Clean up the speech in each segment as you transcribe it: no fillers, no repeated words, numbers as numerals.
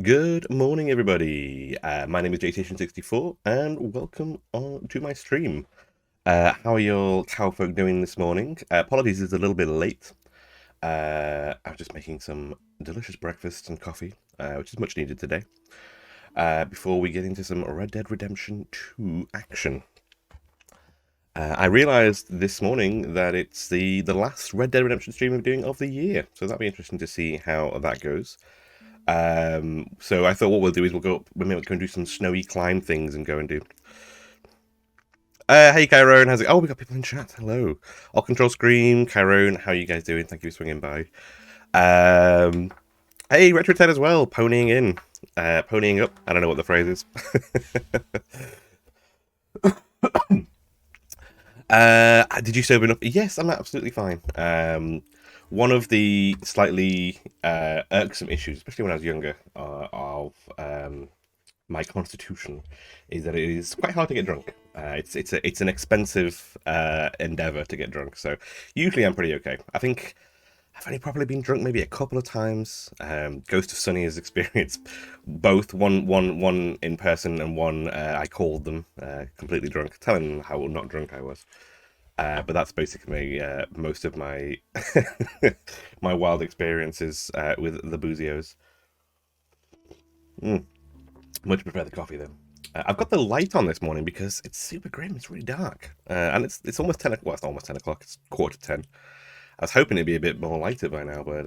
Good morning, everybody. My name is JStation64, and welcome on to my stream. How are your cow folk doing this morning? Apologies, it's a little bit late. I was just making some delicious breakfast and coffee, which is much needed today. Before we get into some Red Dead Redemption 2 action. I realized this morning that it's the last Red Dead Redemption stream we're doing of the year, so that'll be interesting to see how that goes. So I thought what we'll do is we'll go and do some snowy climb things and go and do. Hey Chiron, how's it? Oh, we got people in chat. Hello. All control screen, Chiron, how are you guys doing? Thank you for swinging by. Hey, Retro Ted as well, ponying in, ponying up. I don't know what the phrase is. Did you sober enough? Yes, I'm absolutely fine. One of the slightly irksome issues, especially when I was younger, of my constitution, is that it is quite hard to get drunk. It's an expensive endeavor to get drunk. So usually I'm pretty okay. I think I've only probably been drunk maybe a couple of times. Ghost of Sunny has experienced both one in person and one I called them completely drunk, telling them how not drunk I was. But that's basically most of my my wild experiences with the boozios. Much prefer the coffee though. I've got the light on this morning because it's super grim. It's really dark, and it's almost 10. Well, it's almost 10 o'clock. It's 9:45. I was hoping it'd be a bit more lighter by now, but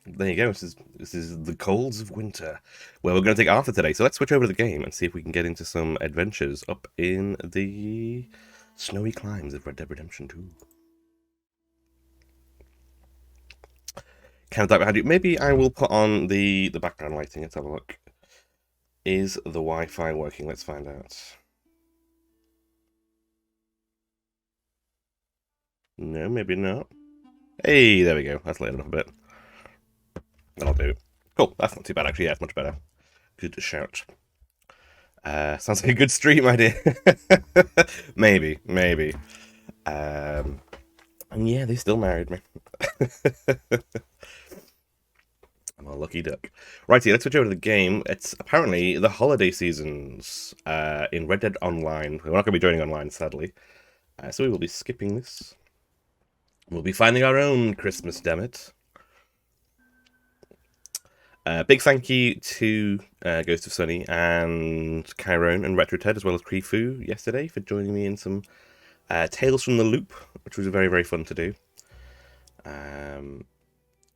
there you go. This is the colds of winter, where we're going to take Arthur today. So let's switch over to the game and see if we can get into some adventures up in the snowy climes of Red Dead Redemption 2. Kind of dark behind you. Maybe I will put on the background lighting. Let's have a look. Is the Wi-Fi working? Let's find out. No, maybe not. Hey, there we go. That's lit it up a bit. That'll do. Cool. That's not too bad, actually. Yeah, it's much better. Good shout. Sounds like a good stream idea. maybe. And yeah, they still married me. I'm a lucky duck. Righty, let's switch over to the game. It's apparently the holiday seasons in Red Dead Online. We're not going to be joining online, sadly. So we will be skipping this. We'll be finding our own Christmas, dammit. Big thank you to Ghost of Sunny and Chiron and Retro Ted, as well as Krifu yesterday for joining me in some Tales from the Loop, which was very, very fun to do.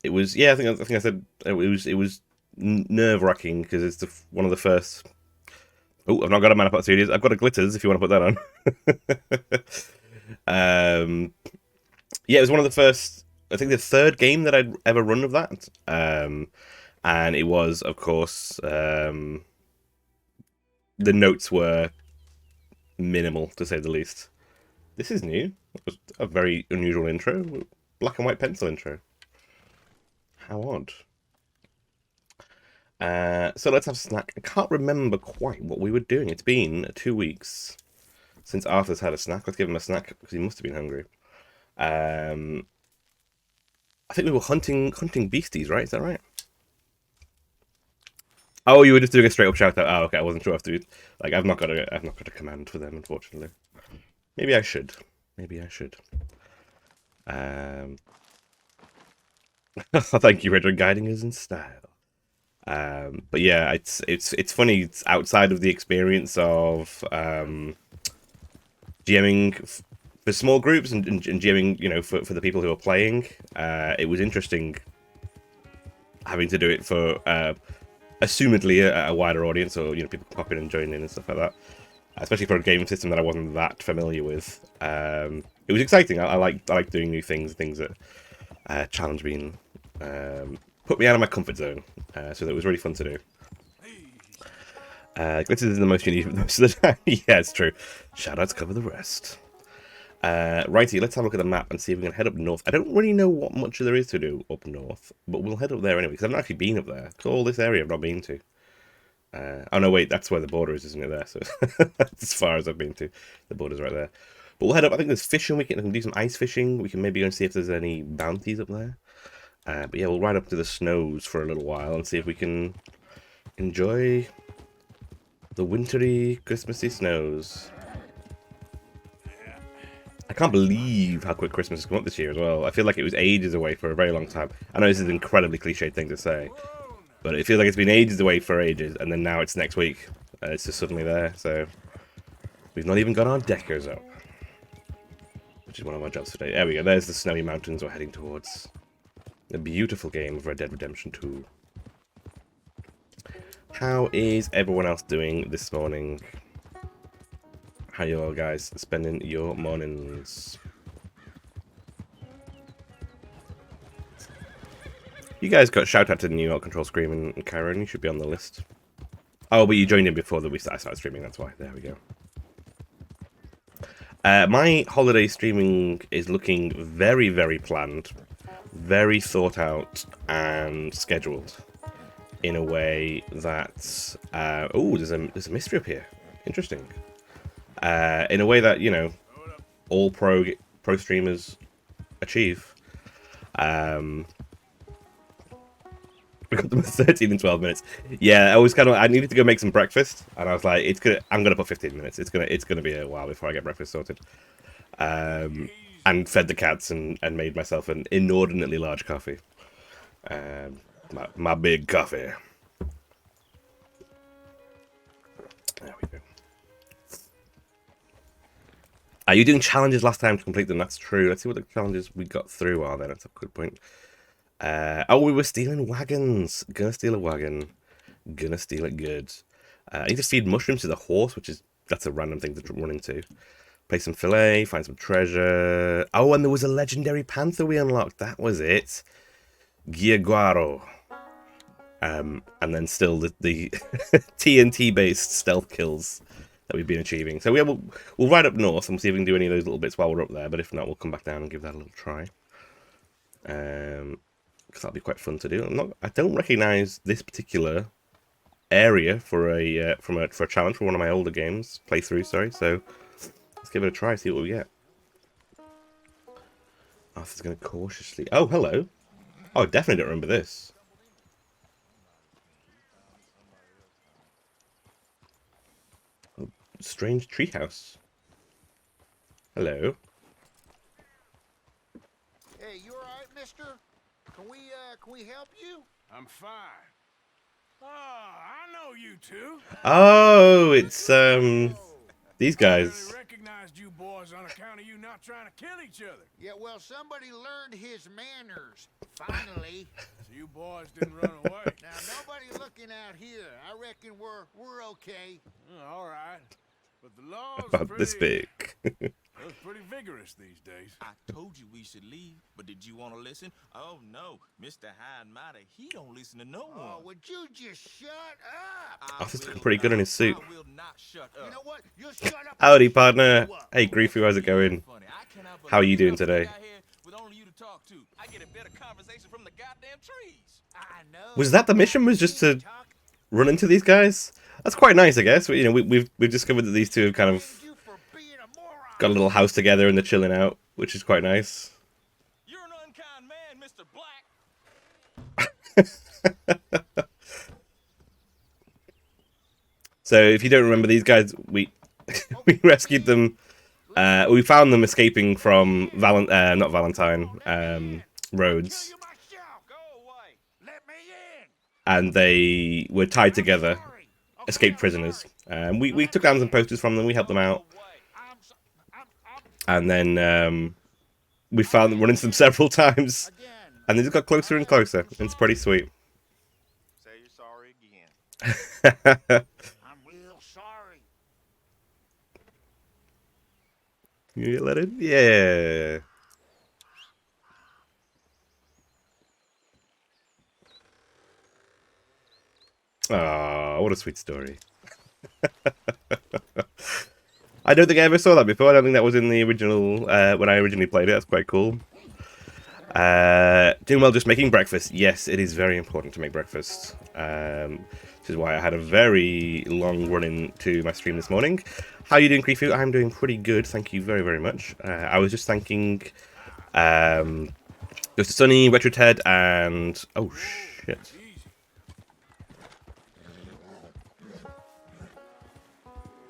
It was, yeah, I think I said it was nerve-wracking because it's one of the first. Oh, I've not got a Manapot Studios. I've got a Glitters if you want to put that on. Yeah, it was one of the first. I think the third game that I'd ever run of that. And it was, of course, the notes were minimal, to say the least. This is new. It was a very unusual intro. Black and white pencil intro. How odd. So let's have a snack. I can't remember quite what we were doing. It's been 2 weeks since Arthur's had a snack. Let's give him a snack because he must have been hungry. I think we were hunting beasties, right? Is that right? Oh, you were just doing a straight up shout out. Oh, okay. I wasn't sure if to like I've not got a command for them, unfortunately. Maybe I should. Thank you, Richard, guiding us in style. But yeah, it's funny. It's outside of the experience of GMing for small groups and GMing, you know, for the people who are playing. It was interesting having to do it for assumedly a wider audience, or, you know, people pop in and join in and stuff like that. Especially for a game system that I wasn't that familiar with. It was exciting. I like doing new things that challenge me and put me out of my comfort zone. So that was really fun to do. Glitters is the most unique most of the time. Yeah, it's true. Shoutouts cover the rest. Righty, let's have a look at the map and see if we can head up north. I don't really know what much there is to do up north, but we'll head up there anyway, because I've not actually been up there. So all this area I've not been to. Oh no, wait, that's where the border is, isn't it there? So that's as far as I've been to. The border's right there. But we'll head up. I think there's fishing. We can do some ice fishing. We can maybe go and see if there's any bounties up there. But yeah, we'll ride up to the snows for a little while and see if we can Enjoy the wintry, Christmassy snows. I can't believe how quick Christmas has come up this year as well. I feel like it was ages away for a very long time. I know this is an incredibly cliched thing to say, but it feels like it's been ages away for ages, and then now it's next week. It's just suddenly there, so we've not even got our deckers up, which is one of our jobs today. There we go. There's the snowy mountains we're heading towards. A beautiful game of Red Dead Redemption 2. How is everyone else doing this morning? How you all guys spending your mornings? You guys got shout out to New York Control Scream and Kyron. You should be on the list. Oh, but you joined in before I started streaming. That's why. There we go. My holiday streaming is looking very, very planned, very thought out and scheduled in a way that oh, there's a mystery up here. Interesting. In a way that, you know, all pro streamers achieve. We got them at 13 and 12 minutes. Yeah, I needed to go make some breakfast, and I was like, I'm gonna put 15 minutes. It's gonna be a while before I get breakfast sorted. And fed the cats and made myself an inordinately large coffee. My big coffee. There we go. Are you doing challenges last time to complete them? That's true. Let's see what the challenges we got through are then. That's a good point. Oh, we were stealing wagons. Gonna steal a wagon. Gonna steal it good. I need to feed mushrooms to the horse, that's a random thing to run into. Play some fillet, find some treasure. Oh, and there was a legendary panther we unlocked. That was it. Giaguaro. And then still the TNT-based stealth kills that we've been achieving. So we'll ride up north and see if we can do any of those little bits while we're up there. But if not, we'll come back down and give that a little try. Because that'll be quite fun to do. I don't recognise this particular area for a challenge for one of my older games playthroughs. Sorry, so let's give it a try. See what we get. Arthur's going to cautiously. Oh, hello. Oh, I definitely don't remember this. Oh, strange treehouse. Hello. Hey, you alright, mister? Can we help you? I'm fine. Oh, I know you two. Oh, it's these I guys. really recognized you boys on account of you not trying to kill each other. Yeah, well, somebody learned his manners. Finally. So you boys didn't run away. Now, nobody looking out here. I reckon we're okay. All right. But the law's About this big. pretty vigorous these days. I told you we should leave, but did you want to listen? Oh, no. Mr. High and Mighty, he don't listen to no one. Oh, would you just shut up? Arthur's looking pretty good in his suit. I will not shut up. You know what? You'll shut up. Howdy, partner. Hey, Griefy, how's it going? How are you doing today? With only you to talk to. I get a better conversation from the goddamn trees. I know. Was that the mission? Was just to run into these guys? That's quite nice, I guess. You know, we've discovered that these two have kind of got a little house together and they're chilling out, which is quite nice. You're an unkind man, Mr. Black. So if you don't remember, these guys, we rescued them. We found them escaping from not Valentine, Rhodes, and they were tied together, escaped prisoners. We took down some posters from them. We helped them out. And then we found them, run into them several times, and they just got closer and closer. It's pretty sweet. Say you're sorry again. I'm real sorry. You get let in? Yeah. Oh, what a sweet story. I don't think I ever saw that before. I don't think that was in the original, when I originally played it. That's quite cool. Doing well, just making breakfast. Yes, it is very important to make breakfast. Which is why I had a very long run into my stream this morning. How are you doing, Creefu? I'm doing pretty good. Thank you very, very much. I was just thanking Ghost of Sunny, Retro Ted, and... Oh, shit.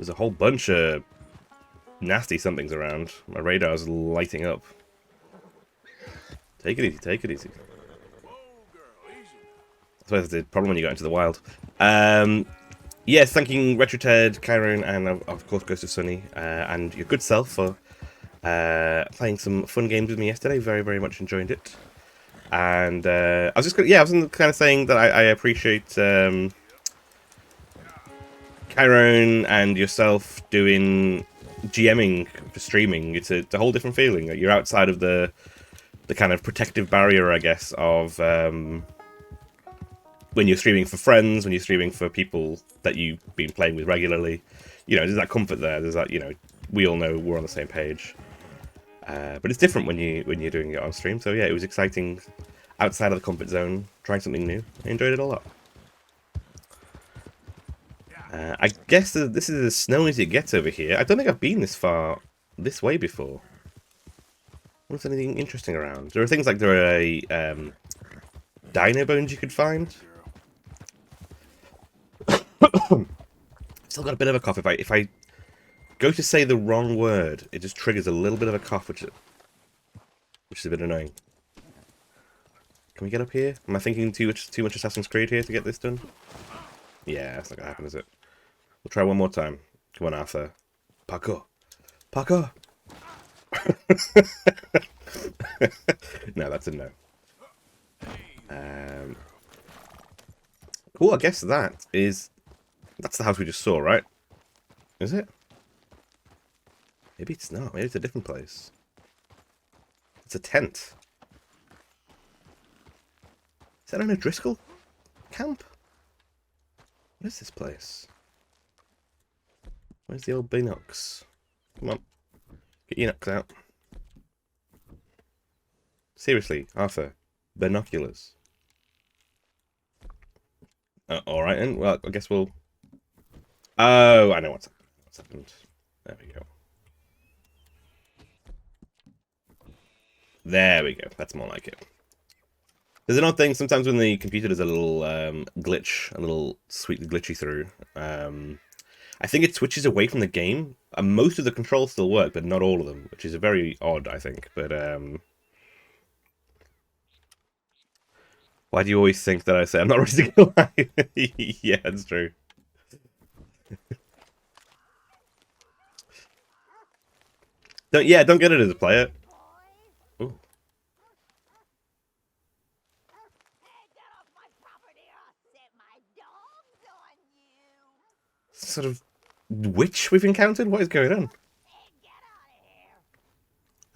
There's a whole bunch of nasty somethings around. My radar's lighting up. Take it easy, take it easy. I suppose that's the problem when you go into the wild. Yes, thanking RetroTed, Kyron, and of course Ghost of Sunny, and your good self for playing some fun games with me yesterday. Very, very much enjoyed it. And I was just, I was kind of saying that I appreciate Kyron and yourself doing GMing for streaming. It's a whole different feeling. You're outside of the kind of protective barrier, I guess, of when you're streaming for friends, when you're streaming for people that you've been playing with regularly. You know, there's that comfort there. There's that, you know, we all know we're on the same page. But it's different when you're doing it on stream. So yeah, it was exciting, outside of the comfort zone, trying something new. I enjoyed it a lot. I guess this is as snowy as it gets over here. I don't think I've been this far this way before. Wonder if there's anything interesting around. There are things like there are dino bones you could find. Still got a bit of a cough. If I go to say the wrong word, it just triggers a little bit of a cough, which is a bit annoying. Can we get up here? Am I thinking too much Assassin's Creed here to get this done? Yeah, that's not gonna happen, is it? We'll try one more time. Come on, Arthur. Parkour. Parkour! No, that's a no. Cool, I guess that's the house we just saw, right? Is it? Maybe it's not. Maybe it's a different place. It's a tent. Is that an O'Driscoll camp? What is this place? Where's the old binocs? Come on. Get your knucks out. Seriously, Arthur. Binoculars. Alright then. Well, I guess we'll... Oh, I know what's happened. There we go. There we go. That's more like it. There's an odd thing sometimes when the computer does a little glitch, a little sweetly glitchy through. I think it switches away from the game. Most of the controls still work, but not all of them, which is very odd, I think. But why do you always think that I say I'm not ready to go live? Yeah, that's true. Don't get it as a player. Ooh. Sort of witch we've encountered? What is going on?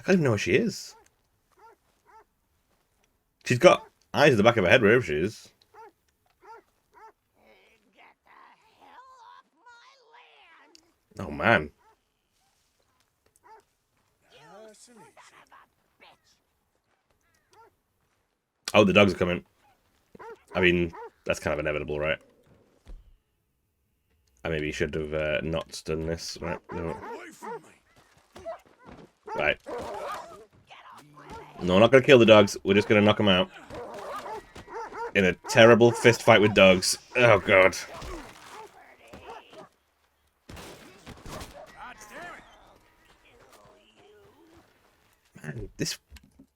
I don't even know where she is. She's got eyes at the back of her head wherever she is. Oh man. Oh, the dogs are coming. I mean, that's kind of inevitable, right? I maybe should have not done this. Right. No. Right. No, we're not going to kill the dogs. We're just going to knock them out. In a terrible fist fight with dogs. Oh, God. Man, this...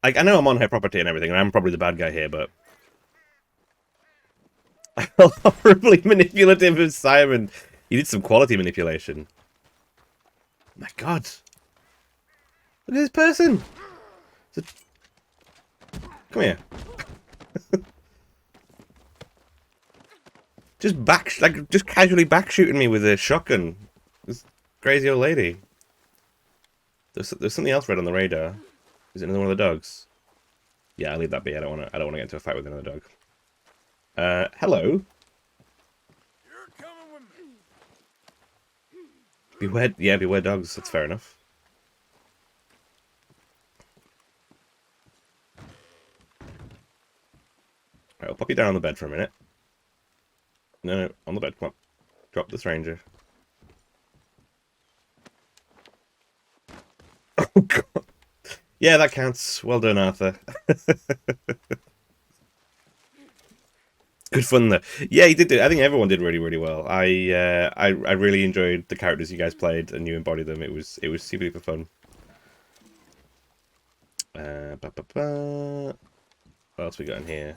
Like, I know I'm on her property and everything, and I'm probably the bad guy here, but... Horribly manipulative of Simon. He did some quality manipulation. My God. Look at this person. Come here. just casually back shooting me with a shotgun. This crazy old lady. There's something else red on the radar. Is it another one of the dogs? Yeah, I'll leave that be. I don't want to get into a fight with another dog. Hello. You're coming with me. Beware, yeah, beware dogs. That's fair enough. Alright, I'll pop you down on the bed for a minute. No, on the bed. Come on. Drop the stranger. Oh, God. Yeah, that counts. Well done, Arthur. Good fun though. Yeah, he did do. I think everyone did really, really well. I really enjoyed the characters you guys played, and you embodied them. It was super, super fun. What else we got in here?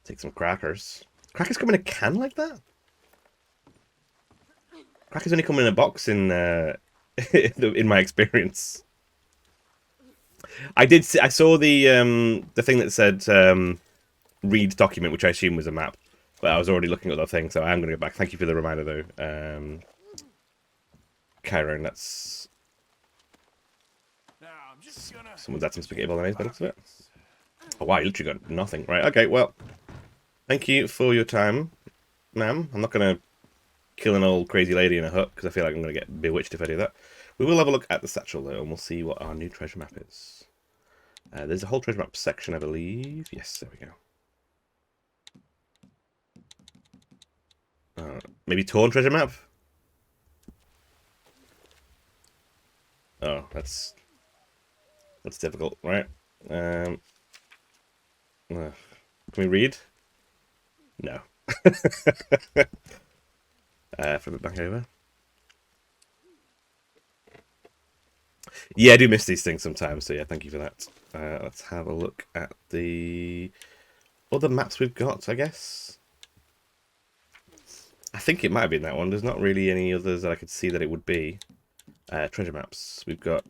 Take some crackers. Crackers come in a can like that? Crackers only come in a box in in my experience. I saw the thing that said read document, which I assume was a map, but I was already looking at the thing, so I'm going to go back. Thank you for the reminder, though. Chiron, that's... Now I'm just gonna. Someone's had some spaghetti bolognese by the looks of it. Oh, wow, you literally got nothing. Right, okay, well, thank you for your time, ma'am. I'm not going to kill an old crazy lady in a hut, because I feel like I'm going to get bewitched if I do that. We will have a look at the satchel, though, and we'll see what our new treasure map is. There's a whole treasure map section, I believe. Yes, there we go. Maybe torn treasure map? Oh, that's difficult, right? Can we read? No. Flip it back over. Yeah, I do miss these things sometimes, so yeah, thank you for that. Let's have a look at the other maps we've got, I guess. I think it might have been that one. There's not really any others that I could see that it would be. Treasure maps. We've got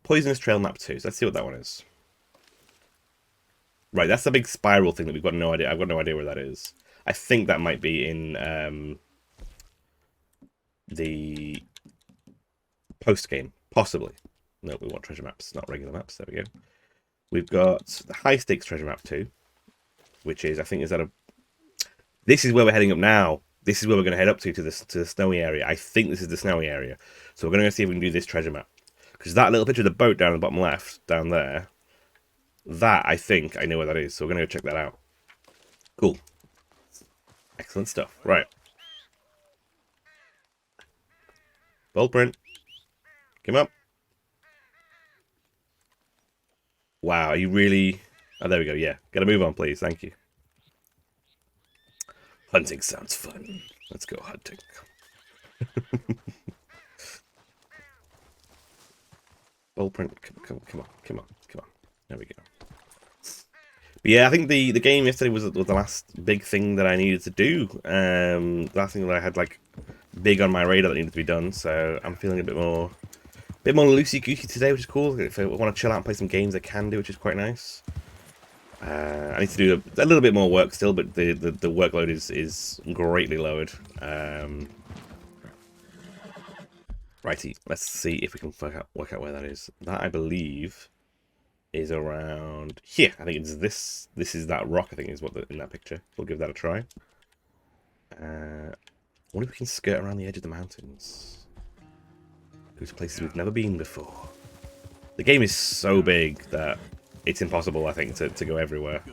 Poisonous Trail Map 2. So let's see what that one is. Right, that's the big spiral thing that we've got no idea. I've got no idea where that is. I think that might be in the post-game. Possibly. No, we want treasure maps, not regular maps. There we go. We've got the High Stakes Treasure Map 2. Which is, I think, is that a... This is where we're heading up now. This is where we're going to head up to the snowy area. I think this is the snowy area. So we're going to go see if we can do this treasure map. Because that little picture of the boat down the bottom left, down there, that, I think, I know where that is. So we're going to go check that out. Cool. Excellent stuff. Right. Bold print. Come up. Wow, you really... Oh, there we go, yeah. Gotta move on, please. Thank you. Hunting sounds fun. Let's go hunting. Bold print. Come on. There we go. But yeah, I think the game yesterday was the last big thing that I needed to do. The last thing that I had, like, big on my radar that needed to be done. So I'm feeling a bit more loosey-goosey today, which is cool. If I want to chill out and play some games, I can do, which is quite nice. I need to do a little bit more work still, but the workload is greatly lowered. Righty, let's see if we can work out where that is. That, I believe, is around here. I think it's this. This is that rock, I think, is what in that picture. We'll give that a try. I wonder if we can skirt around the edge of the mountains. Go to places we've never been before. The game is so big that it's impossible, I think, to go everywhere.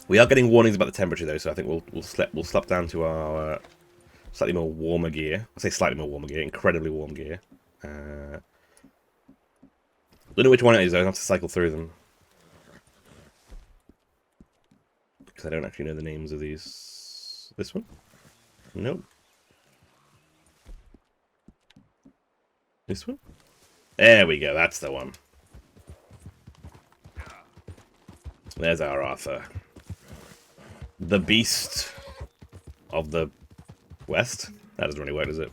We are getting warnings about the temperature, though, so I think we'll slap down to our slightly more warmer gear. I say slightly more warmer gear, incredibly warm gear. Don't know which one it is, though. I have to cycle through them. Because I don't actually know the names of these. This one? Nope. This one? There we go, that's the one. There's our Arthur. The Beast of the West? That doesn't really work, does it?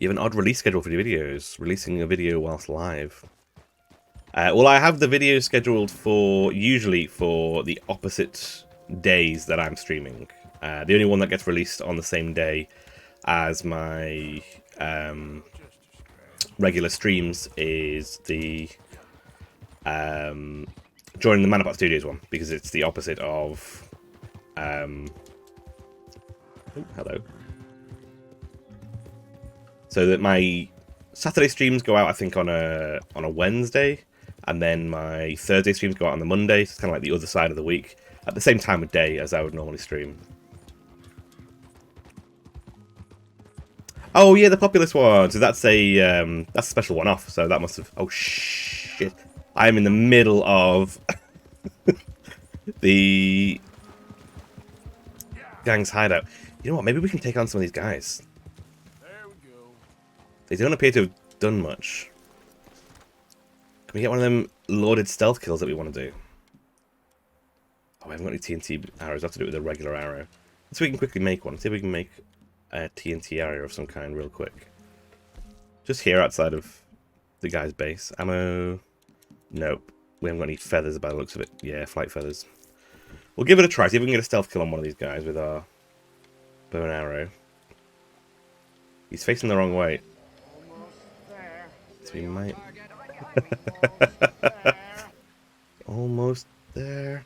You have an odd release schedule for your videos. Releasing a video whilst live. Well, I have the video scheduled for, usually for the opposite days that I'm streaming. The only one that gets released on the same day as my regular streams is the joining the Manapot Studios one, because it's the opposite of hello. So that my Saturday streams go out, I think, on a Wednesday, and then my Thursday streams go out on the Monday. So it's kind of like the other side of the week, at the same time of day as I would normally stream. Oh yeah, the populous one. So that's a special one-off. So that must have. Oh shit! I am in the middle of the gang's hideout. You know what? Maybe we can take on some of these guys. There we go. They don't appear to have done much. Can we get one of them lauded stealth kills that we want to do? Oh, I haven't got any TNT arrows. I have to do it with a regular arrow. So we can quickly make one. See if we can make a TNT arrow of some kind real quick. Just here outside of the guy's base. Ammo. Nope. We haven't got any feathers by the looks of it. Yeah, flight feathers. We'll give it a try. See if we can get a stealth kill on one of these guys with our bow and arrow. He's facing the wrong way. So we might... Almost there.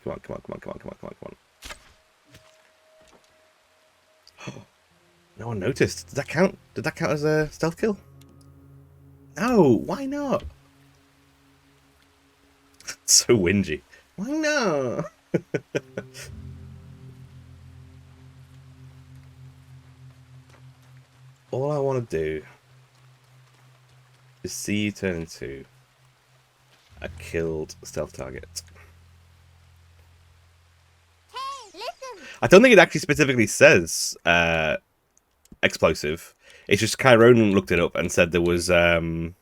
Come on, come on, come on, come on, come on, come on, come on. No one noticed. Did that count? Did that count as a stealth kill? No, why not? So whingy. Why not? All I want to do is see you turn into a killed stealth target. Hey, listen! I don't think it actually specifically says explosive. It's just Chiron looked it up and said there was you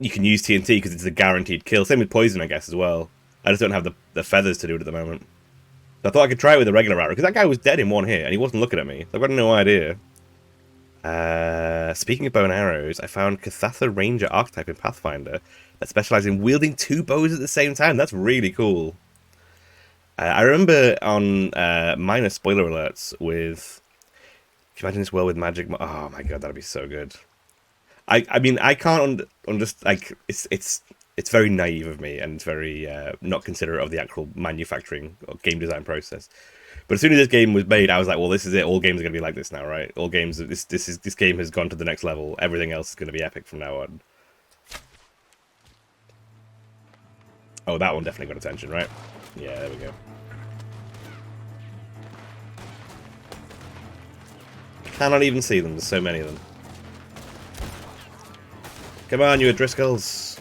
can use TNT because it's a guaranteed kill. Same with poison, I guess, as well. I just don't have the feathers to do it at the moment. So I thought I could try it with a regular arrow because that guy was dead in one hit and he wasn't looking at me. So I've got no idea. Speaking of bow and arrows, I found Cathatha Ranger archetype in Pathfinder that specializes in wielding two bows at the same time. That's really cool. I remember on minor spoiler alerts with. Can you imagine this world with magic? Oh my god, that'd be so good. I mean, I can't understand. Like, it's very naive of me and it's very not considerate of the actual manufacturing or game design process. But as soon as this game was made, I was like, well, this is it. All games are going to be like this now, right? All games. This game has gone to the next level. Everything else is going to be epic from now on. Oh, that one definitely got attention, right? Yeah, there we go. Cannot even see them. There's so many of them. Come on, you Driscolls.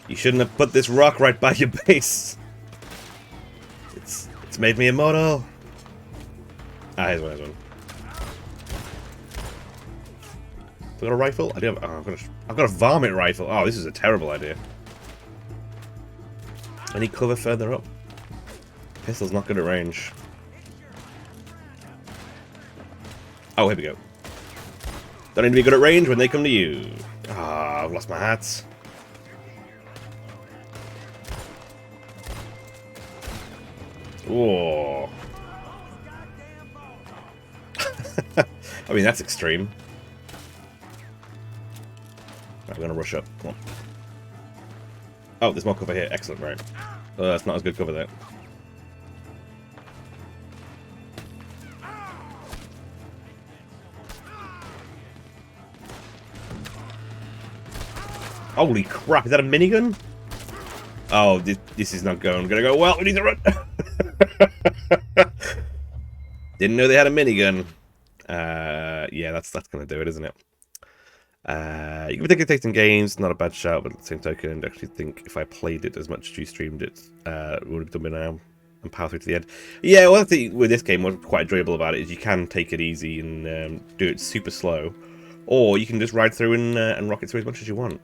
You shouldn't have put this rock right by your base. It's made me immortal. Ah, here's one, here's one. Have I got a rifle? I do have. Oh, I've got a varmint rifle. Oh, this is a terrible idea. I need cover further up. Pistol's not good at range. Oh, here we go. Don't need to be good at range when they come to you. Ah, I've lost my hats. Whoa. I mean, that's extreme. Right, we're gonna rush up. Come on. Oh, there's more cover here. Excellent, right. That's not as good cover there. Holy crap, is that a minigun? Oh, this is not gonna go well. We need to run. Didn't know they had a minigun. Yeah, that's gonna do it, isn't it? You can particularly take some games, not a bad shout, but at the same token, I actually think if I played it as much as you streamed it, would have done it now and power through to the end. Yeah, well, I think with this game, what's quite enjoyable about it is you can take it easy and do it super slow, or you can just ride through and rock it through as much as you want.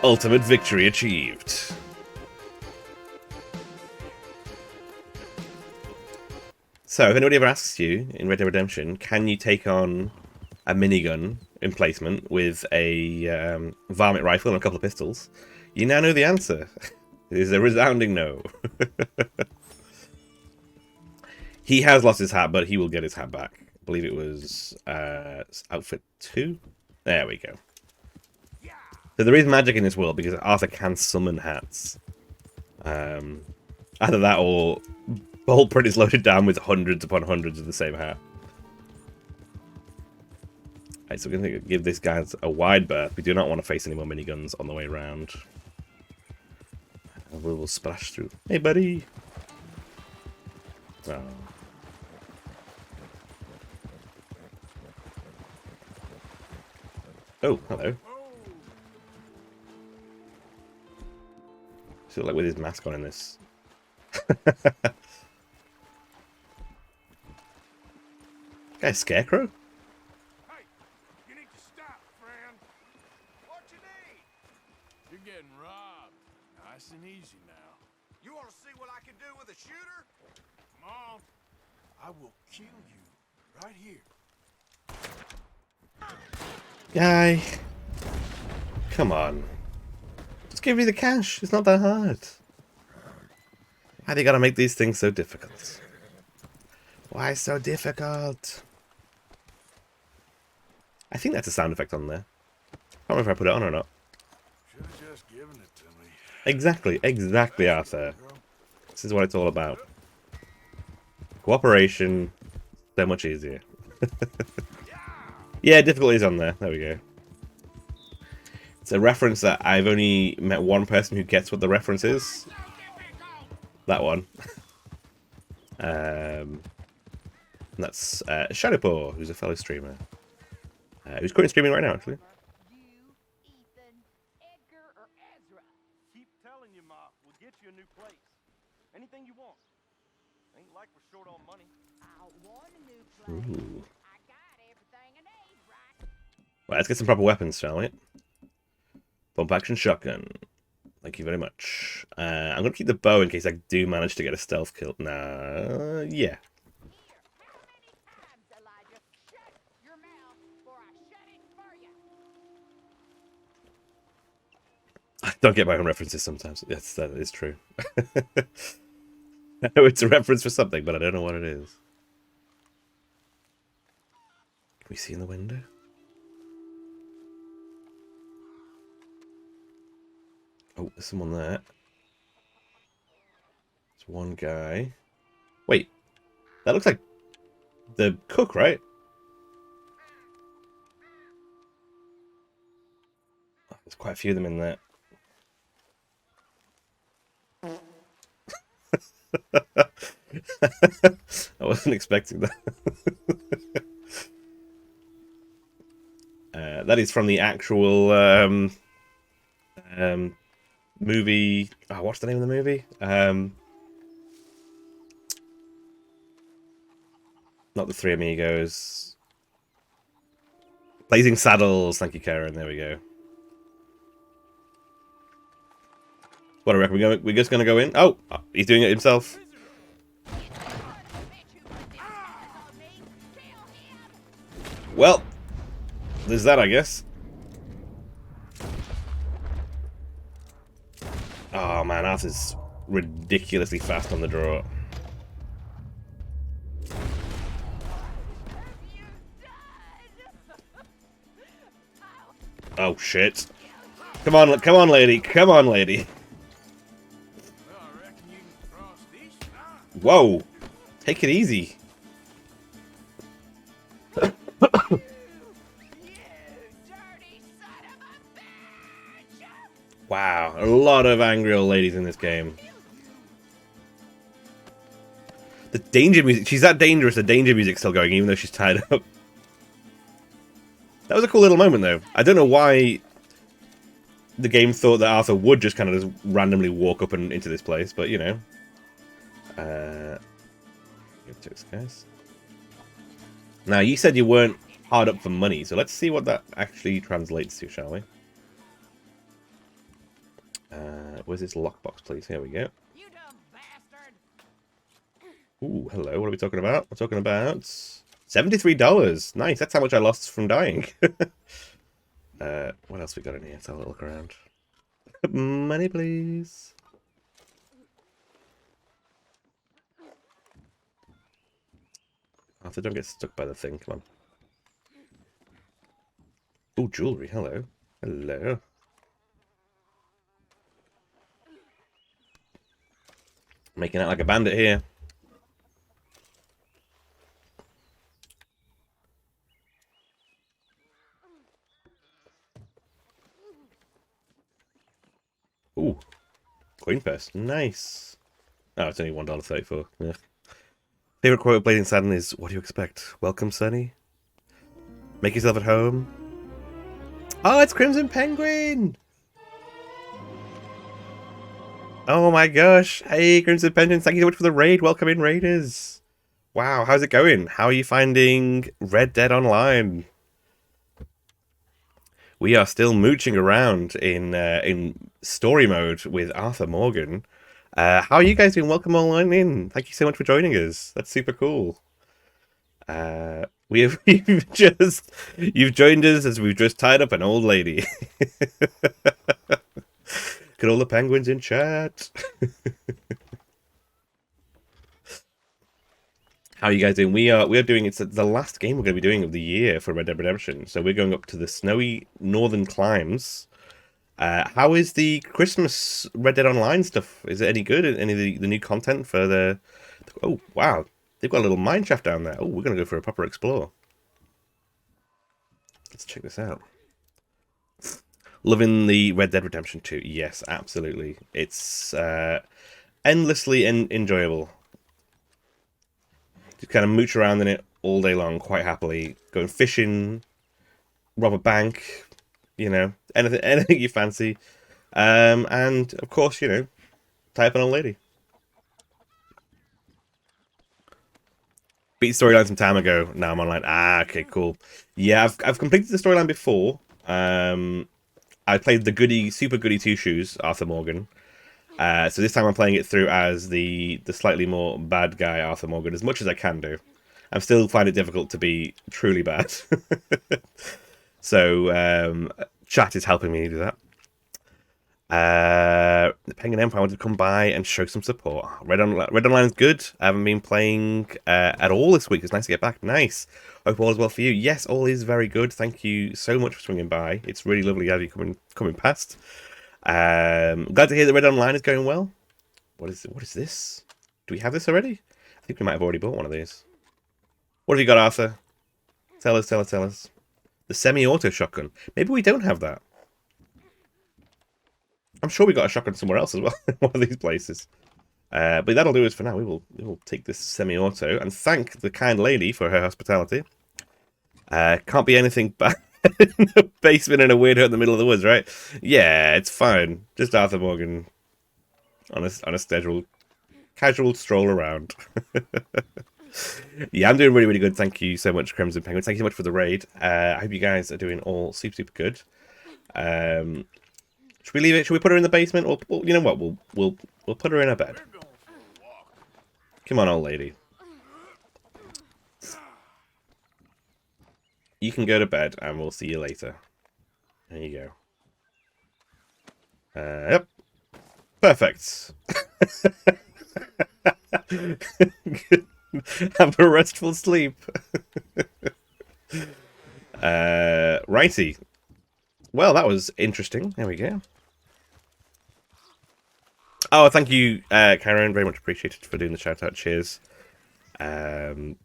Ultimate victory achieved. So, if anybody ever asks you in Red Dead Redemption, can you take on a minigun emplacement with a varmint rifle and a couple of pistols, you now know the answer. It is a resounding no. He has lost his hat, but he will get his hat back. I believe it was outfit 2. There we go. So there is magic in this world because Arthur can summon hats. Either that or Baldprint is loaded down with hundreds upon hundreds of the same hat. Right, so we're going to give this guy a wide berth. We do not want to face any more miniguns on the way around. And we will splash through. Hey, buddy. Oh. Oh, hello. Still like with his mask on in this. Guy's Scarecrow? Hey, you need to stop, friend. What you need? You're getting robbed. Nice and easy now. You want to see what I can do with a shooter? Come on. I will kill you right here. Guy. Come on. Just give me the cash. It's not that hard. Why do you gotta make these things so difficult? Why so difficult? I think that's a sound effect on there. I don't know if I put it on or not. Should have just given it to me. Exactly, Arthur. This is what it's all about. Cooperation, so much easier. Yeah, difficulty's on there. There we go. It's a reference that I've only met one person who gets what the reference is. That one. And that's Shadowpaw, who's a fellow streamer. Who's currently streaming right now, actually. You, Ethan, Edgar, or Ezra? Keep telling you, Ma. We'll get you a new place. Anything you want. Ain't like we're short on money. I want a new place. Ooh. I got everything I need, right? Right, let's get some proper weapons, shall we? Bump action shotgun. Thank you very much. I'm going to keep the bow in case I do manage to get a stealth kill. Nah, yeah. Here, how many times, Elijah? Shut your mouth or I shut it for you. I don't get my own references sometimes. Yes, that is true. I know it's a reference for something, but I don't know what it is. Can we see in the window? Oh, there's someone there. There's one guy. Wait, that looks like the cook, right? Oh, there's quite a few of them in there. I wasn't expecting that. That is from the actual movie. Oh, what's the name of the movie? Not the Three Amigos. Blazing Saddles. Thank you, Karen. There we go. What I reckon we're just gonna go in. Oh, he's doing it himself. Well, there's that, I guess. Oh man, Arthur's ridiculously fast on the draw. Oh shit! Come on, lady! Come on, lady! Well, I reckon you can cross these lines. Whoa! Take it easy. Wow, a lot of angry old ladies in this game. The danger music, she's that dangerous, the danger music's still going even though she's tied up. That was a cool little moment though. I don't know why the game thought that Arthur would just kind of just randomly walk up and into this place, but you know. Guys. Now, you said you weren't hard up for money, so let's see what that actually translates to, shall we? Where's this lockbox, please? Here we go. You dumb bastard! Ooh, hello. What are we talking about? We're talking about $73. Nice. That's how much I lost from dying. What else we got in here? Let's have a little look around. Money, please. Arthur, don't get stuck by the thing. Come on. Ooh, jewelry. Hello. Hello. Making out like a bandit here. Ooh. coin purse. Nice. Oh, it's only $1.34. Yeah. Favorite quote of Blazing Saturn is, "What do you expect? Welcome, Sonny. Make yourself at home." Oh, it's Crimson Penguin! Oh my gosh. Hey, Crimson Penguin, thank you so much for the raid. Welcome in, Raiders. Wow, how's it going? How are you finding Red Dead Online? We are still mooching around in story mode with Arthur Morgan. How are you guys doing? Welcome online in. Thank you so much for joining us. That's super cool. You've joined us as we've just tied up an old lady. Look at all the penguins in chat. How are you guys doing? We are doing, it's the last game we're going to be doing of the year for Red Dead Redemption. So we're going up to the snowy northern climes. How is the Christmas Red Dead Online stuff? Is it any good? Any of the new content for the... Oh, wow. They've got a little mine shaft down there. Oh, we're going to go for a proper explore. Let's check this out. Loving the Red Dead Redemption 2. Yes, absolutely. It's endlessly enjoyable. Just kind of mooch around in it all day long, quite happily. Going fishing, rob a bank, you know, anything you fancy. And, of course, you know, tie up an old lady. Beat the storyline some time ago. Now I'm online. Ah, okay, cool. Yeah, I've completed the storyline before. I played the super goody two shoes, Arthur Morgan. So this time I'm playing it through as the slightly more bad guy Arthur Morgan, as much as I can do. I still find it difficult to be truly bad. So chat is helping me do that. The Penguin Empire wanted to come by and show some support. Red Online is good. I haven't been playing at all this week. It's nice to get back. Nice. Hope all is well for you. Yes, all is very good. Thank you so much for swinging by. It's really lovely to have you coming past. Glad to hear that Red Online is going well. What is this? Do we have this already? I think we might have already bought one of these. What have you got, Arthur? Tell us. The semi-auto shotgun. Maybe we don't have that. I'm sure we got a shotgun somewhere else as well. One of these places. But that'll do us for now. We will take this semi-auto and thank the kind lady for her hospitality. Can't be anything bad in the basement in a weird hut in the middle of the woods, right? Yeah, it's fine. Just Arthur Morgan on a scheduled casual stroll around. Yeah, I'm doing really, really good. Thank you so much, Crimson Penguin. Thank you so much for the raid. I hope you guys are doing all super, super good. Should we leave it? Should we put her in the basement? Or you know what? We'll put her in her bed. Come on, old lady. You can go to bed, and we'll see you later. There you go. Yep. Perfect. Have a restful sleep. Righty. Well, that was interesting. There we go. Oh, thank you, Karen. Very much appreciated for doing the shout out. Cheers. Karen,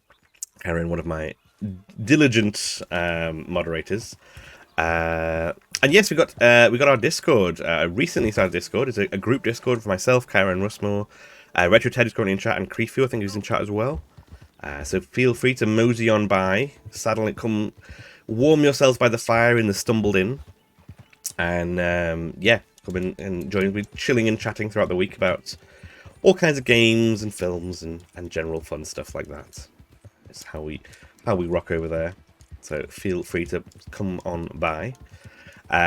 one of my diligent moderators. And yes, we got our Discord. Recently started Discord. It's a group Discord for myself, Karen Russmore, Retro Ted is currently in chat, and Creefu, I think, who's in chat as well. So feel free to mosey on by, saddle it, come warm yourselves by the fire in the Stumbled Inn, and yeah, come in and join. We're chilling and chatting throughout the week about all kinds of games and films and general fun stuff like that. It's how we rock over there. So feel free to come on by.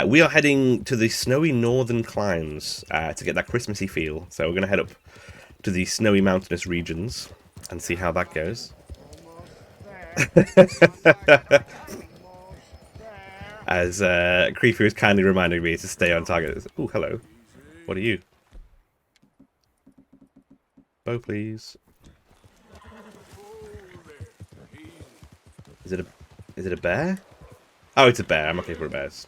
We are heading to the snowy northern climes to get that Christmassy feel. So we're going to head up to the snowy mountainous regions and see how that goes. As Creeper is kindly reminding me to stay on target. Oh, hello. What are you? Bow, please. Is it a bear? Oh, it's a bear. I'm okay for bears.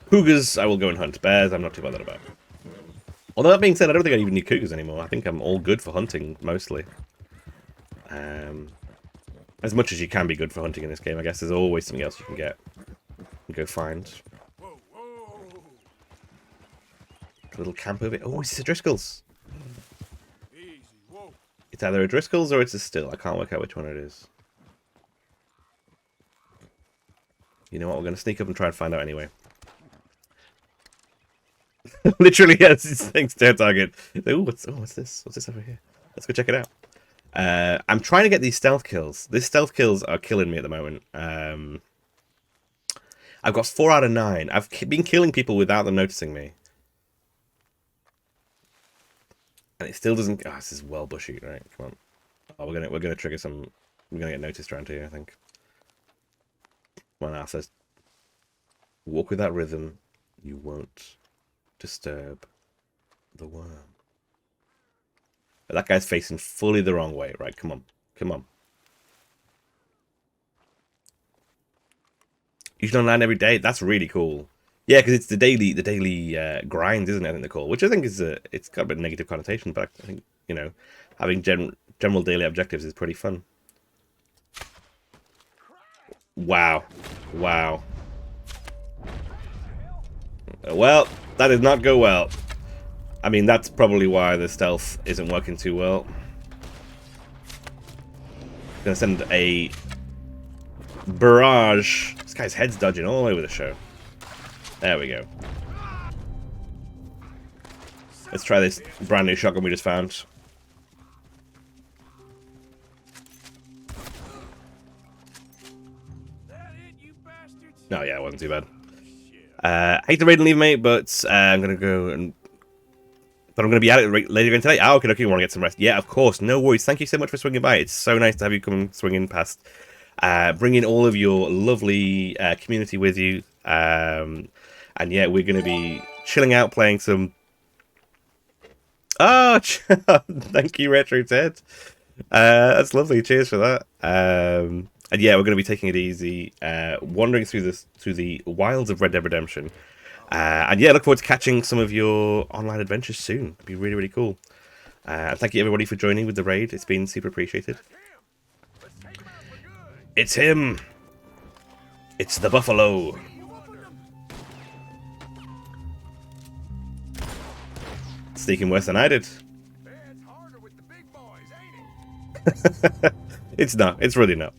Cougars, I will go and hunt. Bears, I'm not too bothered about. Although that being said, I don't think I even need cougars anymore. I think I'm all good for hunting, mostly. As much as you can be good for hunting in this game, I guess there's always something else you can get and go find. A little camp over it. Oh, it's a Driscoll's. Easy, whoa. It's either a Driscoll's or it's a Still. I can't work out which one it is. You know what? We're going to sneak up and try and find out anyway. Literally, yes, this thing's dead target. Oh, what's this? What's this over here? Let's go check it out. I'm trying to get these stealth kills. These stealth kills are killing me at the moment. I've got 4 out of 9. I've been killing people without them noticing me. And it still doesn't... Oh, this is well bushy, right? Come on. Oh, we're gonna trigger some... We're gonna get noticed around here, I think. Come on, says, walk with that rhythm. You won't disturb the worm. But that guy's facing fully the wrong way, right? Come on. Come on. You should online every day. That's really cool. Yeah, because it's the daily grind, isn't it? I think they're called, which I think is it's got a bit of negative connotation, but I think, you know, having general daily objectives is pretty fun. Wow. Wow. Well, that did not go well. I mean, that's probably why the stealth isn't working too well. Gonna send a barrage. This guy's head's dodging all over the show. There we go. Let's try this brand new shotgun we just found. Oh yeah, it wasn't too bad. I hate to raid and leave, mate, but I'm gonna go and... But I'm gonna be at it later again today. Oh, okay, okay, you want to get some rest? Yeah, of course, no worries. Thank you so much for swinging by. It's so nice to have you come swinging past. Bringing all of your lovely community with you. And yeah, we're gonna be chilling out, playing some... Oh, thank you, Retro Ted. That's lovely. Cheers for that. And yeah, we're going to be taking it easy, wandering through the wilds of Red Dead Redemption. And yeah, look forward to catching some of your online adventures soon. It'd be really, really cool. Thank you everybody for joining with the raid. It's been super appreciated. It's him. It's the Buffalo. Sneaking worse than I did. It's not. It's really not.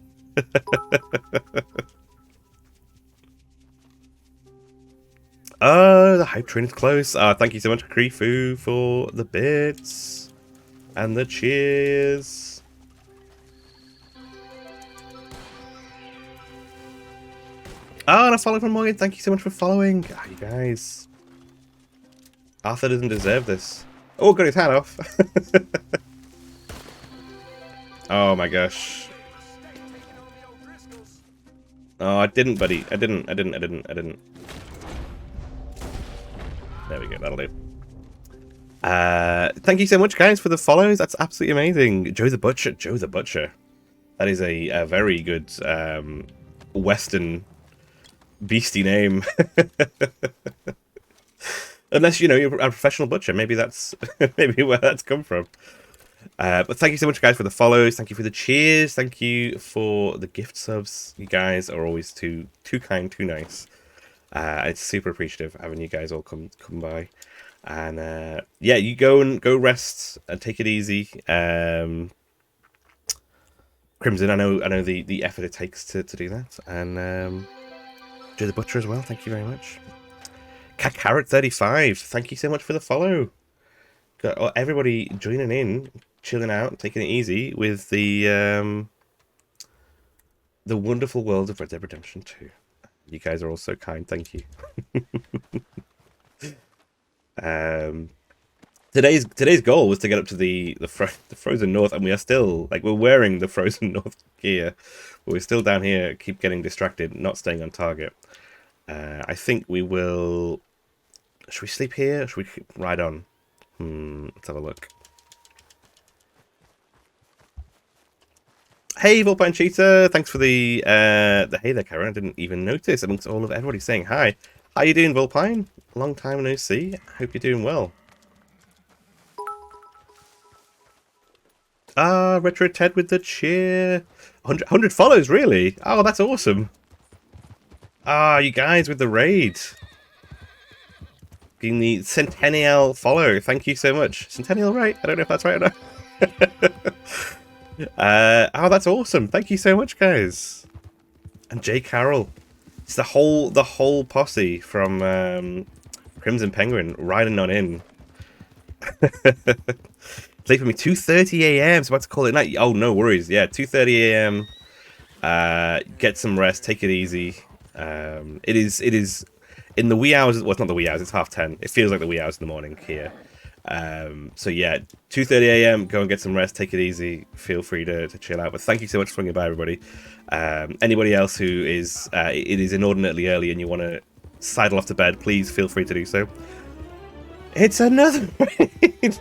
The hype train is close. Thank you so much, Krifu, for the bits and the cheers. And a follow from Morgan. Thank you so much for following. You guys. Arthur doesn't deserve this. Oh, got his hat off. Oh my gosh. Oh, I didn't, buddy. I didn't. There we go, that'll do. Thank you so much, guys, for the follows. That's absolutely amazing. Joe the Butcher. That is a very good Western beastie name. Unless, you know, you're a professional butcher. Maybe that's maybe where that's come from. But thank you so much, guys, for the follows. Thank you for the cheers. Thank you for the gift subs. You guys are always too kind, too nice. It's super appreciative having you guys all come by. And yeah, you go rest and take it easy. Crimson, I know the effort it takes to do that. And Joe the Butcher as well. Thank you very much. Carrot35, thank you so much for the follow. Got everybody joining in, chilling out, taking it easy with the wonderful world of Red Dead Redemption 2. You guys are all so kind, thank you. Today's goal was to get up to the Frozen North, and we are still, like, we're wearing the Frozen North gear, but we're still down here, keep getting distracted, not staying on target. I think we will... Should we sleep here? Or should we ride on? Let's have a look. Hey, Volpine Cheetah! Thanks for the hey there, Karen. I didn't even notice amongst all of everybody saying hi. How you doing, Volpine? Long time no see. Hope you're doing well. Retro Ted with the cheer. 100 follows, really? Oh, that's awesome. You guys with the raid. giving the Centennial follow. Thank you so much. Centennial, right? I don't know if that's right or not. Oh, that's awesome. Thank you so much, guys. And Jay Carroll. It's the whole posse from Crimson Penguin riding on in. Late for me, 2:30 a.m. So about to call it night. Oh, no worries. Yeah, 2:30 a.m. Get some rest. Take it easy. It is in the wee hours. Well, it's not the wee hours. It's 10:30. It feels like the wee hours in the morning here. So yeah, 2:30 a.m. Go and get some rest. Take it easy. Feel free to chill out. But thank you so much for swinging by, everybody. Anybody else who is it is inordinately early and you want to sidle off to bed, please feel free to do so. It's another raid.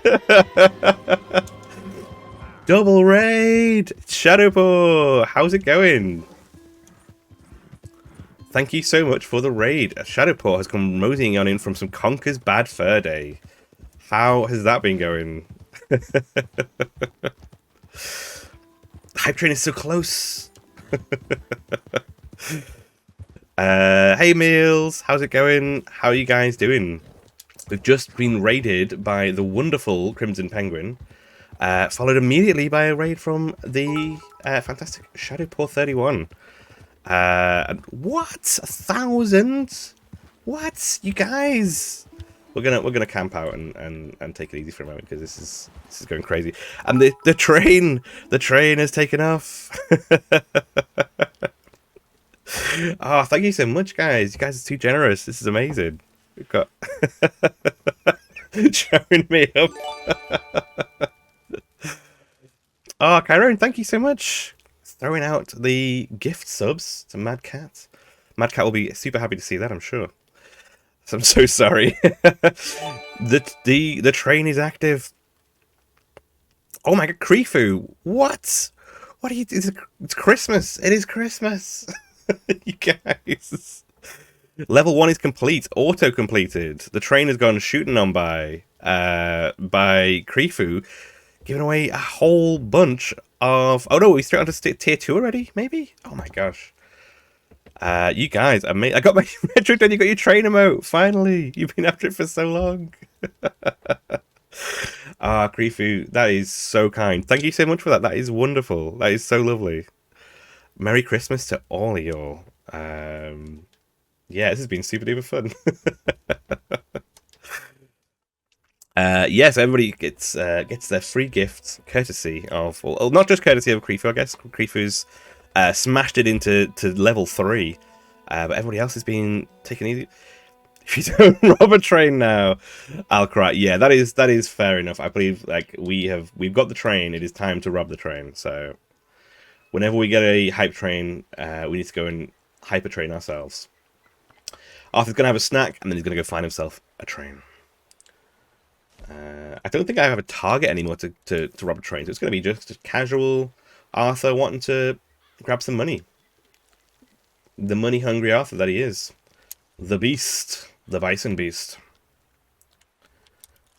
Double raid. Shadowpaw, how's it going? Thank you so much for the raid. Shadowpaw has come moseying on in from some Conker's Bad Fur Day. How has that been going? Hype train is so close. Hey Meals, how's it going? How are you guys doing? We've just been raided by the wonderful Crimson Penguin, followed immediately by a raid from the fantastic Shadowpaw 31. What? 1,000? What? You guys? We're gonna camp out and take it easy for a moment because this is going crazy. And the train has taken off. Oh, thank you so much, guys. You guys are too generous. This is amazing. We've got showing me up. Oh, Chiron, thank you so much. Throwing out the gift subs to Mad Cat. Mad Cat will be super happy to see that, I'm sure. So I'm so sorry. the train is active. Oh my god, Krifu! What? What are you? It's Christmas. It is Christmas. You guys. Level 1 is complete. Auto completed. The train has gone shooting on by Krifu, giving away a whole bunch of. Oh no, we straight on to tier 2 already. Maybe. Oh my gosh. You guys, I got my retro done. You got your train emote. Finally, you've been after it for so long. Ah, Krifu, that is so kind. Thank you so much for that. That is wonderful. That is so lovely. Merry Christmas to all of y'all. Yeah, this has been super duper fun. Yes, everybody gets their free gift courtesy of, well, not just courtesy of Krifu, I guess. Krifu's smashed it into level 3, but everybody else has been taken easy. If you don't rob a train now, I'll cry. Yeah, that is fair enough. I believe like we've got the train. It is time to rob the train. So whenever we get a hype train, we need to go and hype a train ourselves. Arthur's gonna have a snack, and then he's gonna go find himself a train. I don't think I have a target anymore to rob a train, so it's gonna be just a casual Arthur wanting to grab some money. The money-hungry Arthur that he is. The beast. The bison beast.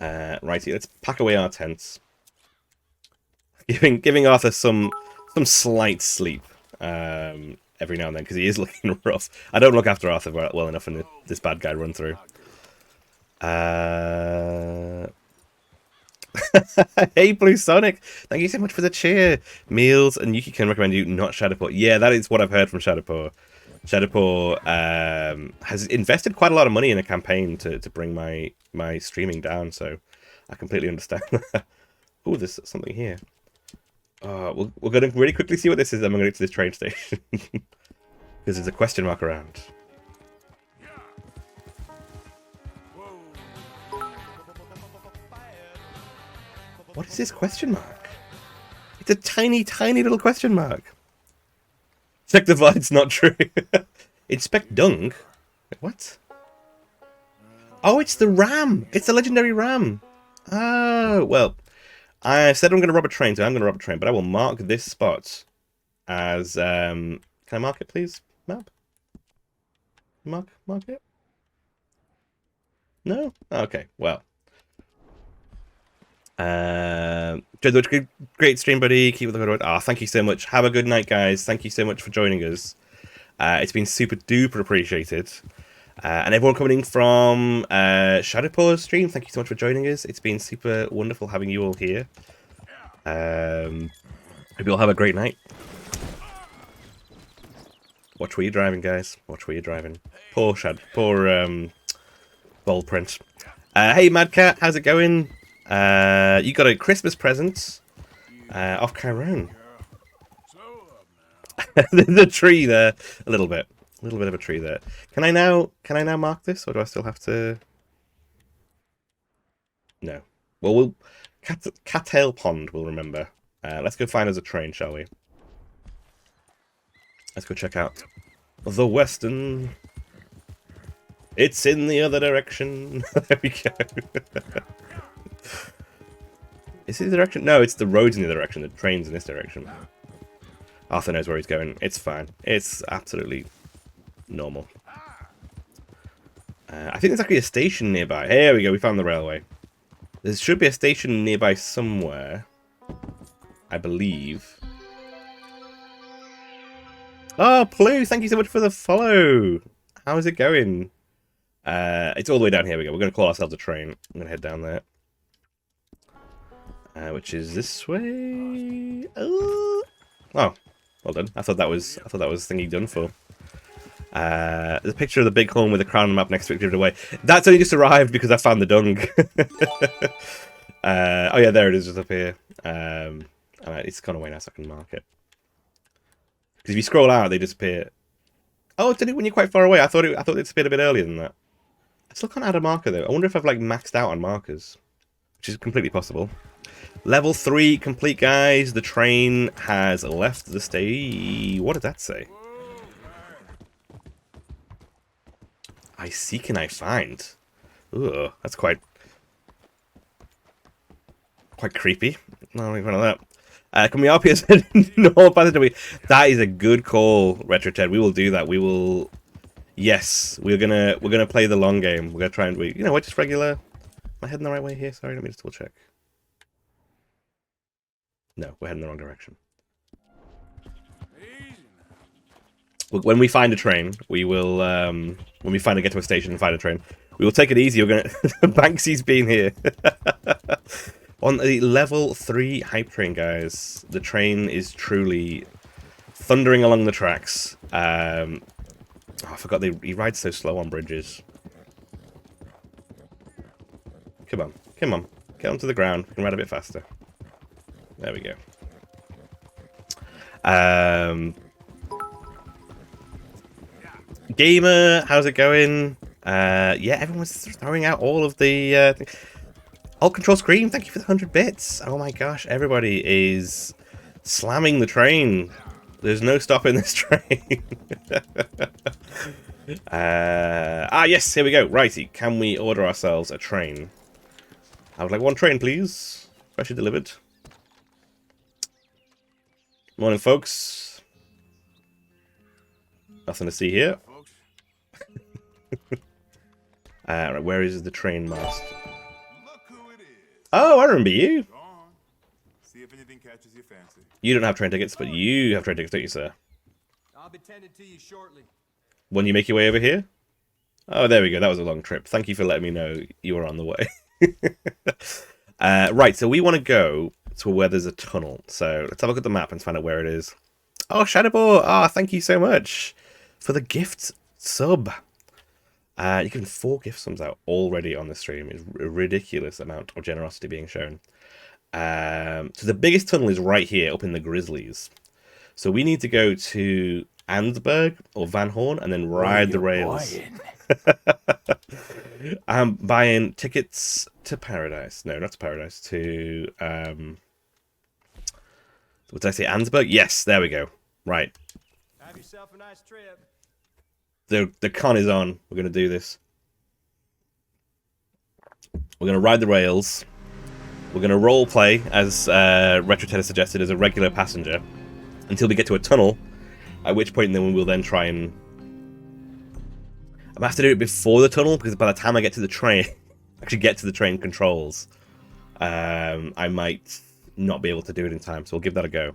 Righty, let's pack away our tents. Giving Arthur some slight sleep every now and then, because he is looking rough. I don't look after Arthur well enough in this bad guy run through. Hey, Blue Sonic, thank you so much for the cheer. Meals and Yuki can recommend you not Shadowpaw. Yeah, that is what I've heard from Shadowpaw. Shadowpaw has invested quite a lot of money in a campaign to bring my streaming down, so I completely understand that. Oh, there's something here. We're going to really quickly see what this is, and we're going to get to this train station. Because there's a question mark around. What is this question mark? It's a tiny, tiny little question mark. Check the VOD, it's not true. Inspect dung? What? Oh, it's the ram! It's the legendary ram! Oh, well. I said I'm going to rob a train, so I'm going to rob a train, but I will mark this spot as... can I mark it, please? Map? Mark it? No? Okay, well. Great stream, buddy. Keep the good work. Ah, thank you so much. Have a good night, guys. Thank you so much for joining us. It's been super duper appreciated. And everyone coming in from Shadowpaw's stream, thank you so much for joining us. It's been super wonderful having you all here. Hope you all have a great night. Watch where you're driving, guys. Watch where you're driving. Poor Bold Print. Hey, Mad Cat, how's it going? You got a Christmas present off Chiron. The tree there, a little bit of a tree there. Can I now mark this, or do I still have to? No. Well, Cattail Pond. We'll remember. Let's go find us a train, shall we? Let's go check out the Western. It's in the other direction. There we go. Is it the direction? No, it's the road's in the other direction. The train's in this direction. Arthur knows where he's going. It's fine. It's absolutely normal. I think there's actually a station nearby. Here we go. We found the railway. There should be a station nearby somewhere, I believe. Oh, Plue, thank you so much for the follow. How is it going? It's all the way down here. We go. We're going to call ourselves a train. I'm going to head down there. Which is this way. Oh, well done. I thought that was thingy done for. There's a picture of the big horn with the crown on the map next to it given away. That's only just arrived because I found the dung. Oh yeah, there it is, just up here. It's gone away now, so I can mark it. Because if you scroll out, they disappear. Oh, did it when you're quite far away? I thought it disappeared a bit earlier than that. I still can't add a marker though. I wonder if I've like maxed out on markers, which is completely possible. Level 3 complete, guys. The train has left the station. What did that say? I seek and I find. Ugh, that's quite creepy. No, even of that. Can we up here? No, that is a good call, Retro Ted. We will do that. We will. Yes, we're gonna play the long game. We're gonna try and you know what? Just regular. Am I heading the right way here? Sorry, let me just double check. No, we're heading the wrong direction. When we find a train, we will. When we finally get to a station and find a train, we will take it easy. We're gonna. Banksy's been here. On the level 3 hype train, guys, the train is truly thundering along the tracks. Oh, I forgot he rides so slow on bridges. Come on, get onto the ground. We can ride a bit faster. There we go. Gamer, how's it going? Yeah, everyone's throwing out all of the Alt Control Scream, thank you for the 100 bits. Oh my gosh, everybody is slamming the train. There's no stopping this train. Yes, here we go. Righty, can we order ourselves a train? I would like one train, please. Freshly delivered. Morning, folks. Nothing to see here. Right, where is the train master? Oh, I remember you. See if anything catches your fancy. You don't have train tickets, but you have train tickets, don't you, sir? I'll be tending to you shortly. When you make your way over here? Oh, there we go. That was a long trip. Thank you for letting me know you were on the way. Right, so we want to go to where there's a tunnel. So let's have a look at the map and find out where it is. Oh, Shadowball! Ah, thank you so much for the gift sub. You're getting 4 gift subs out already on the stream. It's a ridiculous amount of generosity being shown. So the biggest tunnel is right here, up in the Grizzlies. So we need to go to Ansberg or Van Horn and then ride the rails. I'm buying tickets to Paradise. No, not to Paradise. To what did I say? Ansberg? Yes, there we go. Right. Have yourself a nice trip. The con is on. We're going to do this. We're going to ride the rails. We're going to role play, as Retro Ted suggested, as a regular passenger until we get to a tunnel, at which point then we will then try and... I have to do it before the tunnel, because by the time I get to the train, actually get to the train controls, I might not be able to do it in time, so we'll give that a go.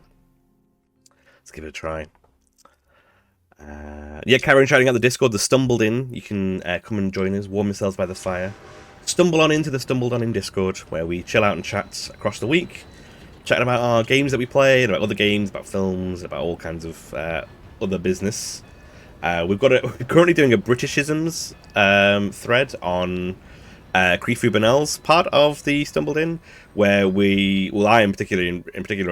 Let's give it a try. Yeah, Karen shouting out the Discord, the Stumbled In. You can come and join us, warm yourselves by the fire. Stumble on into the Stumbled On in Discord, where we chill out and chat across the week. Chatting about our games that we play, about other games, about films, about all kinds of other business. We're currently doing a Britishisms thread on Krifu Benel's part of the Stumbled In, where I in particular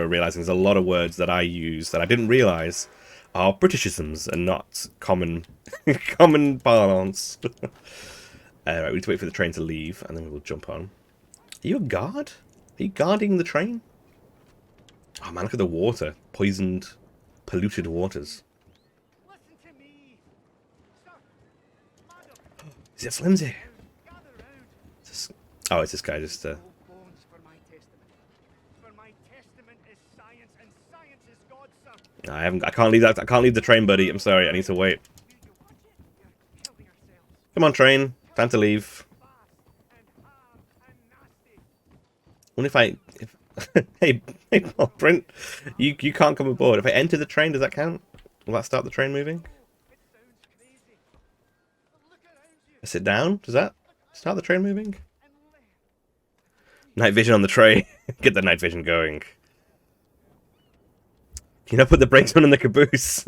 are realizing there's a lot of words that I use that I didn't realize are Britishisms and not common common parlance. Right, we need to wait for the train to leave, and then we will jump on. Are you a guard? Are you guarding the train? Oh man, look at the water. Poisoned, polluted waters. Listen to me. Sir, madam, Is it Flimsy? gather round. Oh, it's this guy just... No bones for my testament. For my testament is science, and science is God, sir. I can't leave that. I can't leave the train, buddy. I'm sorry. I need to wait. We're killing ourselves. Come on, train. Time to leave. Fast and hard and nasty. What if I... hey, Paul Print. You can't come aboard. If I enter the train, does that count? Will that start the train moving? It sounds crazy. But look around you I sit down. Does that start the train moving? and live. Night vision on the train. Get the night vision going. Can you not put the brakes on in the caboose?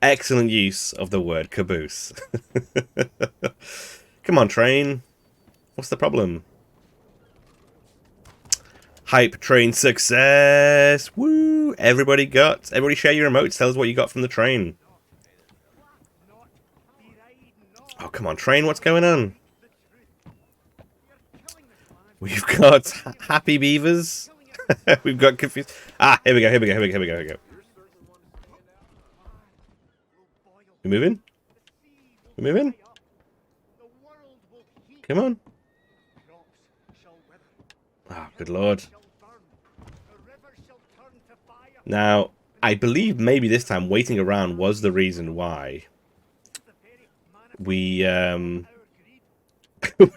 Excellent use of the word caboose. Come on, train. What's the problem? Hype train success. Woo! Everybody share your emotes. Tell us what you got from the train. Oh, come on, train. What's going on? We've got happy beavers. We've got confused. Ah, here we go. We moving? We moving? The world will heat. Come on. Crops shall wither. Ah, good lord. Shall burn. The river shall turn to fire. Now, I believe maybe this time waiting around was the reason why The very man we our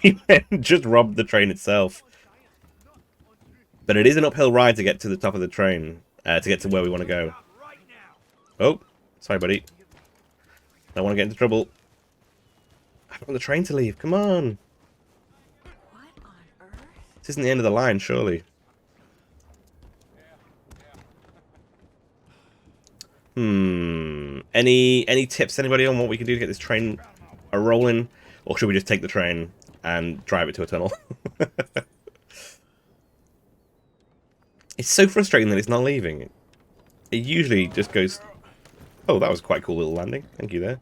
greed. we just robbed the train itself. But it is an uphill ride to get to the top of the train, to get to where we want to go. Right now. Oh, sorry, buddy. Don't want to get into trouble. I want the train to leave. Come on. What on earth? This isn't the end of the line, surely. Any tips, anybody, on what we can do to get this train a-rolling? Or should we just take the train and drive it to a tunnel? It's so frustrating that it's not leaving. It usually just goes... Oh, that was quite a cool little landing. Thank you there.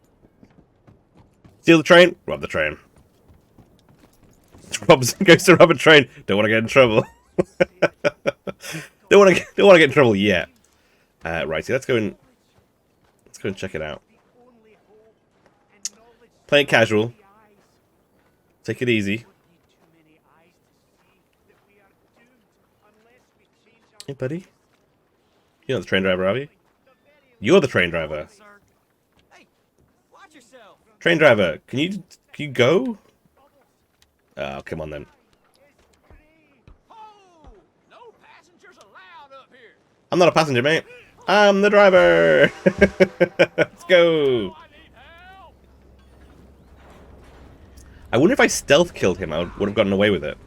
Steal the train. Rob the train. Goes to rob a train. Don't want to get in trouble. don't want to get in trouble yet. Righty, let's go and check it out. Play it casual. Take it easy. Hey, buddy. You're not the train driver, are you? You're the train driver. Sir. Hey, watch yourself. Train driver, can you go? Oh, come on then. Oh, no passengers allowed up here. I'm not a passenger, mate. I'm the driver. Let's go. I need help. I wonder if I stealth killed him, I would have gotten away with it.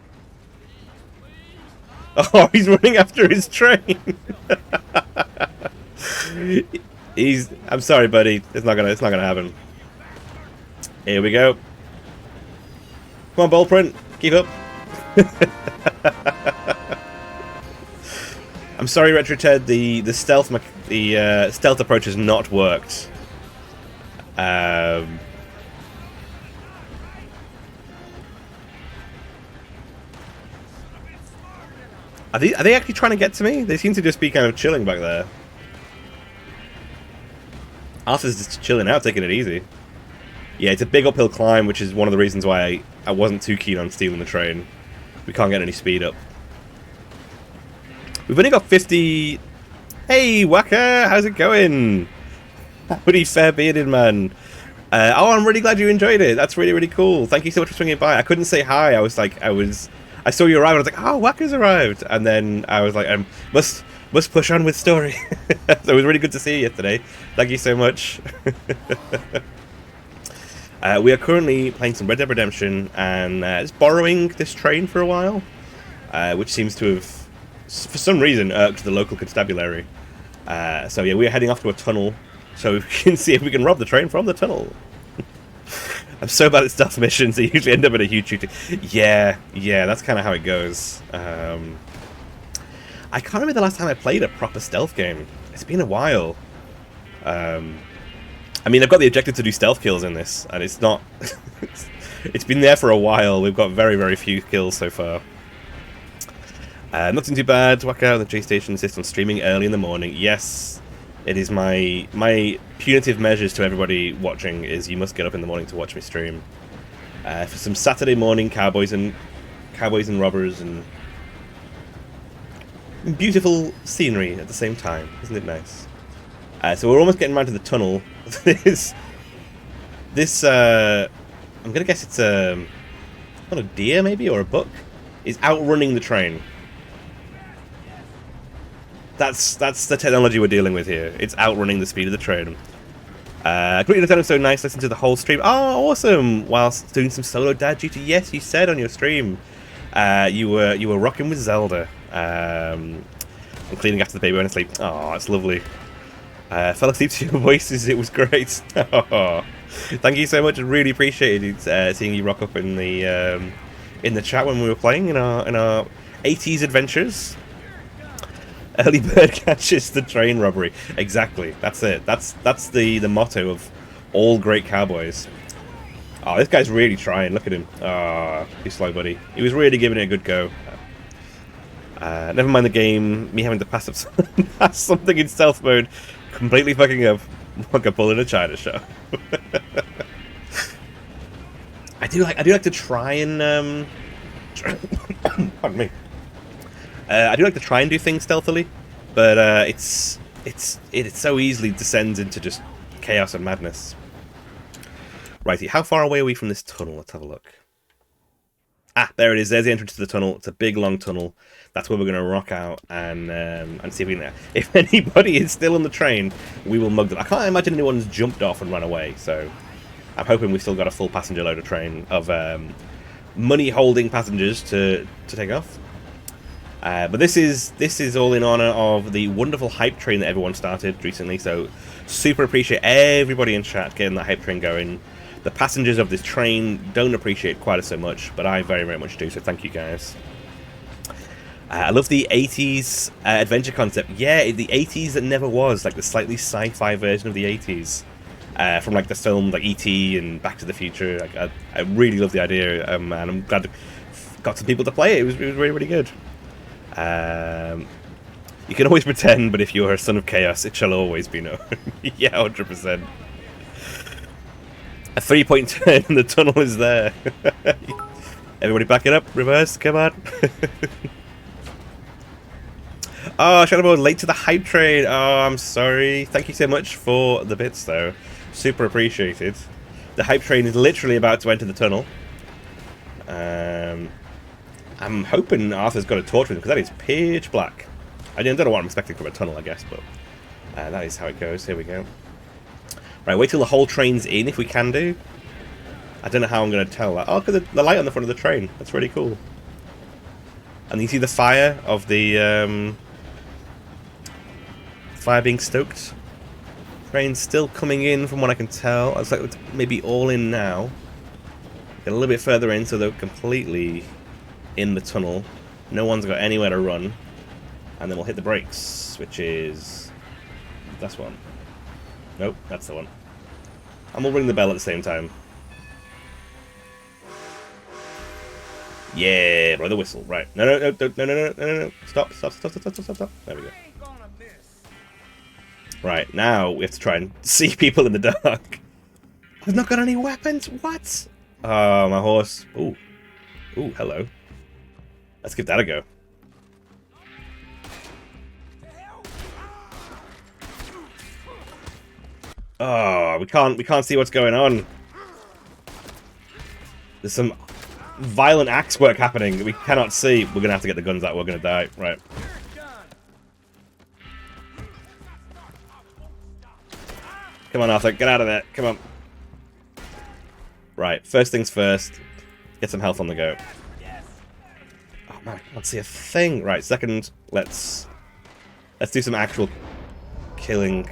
Oh, he's running after his train. I'm sorry, buddy. It's not gonna happen. Here we go. Come on, Ballprint. Keep up. I'm sorry, Retro Ted. The stealth stealth approach has not worked. Are they actually trying to get to me? They seem to just be kind of chilling back there. Arthur's just chilling out, taking it easy. Yeah, it's a big uphill climb, which is one of the reasons why I wasn't too keen on stealing the train. We can't get any speed up. We've only got 50... Hey, Waka! How's it going? Pretty fair bearded man. Oh, I'm really glad you enjoyed it. That's really, really cool. Thank you so much for swinging by. I couldn't say hi. I I saw you arrive, and I was like, oh, Wacker's arrived. And then I was like, must push on with story. So it was really good to see you yesterday. Thank you so much. We are currently playing some Red Dead Redemption and just borrowing this train for a while, which seems to have, for some reason, irked the local constabulary. So yeah, we're heading off to a tunnel, so we can see if we can rob the train from the tunnel. I'm so bad at stealth missions, they usually end up in a huge shooting. Yeah, that's kind of how it goes. I can't remember the last time I played a proper stealth game. It's been a while. I mean, I've got the objective to do stealth kills in this, and it's not... it's been there for a while. We've got very, very few kills so far. Nothing too bad. Whack out the J Station insists on streaming early in the morning. Yes, it is my punitive measures to everybody watching is you must get up in the morning to watch me stream. For some Saturday morning cowboys and robbers and beautiful scenery at the same time. Isn't it nice? So we're almost getting around to the tunnel. this I'm gonna guess it's not a deer maybe, or a buck, is outrunning the train. That's the technology we're dealing with here. It's outrunning the speed of the train. Completely the so nice. Listen to the whole stream. Oh, awesome! Whilst doing some solo dad duty. Yes, you said on your stream you were rocking with Zelda and cleaning after the baby went to sleep. Oh, that's lovely. Fell asleep to your voices. It was great. Oh, thank you so much. I really appreciated seeing you rock up in the chat when we were playing in our 80s adventures. Early bird catches the train robbery. Exactly. That's it. That's the motto of all great cowboys. Oh, this guy's really trying. Look at him. Ah, oh, he's slow, buddy. He was really giving it a good go. Never mind the game. Me having to pass something in stealth mode, completely fucking up like a bull in a china shop. I do like to try and pardon me. I do like to try and do things stealthily, but it so easily descends into just chaos and madness. Righty, how far away are we from this tunnel? Let's have a look. Ah, there it is. There's the entrance to the tunnel. It's a big, long tunnel. That's where we're going to rock out and see if we can... If anybody is still on the train, we will mug them. I can't imagine anyone's jumped off and run away, so I'm hoping we've still got a full passenger load of train of money-holding passengers to take off. But this is all in honor of the wonderful hype train that everyone started recently, so super appreciate everybody in chat getting that hype train going. The passengers of this train don't appreciate quite so much, but I very, very much do, so thank you guys. I love the 80s adventure concept. Yeah, the 80s that never was, like the slightly sci-fi version of the 80s. From like the film like E.T. and Back to the Future. Like, I really love the idea, and I'm glad got some people to play it. It was really, really good. You can always pretend, but if you are a son of chaos, it shall always be known. Yeah, 100%. A 3-point turn and the tunnel is there. Everybody back it up, reverse, come on. Oh, Shadowbow, late to the hype train. Oh, I'm sorry. Thank you so much for the bits, though. Super appreciated. The hype train is literally about to enter the tunnel. I'm hoping Arthur's got a torch with him, because that is pitch black. I don't know what I'm expecting from a tunnel, I guess, but that is how it goes. Here we go. Right, wait till the whole train's in, if we can do. I don't know how I'm going to tell that. Oh, look at the light on the front of the train. That's really cool. And you see the fire of the fire being stoked. Train's still coming in, from what I can tell. It's like it's maybe all in now. Get a little bit further in, so they're completely in the tunnel. No one's got anywhere to run. And then we'll hit the brakes, which is this one. Nope, that's the one. And we'll ring the bell at the same time. Yeah, blow the whistle. Right. No. Stop. There we go. Right, now we have to try and see people in the dark. I've not got any weapons. What? Oh, my horse. Ooh, hello. Let's give that a go. Oh, we can't see what's going on. There's some violent axe work happening that we cannot see. We're gonna have to get the guns out. We're gonna die. Right. Come on, Arthur. Get out of there. Come on. Right. First things first. Get some health on the go. Oh man, I can't see a thing. Right. Second, let's do some actual killing.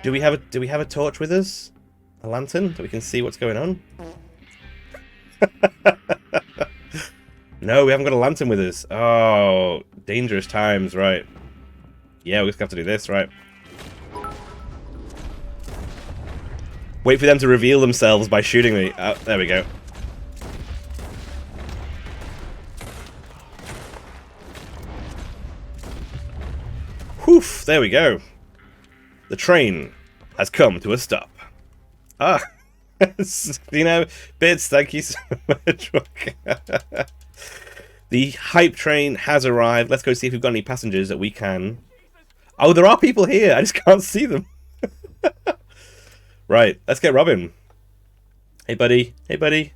Do we have a torch with us? A lantern that we can see what's going on? No, we haven't got a lantern with us. Oh, dangerous times, right. Yeah, we just have to do this, right. Wait for them to reveal themselves by shooting me. Oh, there we go. Whew, there we go. The train has come to a stop. Ah, you know, Bits, thank you so much. The hype train has arrived. Let's go see if we've got any passengers that we can... Oh, there are people here. I just can't see them. Right, let's get Robin. Hey, buddy. Hey, buddy.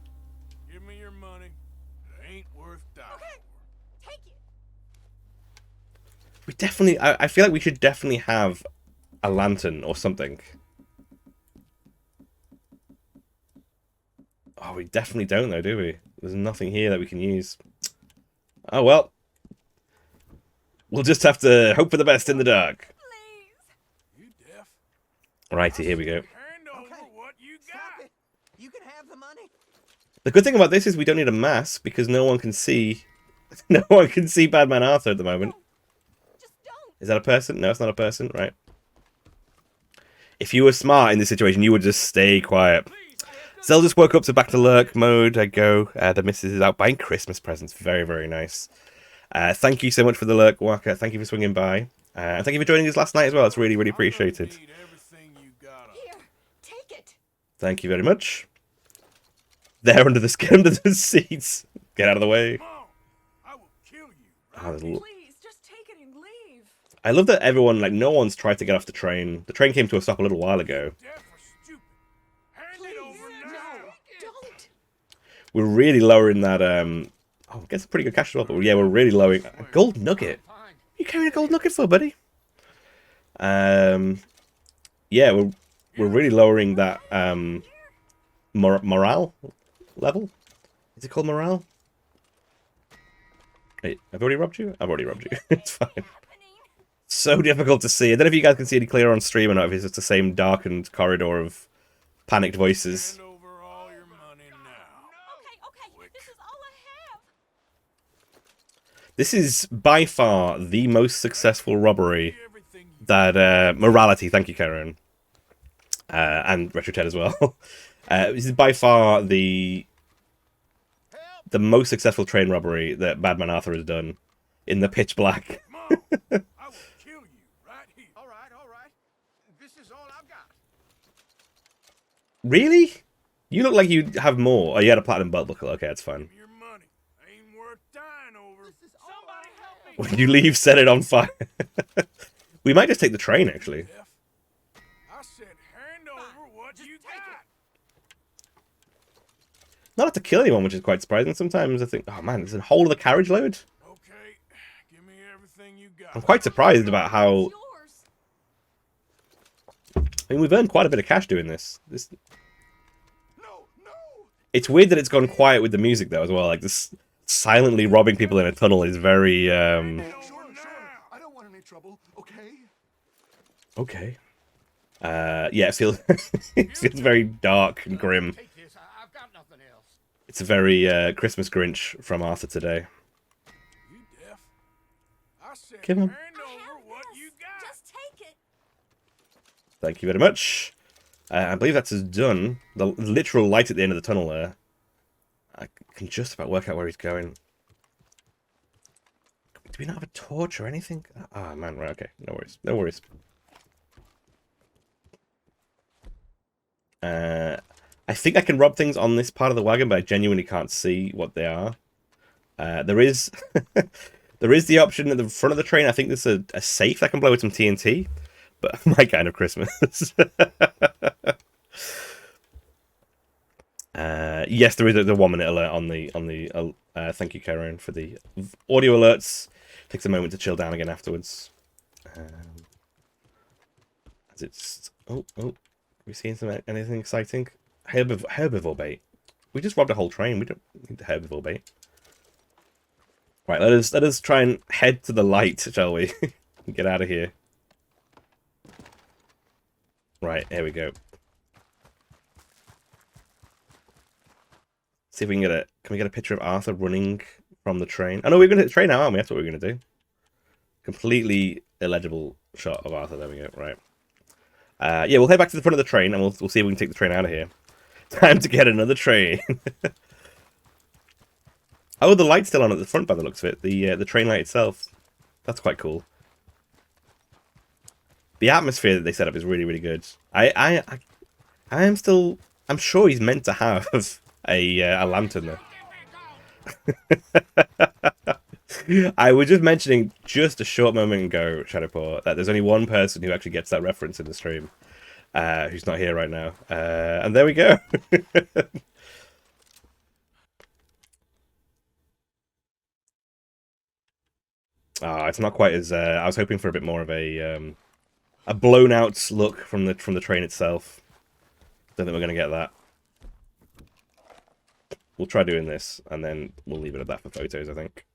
Give me your money. It ain't worth dying. Okay, take it. We definitely... I feel like we should definitely have a lantern or something. Oh, we definitely don't, though, do we? There's nothing here that we can use. Oh, well. We'll just have to hope for the best in the dark. Please. You deaf? Righty, here we go. Hand over what you Stop got. it. You can have the money. The good thing about this is we don't need a mask because no one can see... No one can see Badman Arthur at the moment. Just don't. Is that a person? No, it's not a person. Right. If you were smart in this situation, you would just stay quiet. Zell just woke up to back to lurk mode. I go. The missus is out buying Christmas presents. Very, very nice. Thank you so much for the lurk, Walker. Thank you for swinging by. And thank you for joining us last night as well. It's really, really appreciated. Need everything you got. Here, take it. Thank you very much. They're under the seats. Get out of the way. Come on. I will kill you. Oh, there's a Please, just take it and leave. I love that everyone, like, no one's tried to get off the train. The train came to a stop a little while ago. Deaf or stupid. Hand it over now. Don't. We're really lowering that, Oh, I guess a pretty good cash as well, but yeah, we're really lowering... A gold nugget? What are you carrying a gold nugget for, buddy? Yeah, we're really lowering that, morale level? Is it called morale? Wait, I've already robbed you? I've already robbed you. It's fine. So difficult to see. I don't know if you guys can see any clearer on stream or not, if it's just the same darkened corridor of panicked voices. Hand over all your money now. Okay, this is all I have. This is by far the most successful robbery Everything you that, morality, thank you, Karen. And Retro Ted as well. This is by far the most successful train robbery that Badman Arthur has done in the pitch black. Come on. I will kill you right here. All right. This is all I've got. Really? You look like you have more. Oh, you had a platinum belt buckle. Okay, that's fine. Give me your money. Ain't worth dying over. Somebody help me. When you leave, set it on fire. We might just take the train, actually. Deaf. I said hand over what you got. Not have to kill anyone, which is quite surprising. Sometimes I think, oh man, there's a whole of the carriage load. Okay. Give me everything you got. I'm quite surprised about how... Yours. I mean, we've earned quite a bit of cash doing this. No. It's weird that it's gone quiet with the music, though, as well. Like, this silently robbing people in a tunnel is very, Sure. I don't want any trouble, okay? Okay. Yeah, it feels, it feels very dark and grim. Take this. I've got nothing else. It's a very Christmas Grinch from Arthur today. You deaf? I said Give him. hand over what you got. Just take it. Thank you very much. I believe that's us done. The literal light at the end of the tunnel there. I can just about work out where he's going. Do we not have a torch or anything? Ah, man, right, okay. No worries. No worries. I think I can rob things on this part of the wagon, but I genuinely can't see what they are. There is there is the option at the front of the train. I think there's a safe that can blow with some TNT, but my kind of Christmas. Yes, there is a 1 minute alert on the thank you, Karen, for the audio alerts. Takes a moment to chill down again afterwards. As it's are we seeing anything exciting? Herbivore bait. We just robbed a whole train. We don't need the herbivore bait. Right, let us try and head to the light, shall we? Get out of here. Right, here we go. See if we can get can we get a picture of Arthur running from the train? Oh no, we're gonna hit the train now, aren't we? That's what we're gonna do. Completely illegible shot of Arthur. There we go. Right. Yeah, we'll head back to the front of the train and we'll see if we can take the train out of here. Time to get another train. Oh, the light's still on at the front by the looks of it. The train light itself. That's quite cool. The atmosphere that they set up is really, really good. I'm sure he's meant to have a lantern there. I was just mentioning just a short moment ago, Shadowpaw, that there's only one person who actually gets that reference in the stream, who's not here right now. And there we go. It's not quite as I was hoping for a bit more of a blown out look from the train itself. Don't think we're gonna get that. We'll try doing this and then we'll leave it at that for photos, I think.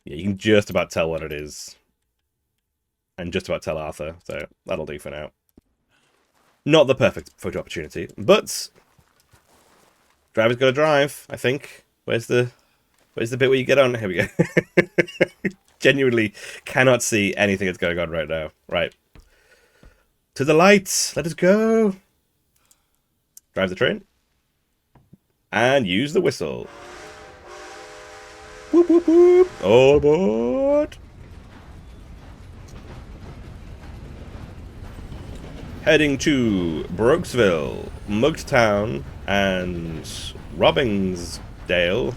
Yeah, you can just about tell what it is. And just about tell Arthur, so that'll do for now. Not the perfect photo opportunity, but driver's gotta drive, I think. Where's the bit where you get on? Here we go. Genuinely cannot see anything that's going on right now. Right. To the lights. Let us go. Drive the train. And use the whistle. Whoop, whoop, whoop. All aboard. Heading to Brooksville, Mugstown, and Robbingsdale.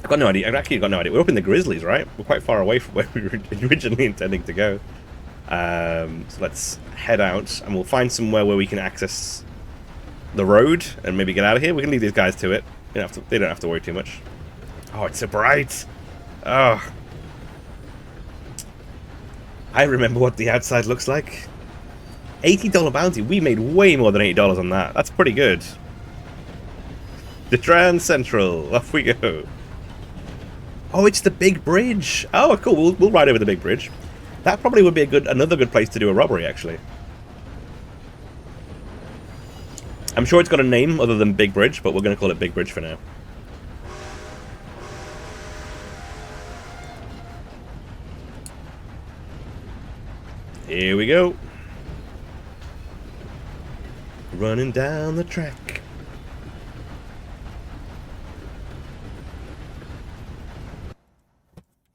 I've got no idea. I've actually got no idea. We're up in the Grizzlies, right? We're quite far away from where we were originally intending to go. So let's head out, and we'll find somewhere where we can access the road and maybe get out of here. We can leave these guys to it. They don't have to worry too much. Oh, it's so bright. Oh. I remember what the outside looks like. $80 bounty. We made way more than $80 on that. That's pretty good. The Trans Central. Off we go. Oh, it's the big bridge. Oh, cool. We'll ride over the big bridge. That probably would be another good place to do a robbery, actually. I'm sure it's got a name other than Big Bridge, but we're going to call it Big Bridge for now. Here we go. Running down the track.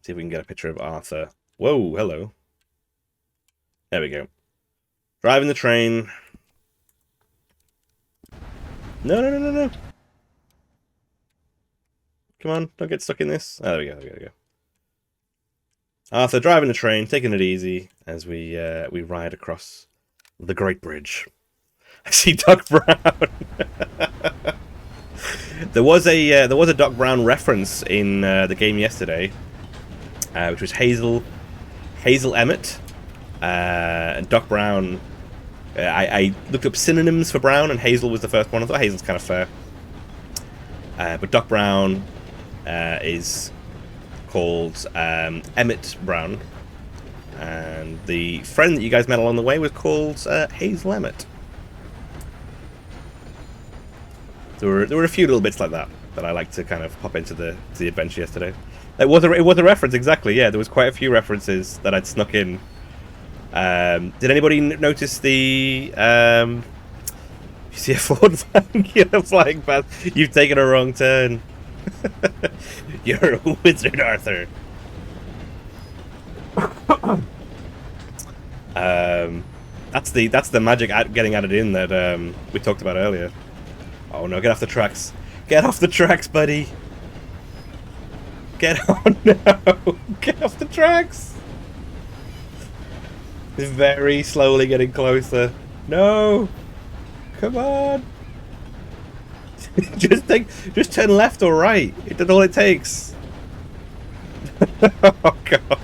See if we can get a picture of Arthur. Whoa, hello. There we go. Driving the train. No. Come on, don't get stuck in this. Oh, there we go, there we go. Arthur driving the train, taking it easy as we ride across the Great Bridge. I see Doc Brown. There was a Doc Brown reference in the game yesterday, which was Hazel Emmett. And Doc Brown. I looked up synonyms for Brown, and Hazel was the first one. I thought Hazel's kind of fair, but Doc Brown is called Emmett Brown, and the friend that you guys met along the way was called Hazel Emmett. There were a few little bits like that I like to kind of pop into the adventure yesterday. It was a reference, exactly. Yeah, there was quite a few references that I'd snuck in. Did anybody notice the you see a Ford van flying past? You've taken a wrong turn. You're a wizard, Arthur. That's the magic getting added in that we talked about earlier. Oh no, get off the tracks. Get off the tracks, buddy. Get on now. Get off the tracks. It's very slowly getting closer. No! Come on! just turn left or right. That's all it takes. Oh god.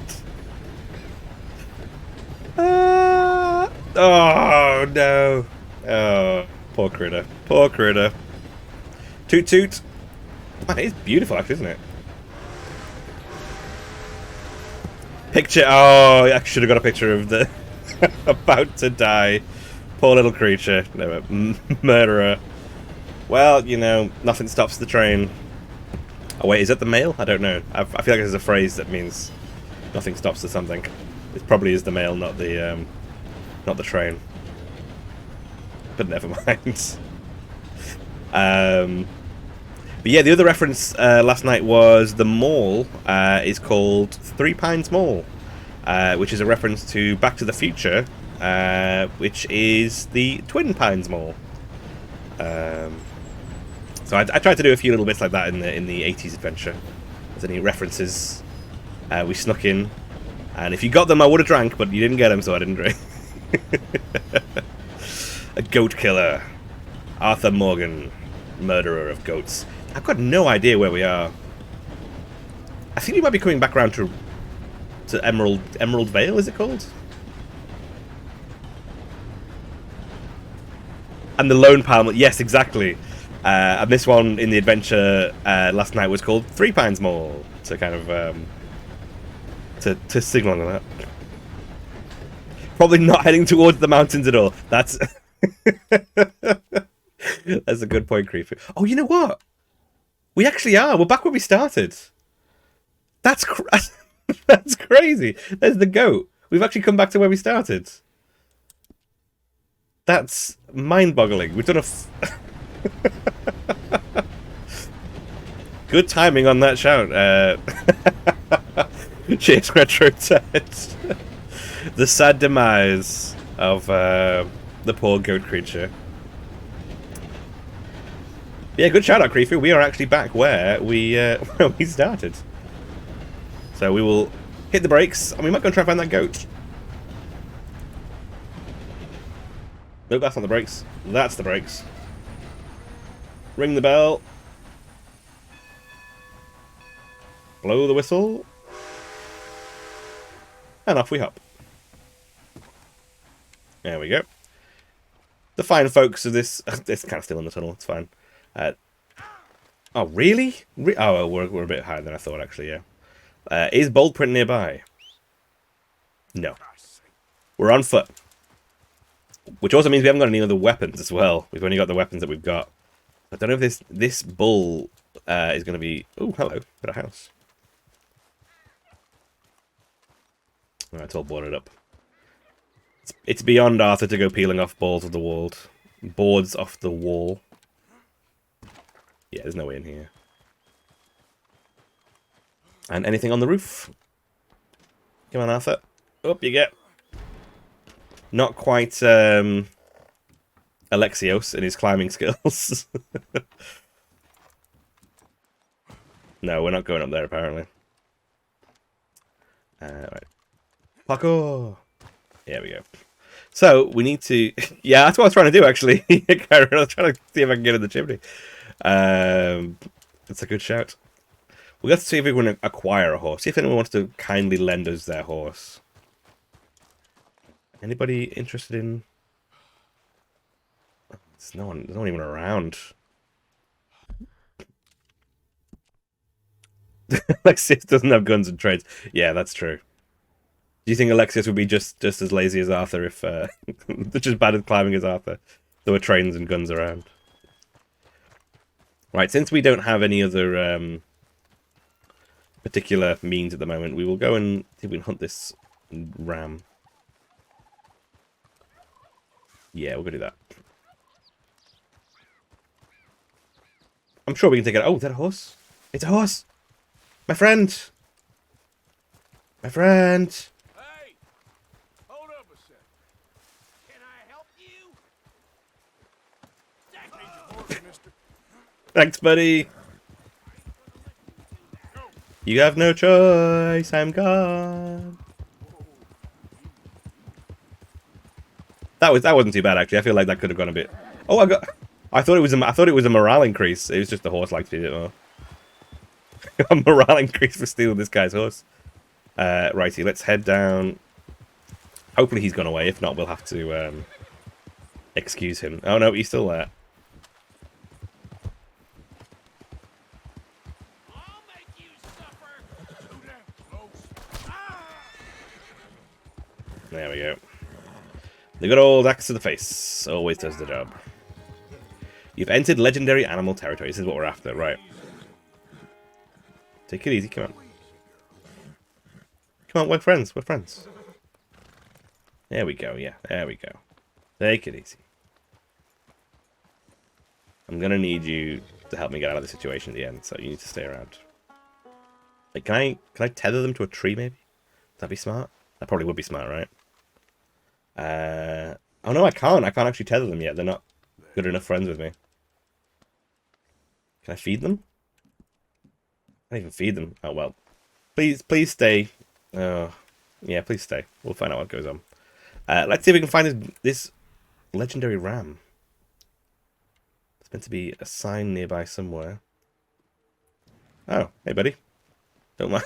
Oh no. Oh, poor critter. Poor critter. Toot toot. Man, it's beautiful actually, isn't it? Picture. Oh, I should have got a picture of the about to die. Poor little creature. No, murderer. Well, you know, nothing stops the train. Oh wait, is that the mail? I don't know. I feel like there's a phrase that means nothing stops the something. It probably is the mail, not the train. But never mind. But yeah, the other reference last night was the mall is called Three Pines Mall, which is a reference to Back to the Future, which is the Twin Pines Mall. So I tried to do a few little bits like that in the 80s adventure. If there's any references we snuck in, and if you got them, I would have drank, but you didn't get them, so I didn't drink. A goat killer, Arthur Morgan, murderer of goats. I've got no idea where we are. I think we might be coming back around to Emerald Vale. Is it called? And the Lone Palm. Yes, exactly. And this one in the adventure last night was called Three Pines Mall, to kind of to signal on that. Probably not heading towards the mountains at all. That's that's a good point, Creepy. Oh, you know what? We actually are. We're back where we started. That's that's crazy. There's the goat. We've actually come back to where we started. That's mind-boggling. We've done a. Good timing on that shout. Chase Retro Ted. The sad demise of the poor goat creature. Yeah, good shout out, Creepy. We are actually back where we started. So we will hit the brakes, and we might go and try and find that goat. Nope, that's not the brakes. That's the brakes. Ring the bell. Blow the whistle. And off we hop. There we go. The fine folks of this... It's kind of still in the tunnel, it's fine. Oh, really? Oh, well, we're a bit higher than I thought, actually, yeah. Is Bold Print nearby? No. We're on foot. Which also means we haven't got any other weapons as well. We've only got the weapons that we've got. I don't know if this bull is going to be... Oh, hello. Got a house. Alright, it's all boarded up. It's beyond Arthur to go peeling off boards off the wall. Yeah, there's no way in here. And anything on the roof? Come on, Arthur. Up you get. Not quite Alexios in his climbing skills. No, we're not going up there, apparently. Right. Parkour! There we go. So, we need to... Yeah, that's what I was trying to do, actually. I was trying to see if I can get in the chimney. That's a good shout. We'll have to see if we can acquire a horse. See if anyone wants to kindly lend us their horse. Anybody interested in... There's no one even around. Alexius doesn't have guns and trades. Yeah, that's true. Do you think Alexius would be just as lazy as Arthur if... just as bad at climbing as Arthur? There were trains and guns around. Right, since we don't have any other particular means at the moment, we will go and see if we can hunt this ram. Yeah, we're going to do that. I'm sure we can take it. Oh, is that a horse? It's a horse! My friend! My friend! Hey! Hold up a sec. Can I help you? Need your horse, mister. Thanks, buddy! You have no choice, I'm gone. That wasn't too bad actually. I feel like that could have gone a bit. Oh, I thought it was a morale increase. It was just the horse likes to do it more. A morale increase for stealing this guy's horse. Righty, let's head down. Hopefully he's gone away. If not, we'll have to excuse him. Oh no, he's still there. I'll make you suffer. Too damn close. Ah! There we go. The good old axe to the face always does the job. You've entered legendary animal territory. This is what we're after, right? Take it easy, come on. Come on, we're friends, we're friends. There we go, yeah, there we go. Take it easy. I'm gonna need you to help me get out of the situation at the end, so you need to stay around. Like, can I tether them to a tree, maybe? Would that be smart? That probably would be smart, right? Oh no, I can't. I can't actually tether them yet. They're not good enough friends with me. Can I feed them? I can't even feed them. Oh well. Please stay. Oh, yeah, please stay. We'll find out what goes on. Let's see if we can find this legendary ram. It's meant to be a sign nearby somewhere. Oh, hey buddy. Don't mind.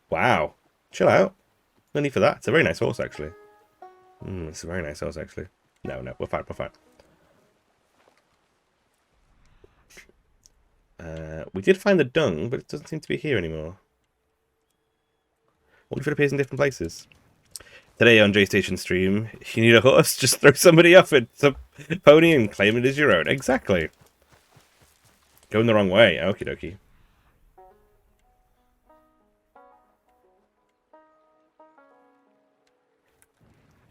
Wow. Chill out. No need for that. It's a very nice horse, actually. It's a very nice horse, actually. No, we're fine, we're fine. We did find the dung, but it doesn't seem to be here anymore. What if it appears in different places? Today on J-Station stream, you need a horse, just throw somebody off it, a pony, and claim it as your own. Exactly. Going the wrong way. Okie dokie.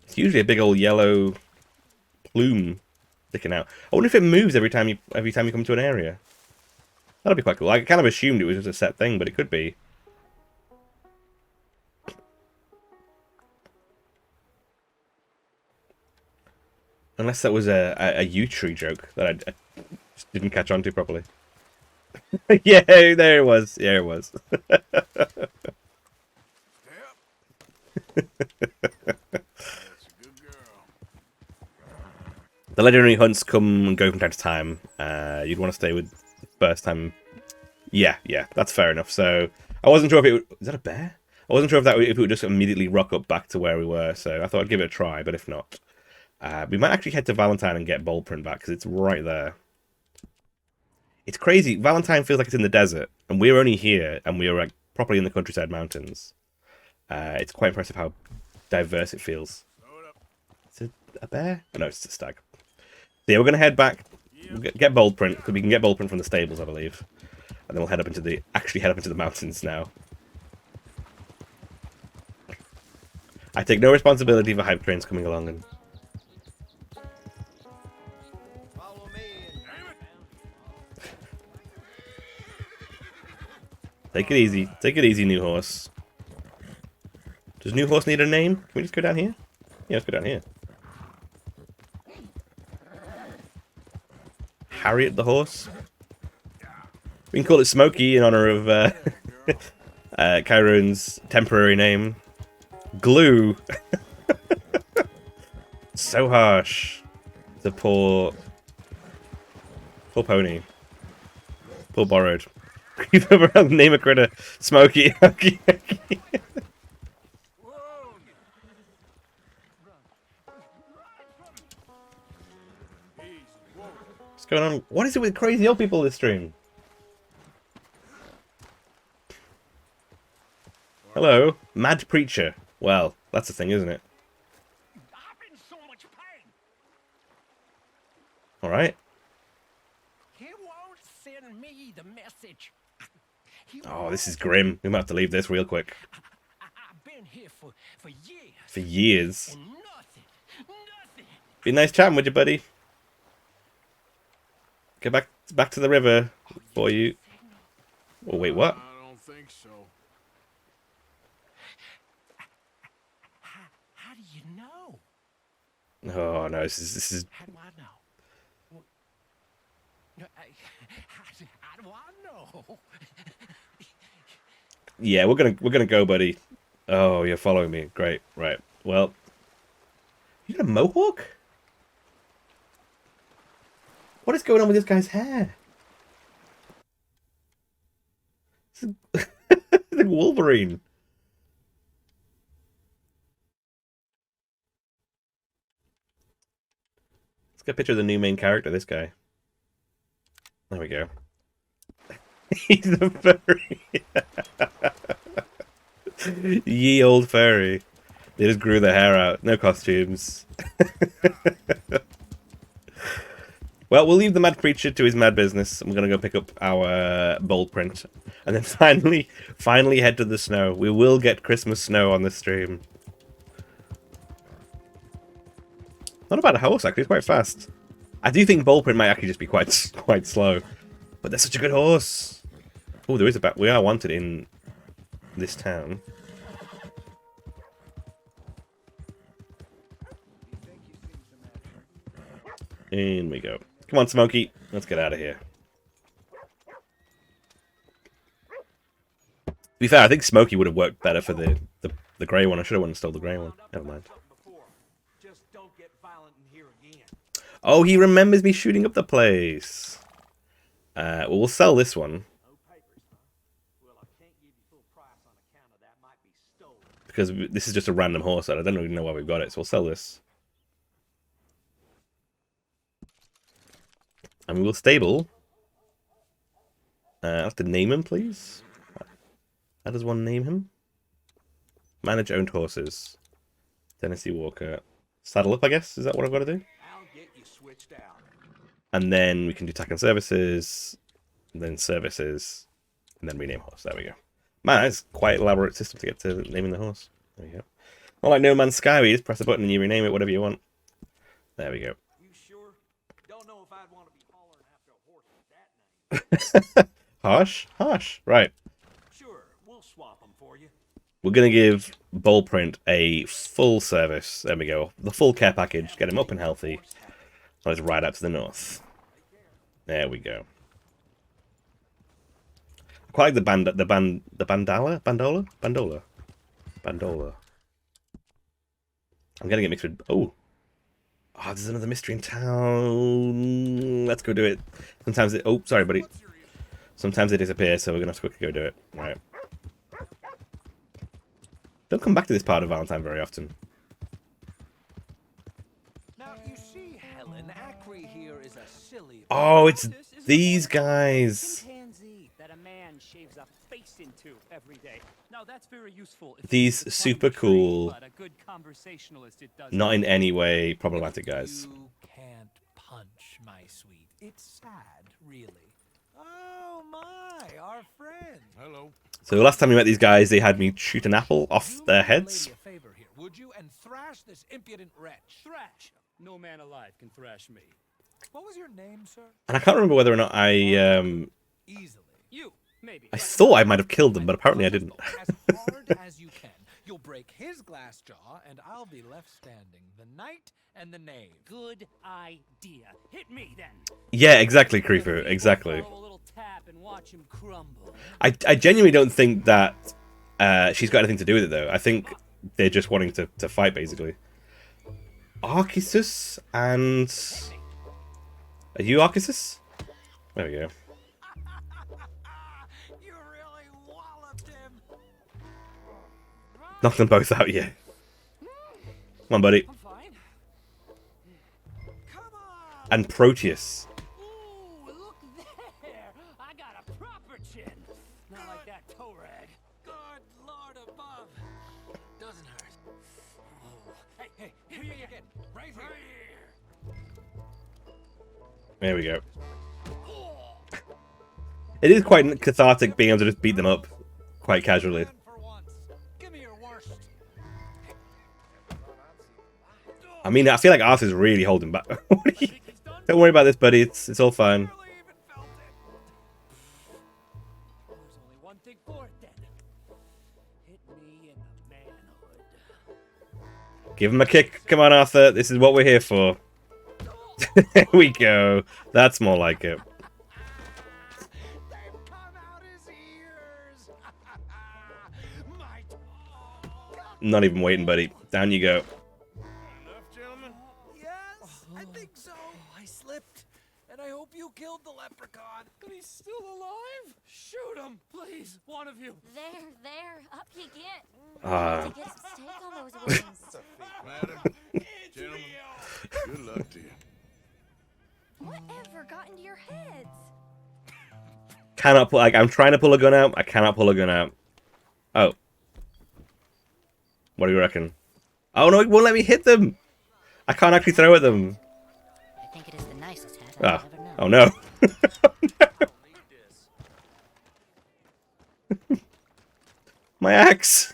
It's usually a big old yellow plume sticking out. I wonder if it moves every time you come to an area. That'd be quite cool. I kind of assumed it was just a set thing, but it could be. Unless that was a U-tree joke that I just didn't catch on to properly. Yeah, there it was. Yeah, it was. The legendary hunts come and go from time to time. You'd want to stay with the first time. Yeah, that's fair enough. So I wasn't sure if it would... Is that a bear? I wasn't sure if it would just immediately rock up back to where we were. So I thought I'd give it a try, but if not... we might actually head to Valentine and get Boldprint back, because it's right there. It's crazy. Valentine feels like it's in the desert, and we're only here, and we're like properly in the countryside mountains. It's quite impressive how diverse it feels. Is it a bear? Oh, no, it's a stag. So yeah, we're going to head back, we'll get Boldprint, because we can get Boldprint from the stables, I believe. And then we'll head up into the mountains now. I take no responsibility for hype trains coming along and... Take it easy, new horse. Does new horse need a name? Can we just go down here? Yeah, let's go down here. Harriet the horse? We can call it Smokey in honor of Chiron's temporary name. Glue. So harsh. The poor pony. Poor borrowed. You've ever had name a critter Smokey. Okay. What's going on? What is it with crazy old people this stream? Hello, mad preacher. Well, that's the thing, isn't it? I'm in so much pain. All right. He won't send me the message. Oh, this is grim. We might have to leave this real quick. I've been here for years. For years. And nothing. Be nice chatting with you, buddy. Get back to the river for you. Oh wait, what? I don't think so. How do you know? Oh no, this is. How do I know? How do I know? Yeah, we're gonna go, buddy. Oh, you're following me. Great, right. Well, you got a mohawk? What is going on with this guy's hair? It's like Wolverine. Let's get a picture of the new main character, this guy. There we go. He's the furry. Ye old furry. They just grew their hair out. No costumes. Well, we'll leave the mad creature to his mad business. I'm gonna go pick up our bold print. And then finally head to the snow. We will get Christmas snow on the stream. Not about a horse, actually. It's quite fast. I do think bold print might actually just be quite slow. But they're such a good horse. Oh, there is a we are wanted in this town. In we go. Come on, Smokey. Let's get out of here. To be fair, I think Smokey would have worked better for the grey one. I should have went and stole the grey one. Never mind. Just don't get violent in here again. Oh, he remembers me shooting up the place. Well, we'll sell this one. Because this is just a random horse, and I don't even know why we've got it, so we'll sell this. And we will stable. I have to name him, please. How does one name him? Manage owned horses. Tennessee Walker. Saddle up, I guess? Is that what I've got to do? I'll get you switched out. And then we can do tack and services. And then services. And then rename horse. There we go. Man, that's quite an elaborate system to get to naming the horse. There we go. Not like No Man's Sky, where you just press a button and you rename it whatever you want. There we go. You sure? Don't know if I'd want to be hollering after a horse with that name. Harsh? Harsh. Right. Sure, we'll swap them for you. We're going to give Bullprint a full service. There we go. The full care package. Get him up and healthy. Let's ride out to the north. There we go. I quite like bandola. I'm getting it mixed with... Oh, there's another mystery in town. Let's go do it. Sometimes it... Oh, sorry, buddy. Sometimes it disappears, so we're going to have to quickly go do it. Right. Don't come back to this part of Valentine very often. Now, you see, Helen, Acri here is a silly... Oh, it's these guys. Chimpanzee that a man shaves a face into every day. Now that's very useful. If These you're super trained, cool, but a good conversationalist, it does not in any way problematic guys. You can't punch, my sweet. It's sad, really. Oh, my, our friend. Hello. So the last time we met these guys, they had me shoot an apple off their heads. Do me a favor here, would you? And thrash this impudent wretch. Thrash. No man alive can thrash me. What was your name, sir? And I can't remember whether or not I Easily. You, maybe. thought I might have killed them, but apparently I didn't. As hard as you can. You'll break his glass jaw, and I'll be left standing. The knight and the knave. Good idea. Hit me then. Yeah, exactly, Creeper. Exactly. Follow a little tap and watch him crumble. I genuinely don't think that she's got anything to do with it, though. I think they're just wanting to fight, basically. Arceus and... Are you Arceus? There we go. You really walloped him. Knock them both out, yeah. Come on, buddy. I'm fine. Come on. And Proteus. Ooh, look there. I got a proper chin. Not like that toe rag. Good Lord above. Doesn't hurt. Oh. Hey, hit me again. Right here. There we go. It is quite cathartic being able to just beat them up quite casually. For once. Give me your worst. I mean, I feel like Arthur's really holding back. Don't worry about this, buddy. It's all fine. Barely even felt it. There's only one thing for it then. Hit me in the manhood. Give him a kick. Come on, Arthur. This is what we're here for. There we go. That's more like it. They've come out his ears. My Not even waiting, buddy. Down you go. Enough, gentlemen? Yes, I think so. I slipped, and I hope you killed the leprechaun. But he's still alive? Shoot him, please, one of you. There, up you get. Ah. To get some steak on those wings. Madam, gentlemen, good luck to you. Whatever got into your heads? Cannot pull. Like, I'm trying to pull a gun out. I cannot pull a gun out. Oh. What do you reckon? Oh no, it won't let me hit them. I can't actually throw at them. I think it is the nicest hat Ah. I've ever known. Oh no. My axe.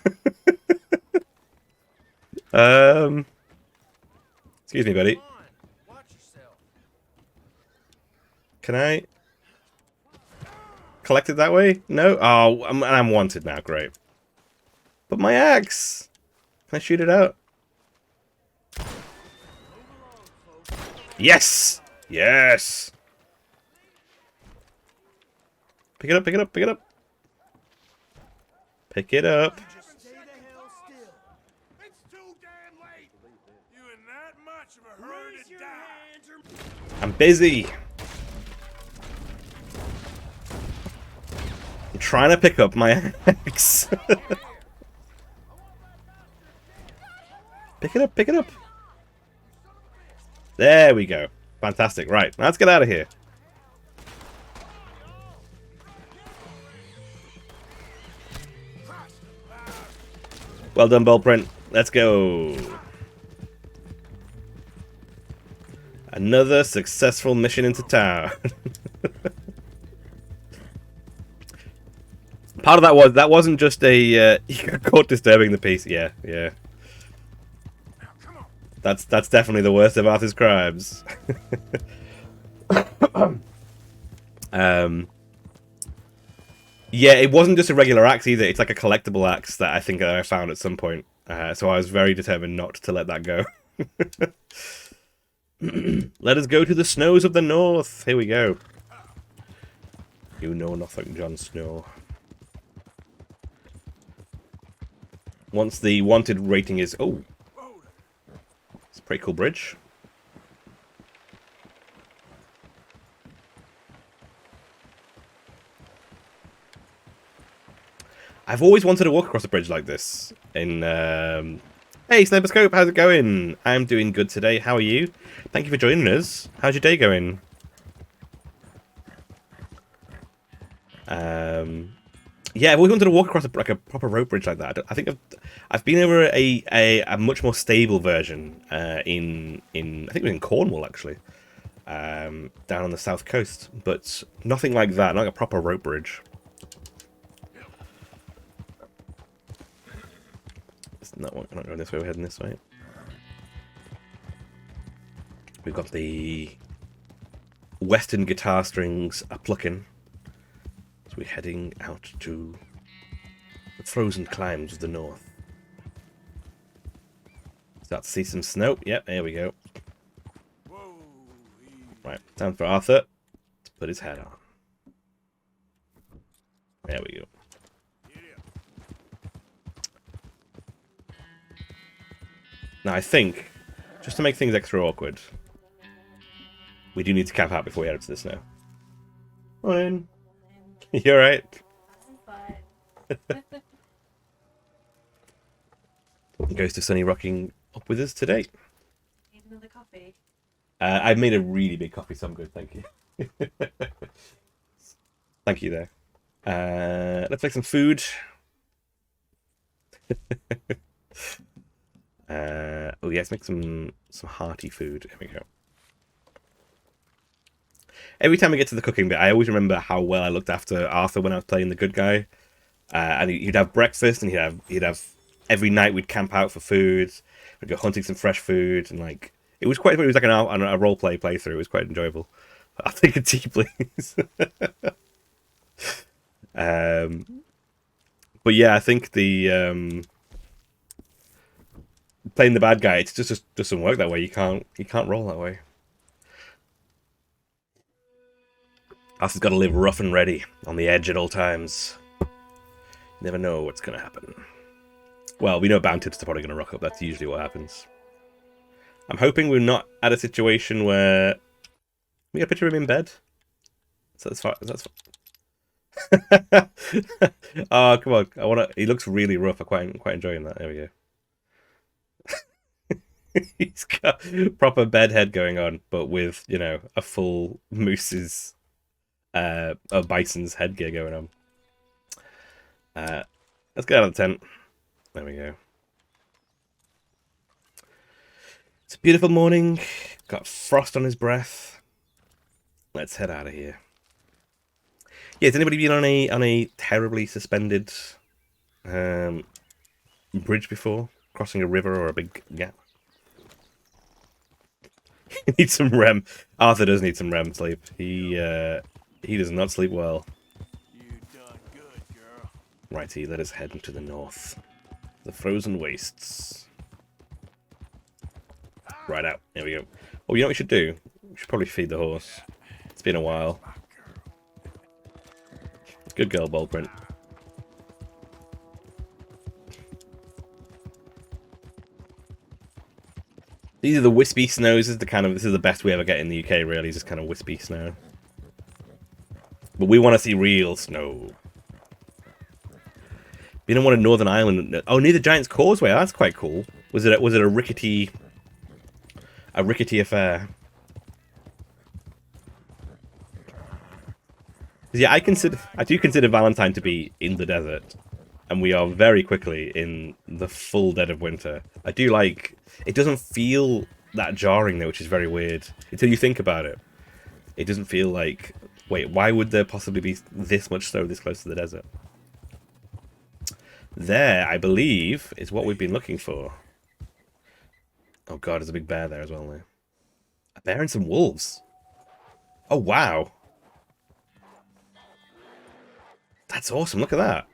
Excuse me, buddy. Watch yourself. Can I collect it that way? No. Oh, I'm wanted now. Great. But my axe. Can I shoot it out? Yes. Yes. Pick it up. Pick it up. Pick it up. Pick it up. Stay the hell still. It's too damn late. You in that much of a hurry to die. I'm busy. I'm trying to pick up my axe. Pick it up, pick it up. There we go. Fantastic. Right, let's get out of here. Well done, Ballprint. Let's go. Another successful mission into town. Part of that wasn't just a you got caught disturbing the peace. Yeah. That's definitely the worst of Arthur's crimes. Yeah, it wasn't just a regular axe either. It's like a collectible axe that I think I found at some point. So I was very determined not to let that go. Let us go to the snows of the north. Here we go. You know nothing, Jon Snow. Once the wanted rating is... Oh! It's a pretty cool bridge. I've always wanted to walk across a bridge like this. Hey, Sniper Scope, how's it going? I'm doing good today. How are you? Thank you for joining us. How's your day going? Yeah, I've always wanted to walk across a proper rope bridge like that. I think I've been over a much more stable version in I think it was in Cornwall actually, down on the south coast, but nothing like that, not like a proper rope bridge. We're not going this way, we're heading this way. We've got the western guitar strings a plucking. So we're heading out to the frozen climes of the north. Start to see some snow. Yep, there we go. Whoa. Right, time for Arthur to put his hat on. There we go. Now, I think, just to make things extra awkward, we do need to camp out before we head up to the snow. Morning. You alright? Goes to Sunny rocking up with us today. Need another coffee? I've made a really big coffee, so I'm good, thank you. Thank you there. Let's make some food. Oh yeah, let's make some hearty food. Here we go. Every time I get to the cooking bit, I always remember how well I looked after Arthur when I was playing the good guy. And he'd have breakfast, and he'd have every night we'd camp out for food. We'd go hunting some fresh food, and like it was like a role playthrough. It was quite enjoyable. I'll take a tea, please. But yeah, I think the playing the bad guy, it just doesn't work that way. You can't roll that way. Arthur's got to live rough and ready, on the edge at all times. You never know what's gonna happen. Well, we know Bountips are probably going to rock up. That's usually what happens. I'm hoping we're not at a situation where we get a picture of him in bed. So that's fine. That's fine. Oh, come on! I want to. He looks really rough. I'm quite enjoying that. There we go. He's got proper bed head going on, but with, you know, a full moose's, a bison's headgear going on. Let's get out of the tent. There we go. It's a beautiful morning. Got frost on his breath. Let's head out of here. Yeah, has anybody been on a terribly suspended bridge before? Crossing a river or a big gap? He needs some REM. Arthur does need some REM sleep. He does not sleep well. You done good, girl. Righty, let us head into the north. The frozen wastes. Right out. Here we go. Oh, you know what we should do? We should probably feed the horse. It's been a while. Good girl, Ballprint. These are the wispy snows. This is the best we ever get in the UK, really. Just kind of wispy snow. But we want to see real snow. We don't want a Northern Ireland. Oh, near the Giant's Causeway. Oh, that's quite cool. Was it a rickety affair? Yeah, I do consider Valentine to be in the desert, and we are very quickly in the full dead of winter. I do like. It doesn't feel that jarring though, which is very weird until you think about it. It doesn't feel like, wait, why would there possibly be this much snow this close to the desert? There, I believe, is what we've been looking for. Oh god, there's a big bear there as well now. A bear and some wolves. Oh wow. That's awesome, look at that.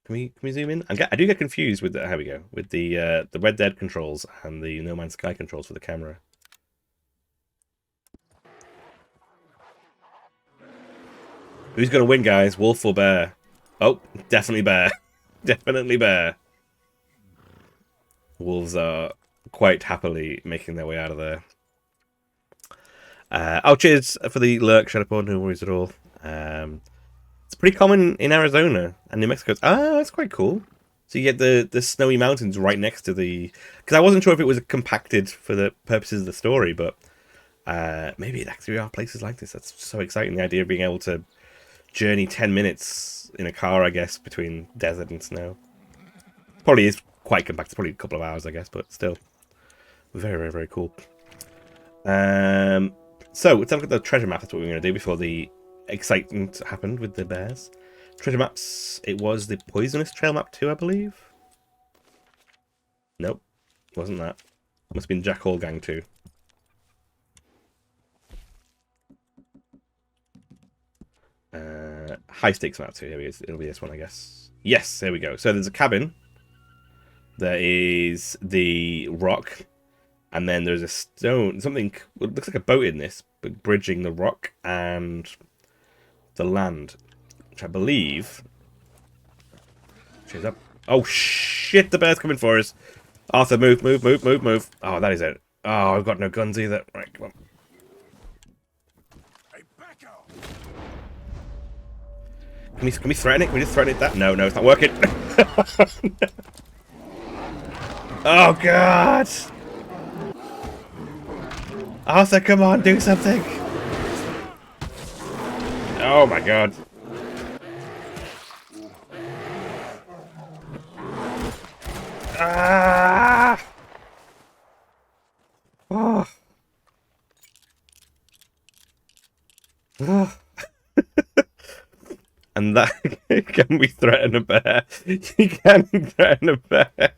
Can we zoom in? I do get confused with the, here we go, with the Red Dead controls and the No Man's Sky controls for the camera. Who's gonna win, guys? Wolf or bear? Oh, definitely bear. Definitely bear. Wolves are quite happily making their way out of there. Oh, cheers for the lurk, Shadowpaw. No worries at all. It's pretty common in Arizona and New Mexico. Ah, that's quite cool. So you get the snowy mountains right next to the... Because I wasn't sure if it was compacted for the purposes of the story, but maybe it actually are places like this. That's so exciting, the idea of being able to journey 10 minutes in a car, I guess, between desert and snow. Probably is quite compact. It's probably a couple of hours, I guess, but still. Very, very, very cool. So, let's have a look at the treasure map. That's what we're going to do before the excitement happened with the bears. Treasure maps. It was the Poisonous Trail map 2, I believe. Nope. Wasn't that. Must have been Jack Hall Gang 2. High stakes map 2. Here we go. It'll be this one, I guess. Yes, there we go. So there's a cabin. There is the rock. And then there's a stone, something, it looks like a boat in this, but bridging the rock and the land, which I believe... Cheers up. Oh shit, the bear's coming for us. Arthur, move, move, move, move, move. Oh, that is it. Oh, I've got no guns either. Right, come on. Hey, back off. Can we threaten it? Can we just threaten it? That? No, it's not working. Oh, God. Arthur, come on, do something! Oh my god. Ah! Oh. Oh. And that... Can we threaten a bear? You can threaten a bear.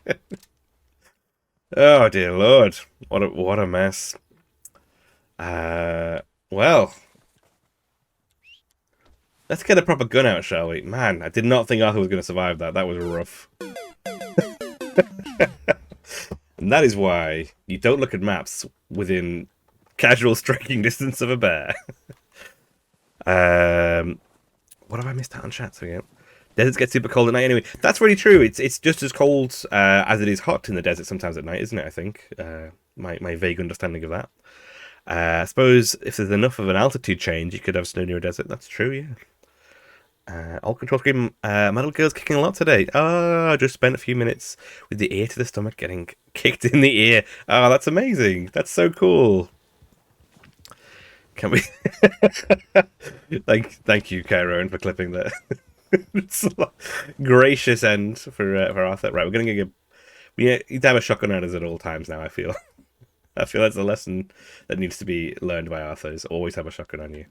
Oh dear lord. What a mess. Well, let's get a proper gun out, shall we? Man, I did not think Arthur was going to survive that. That was rough. And that is why you don't look at maps within casual striking distance of a bear. What have I missed out on chat? So yeah. Deserts get super cold at night anyway. That's really true. It's just as cold as it is hot in the desert sometimes at night, isn't it? I think. My vague understanding of that. I suppose if there's enough of an altitude change, you could have snow near a desert. That's true, yeah. All control screen. Metal Girl's kicking a lot today. Oh, I just spent a few minutes with the ear to the stomach getting kicked in the ear. Oh, that's amazing. That's so cool. Can we? thank you, Karen, for clipping that. It's a gracious end for Arthur. Right, we're gonna get. We need to have a shotgun on us at all times now. I feel that's a lesson that needs to be learned by Arthur. Is always have a shotgun on you.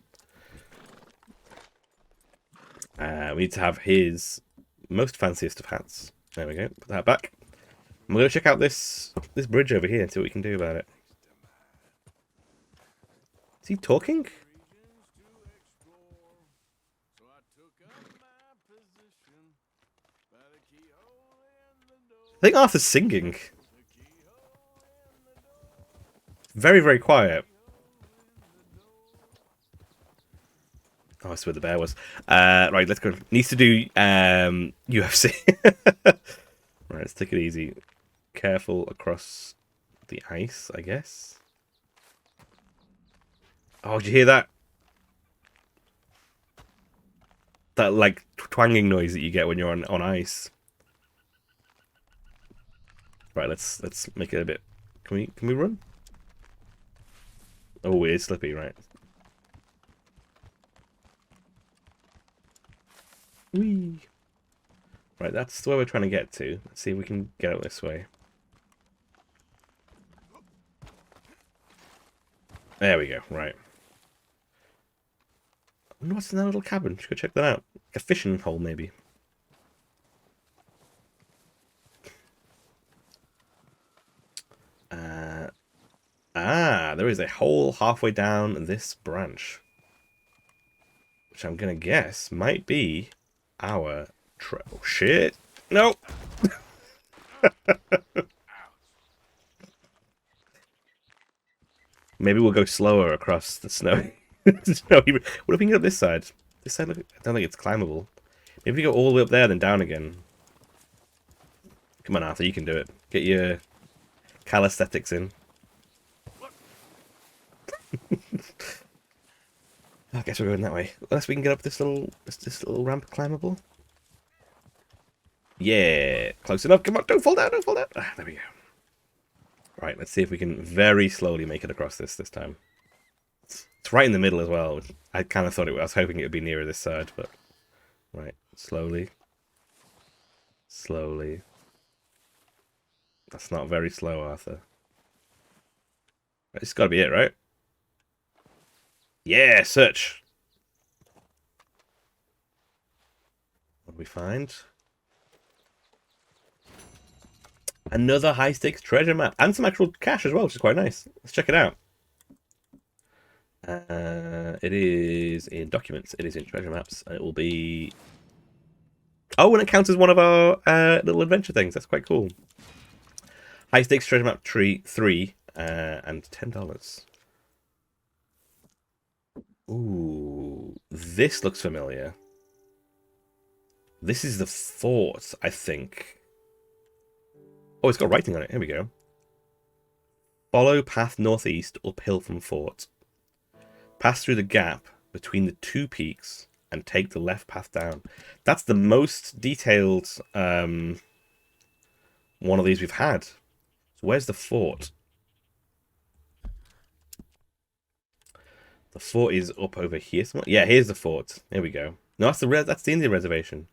We need to have his most fanciest of hats. There we go. Put that back. And we're gonna check out this bridge over here and see what we can do about it. Is he talking? I think Arthur's singing. Very, very quiet. Oh, that's where the bear was. Right, let's go. Needs to do UFC. Right, let's take it easy. Careful across the ice, I guess. Oh, did you hear that? That like twanging noise that you get when you're on ice. Right, let's make it a bit. Can we run? Oh, it is slippy, right? Whee! Right, that's where we're trying to get to. Let's see if we can get out this way. There we go. Right. I wonder what's in that little cabin. Should go check that out. Like a fishing hole, maybe. There is a hole halfway down this branch, which I'm gonna guess might be our oh shit! No. Maybe we'll go slower across the snow. What if we can get up this side? This side, I don't think it's climbable. Maybe we go all the way up there, then down again. Come on, Arthur, you can do it. Get your calisthenics in. I guess we're going that way. Unless we can get up this little ramp climbable. Yeah, close enough. Come on, don't fall down, don't fall down. Ah, there we go. Right, let's see if we can very slowly make it across this time. It's right in the middle as well. I kind of thought I was hoping it would be nearer this side, but right, slowly, slowly. That's not very slow, Arthur. Right, this has got to be it, right? Yeah, search. What do we find? Another high-stakes treasure map. And some actual cash as well, which is quite nice. Let's check it out. It is in documents. It is in treasure maps. And it will be... Oh, and it counts as one of our little adventure things. That's quite cool. High-stakes treasure map 3 and $10. Ooh, this looks familiar. This is the fort, I think. Oh, it's got writing on it. Here we go. Follow path northeast uphill from fort. Pass through the gap between the two peaks and take the left path down. That's the most detailed one of these we've had. So where's the fort? The fort is up over here somewhere. Yeah, here's the fort. There we go. No, that's the Indian reservation.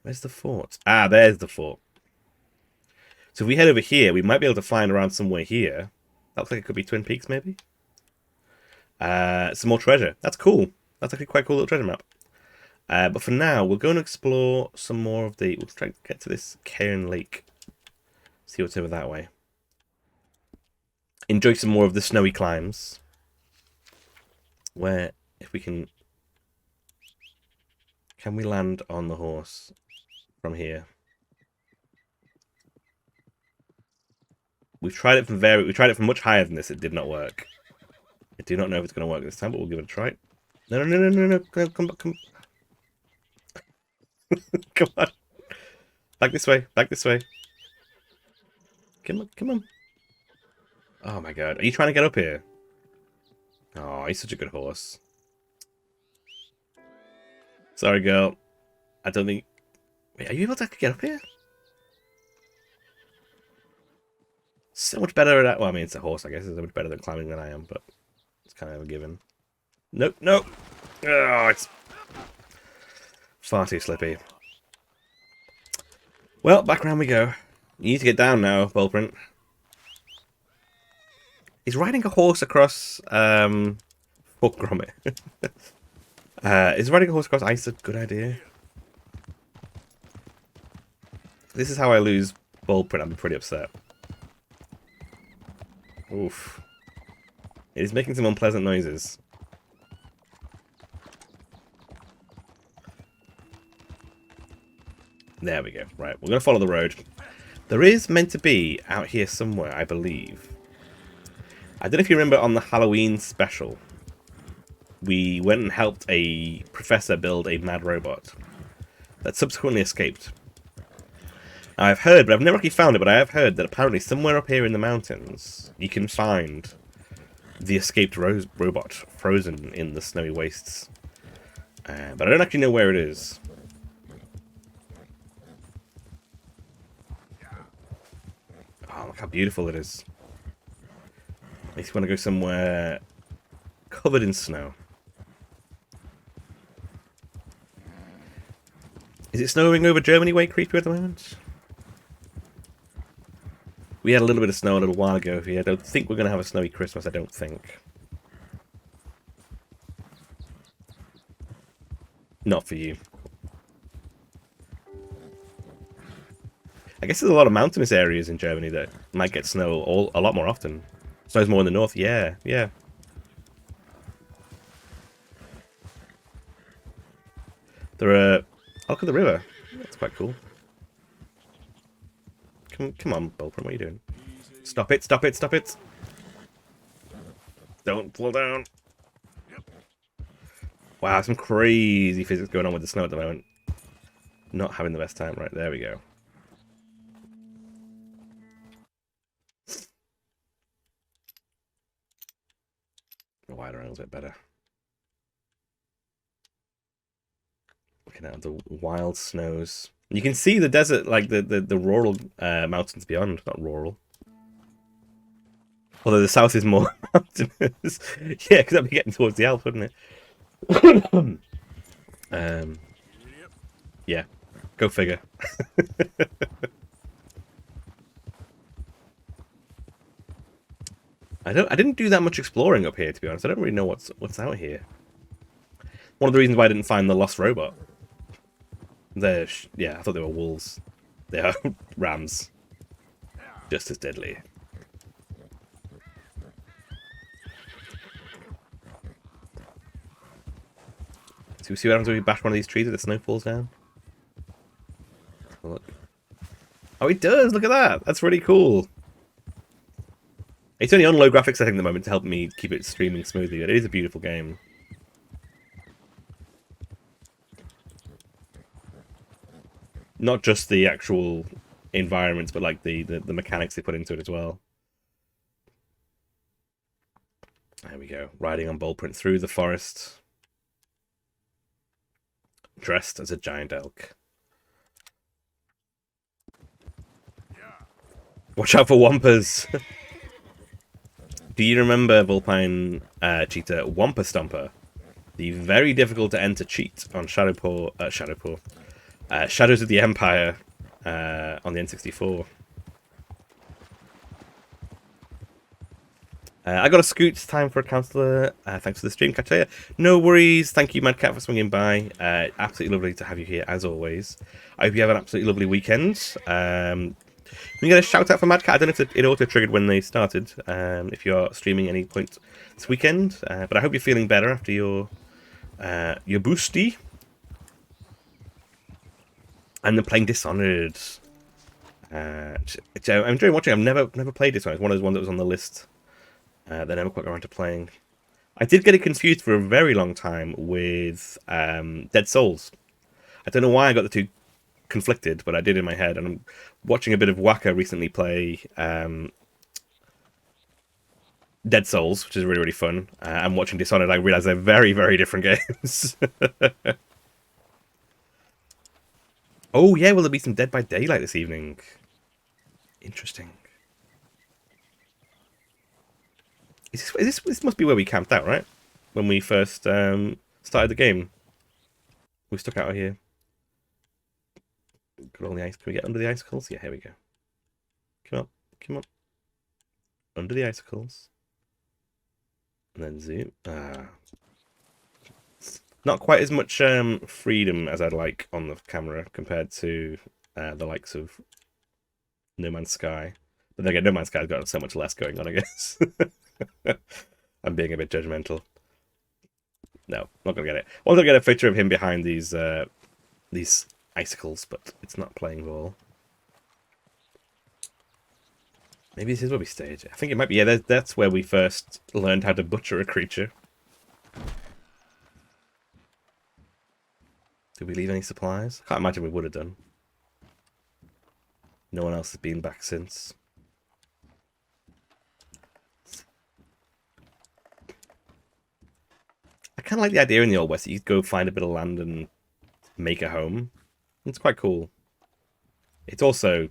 Where's the fort? Ah, there's the fort. So if we head over here, we might be able to find around somewhere here. That looks like it could be Twin Peaks, maybe. Some more treasure. That's cool. That's actually quite a cool little treasure map. But for now, we'll go and explore some more of the... We'll try to get to this Cairn Lake. See what's over that way. Enjoy some more of the snowy climbs. Where, if we can... Can we land on the horse from here? We tried it from much higher than this. It did not work. I do not know if it's going to work this time, but we'll give it a try. No. Come back. Come on. Back this way. Back this way. Come on. Come on. Oh my god. Are you trying to get up here? Oh, he's such a good horse. Sorry, girl. I don't think... Wait, are you able to get up here? So much better at... Well, I mean, it's a horse, I guess. It's so much better at climbing than I am, but it's kind of a given. Nope, nope. Oh, it's far too slippy. Well, back around we go. You need to get down now, Bullprint. Is riding a horse across... Fuck Gromit. Is riding a horse across ice a good idea? This is how I lose Bullprint. I'm pretty upset. Oof. It is making some unpleasant noises. There we go. Right, we're going to follow the road. There is meant to be out here somewhere, I believe. I don't know if you remember on the Halloween special, we went and helped a professor build a mad robot that subsequently escaped. Now, I've heard, but I've never actually found it, but I have heard that apparently somewhere up here in the mountains, you can find the escaped robot frozen in the snowy wastes. But I don't actually know where it is. Oh, look how beautiful it is. Makes me want to go somewhere covered in snow. Is it snowing over Germany way creepy at the moment? We had a little bit of snow a little while ago here. I don't think we're going to have a snowy Christmas, I don't think. Not for you. I guess there's a lot of mountainous areas in Germany that might get snow a lot more often. Snows more in the north, yeah, yeah. There are... Oh, look at the river. That's quite cool. Come on, Bullprint, what are you doing? Stop it, stop it, stop it! Don't fall down. Wow, some crazy physics going on with the snow at the moment. Not having the best time. Right, there we go. The wider angle's a bit better. Looking at the wild snows. You can see the desert, like the rural mountains beyond. Not rural. Although the south is more mountainous. Yeah, because that'd be getting towards the Alps, wouldn't it? Yeah. Go figure. I didn't do that much exploring up here, to be honest. I don't really know what's out here. One of the reasons why I didn't find the lost robot. Yeah, I thought they were wolves. They are rams. Just as deadly. So we see what happens when we bash one of these trees and the snow falls down? Look. Oh, it does! Look at that! That's really cool. It's only on low graphics setting at the moment to help me keep it streaming smoothly, but it is a beautiful game. Not just the actual environments, but like the mechanics they put into it as well. There we go. Riding on Bullprint through the forest. Dressed as a giant elk. Watch out for Wampers! Do you remember, Vulpine Cheetah, Wampa Stomper? The very difficult to enter cheat on Shadows of the Empire on the N64. I got a scoot. It's time for a counsellor. Thanks for the stream, catch you later. No worries. Thank you, Madcat, for swinging by. Absolutely lovely to have you here, as always. I hope you have an absolutely lovely weekend. We get a shout out for Madcat. I don't know if it auto-triggered when they started, if you're streaming any point this weekend. But I hope you're feeling better after your boosty. And then playing Dishonored. I'm enjoying watching. I've never played Dishonored. It's one of those ones that was on the list that I never quite got around to playing. I did get it confused for a very long time with Dead Souls. I don't know why I got the two conflicted, but I did in my head. And I'm watching a bit of Waka recently play Dead Souls, which is really, really fun. I'm watching Dishonored. I realize they're very, very different games. Oh, yeah, will there be some Dead by Daylight this evening? Interesting. This must be where we camped out, right? When we first started the game. We stuck out here. Got all the ice. Can we get under the icicles? Yeah, here we go. Come on, come on. Under the icicles. And then zoom. Not quite as much freedom as I'd like on the camera compared to the likes of No Man's Sky. But then again, No Man's Sky's got so much less going on, I guess. I'm being a bit judgmental. No, not gonna get it. I'm gonna get a picture of him behind these icicles, but it's not playing ball. Maybe this is where we stayed. I think it might be. Yeah, that's where we first learned how to butcher a creature. Did we leave any supplies? I can't imagine we would have done. No one else has been back since. I kind of like the idea in the Old West that you go find a bit of land and make a home. It's quite cool. It's also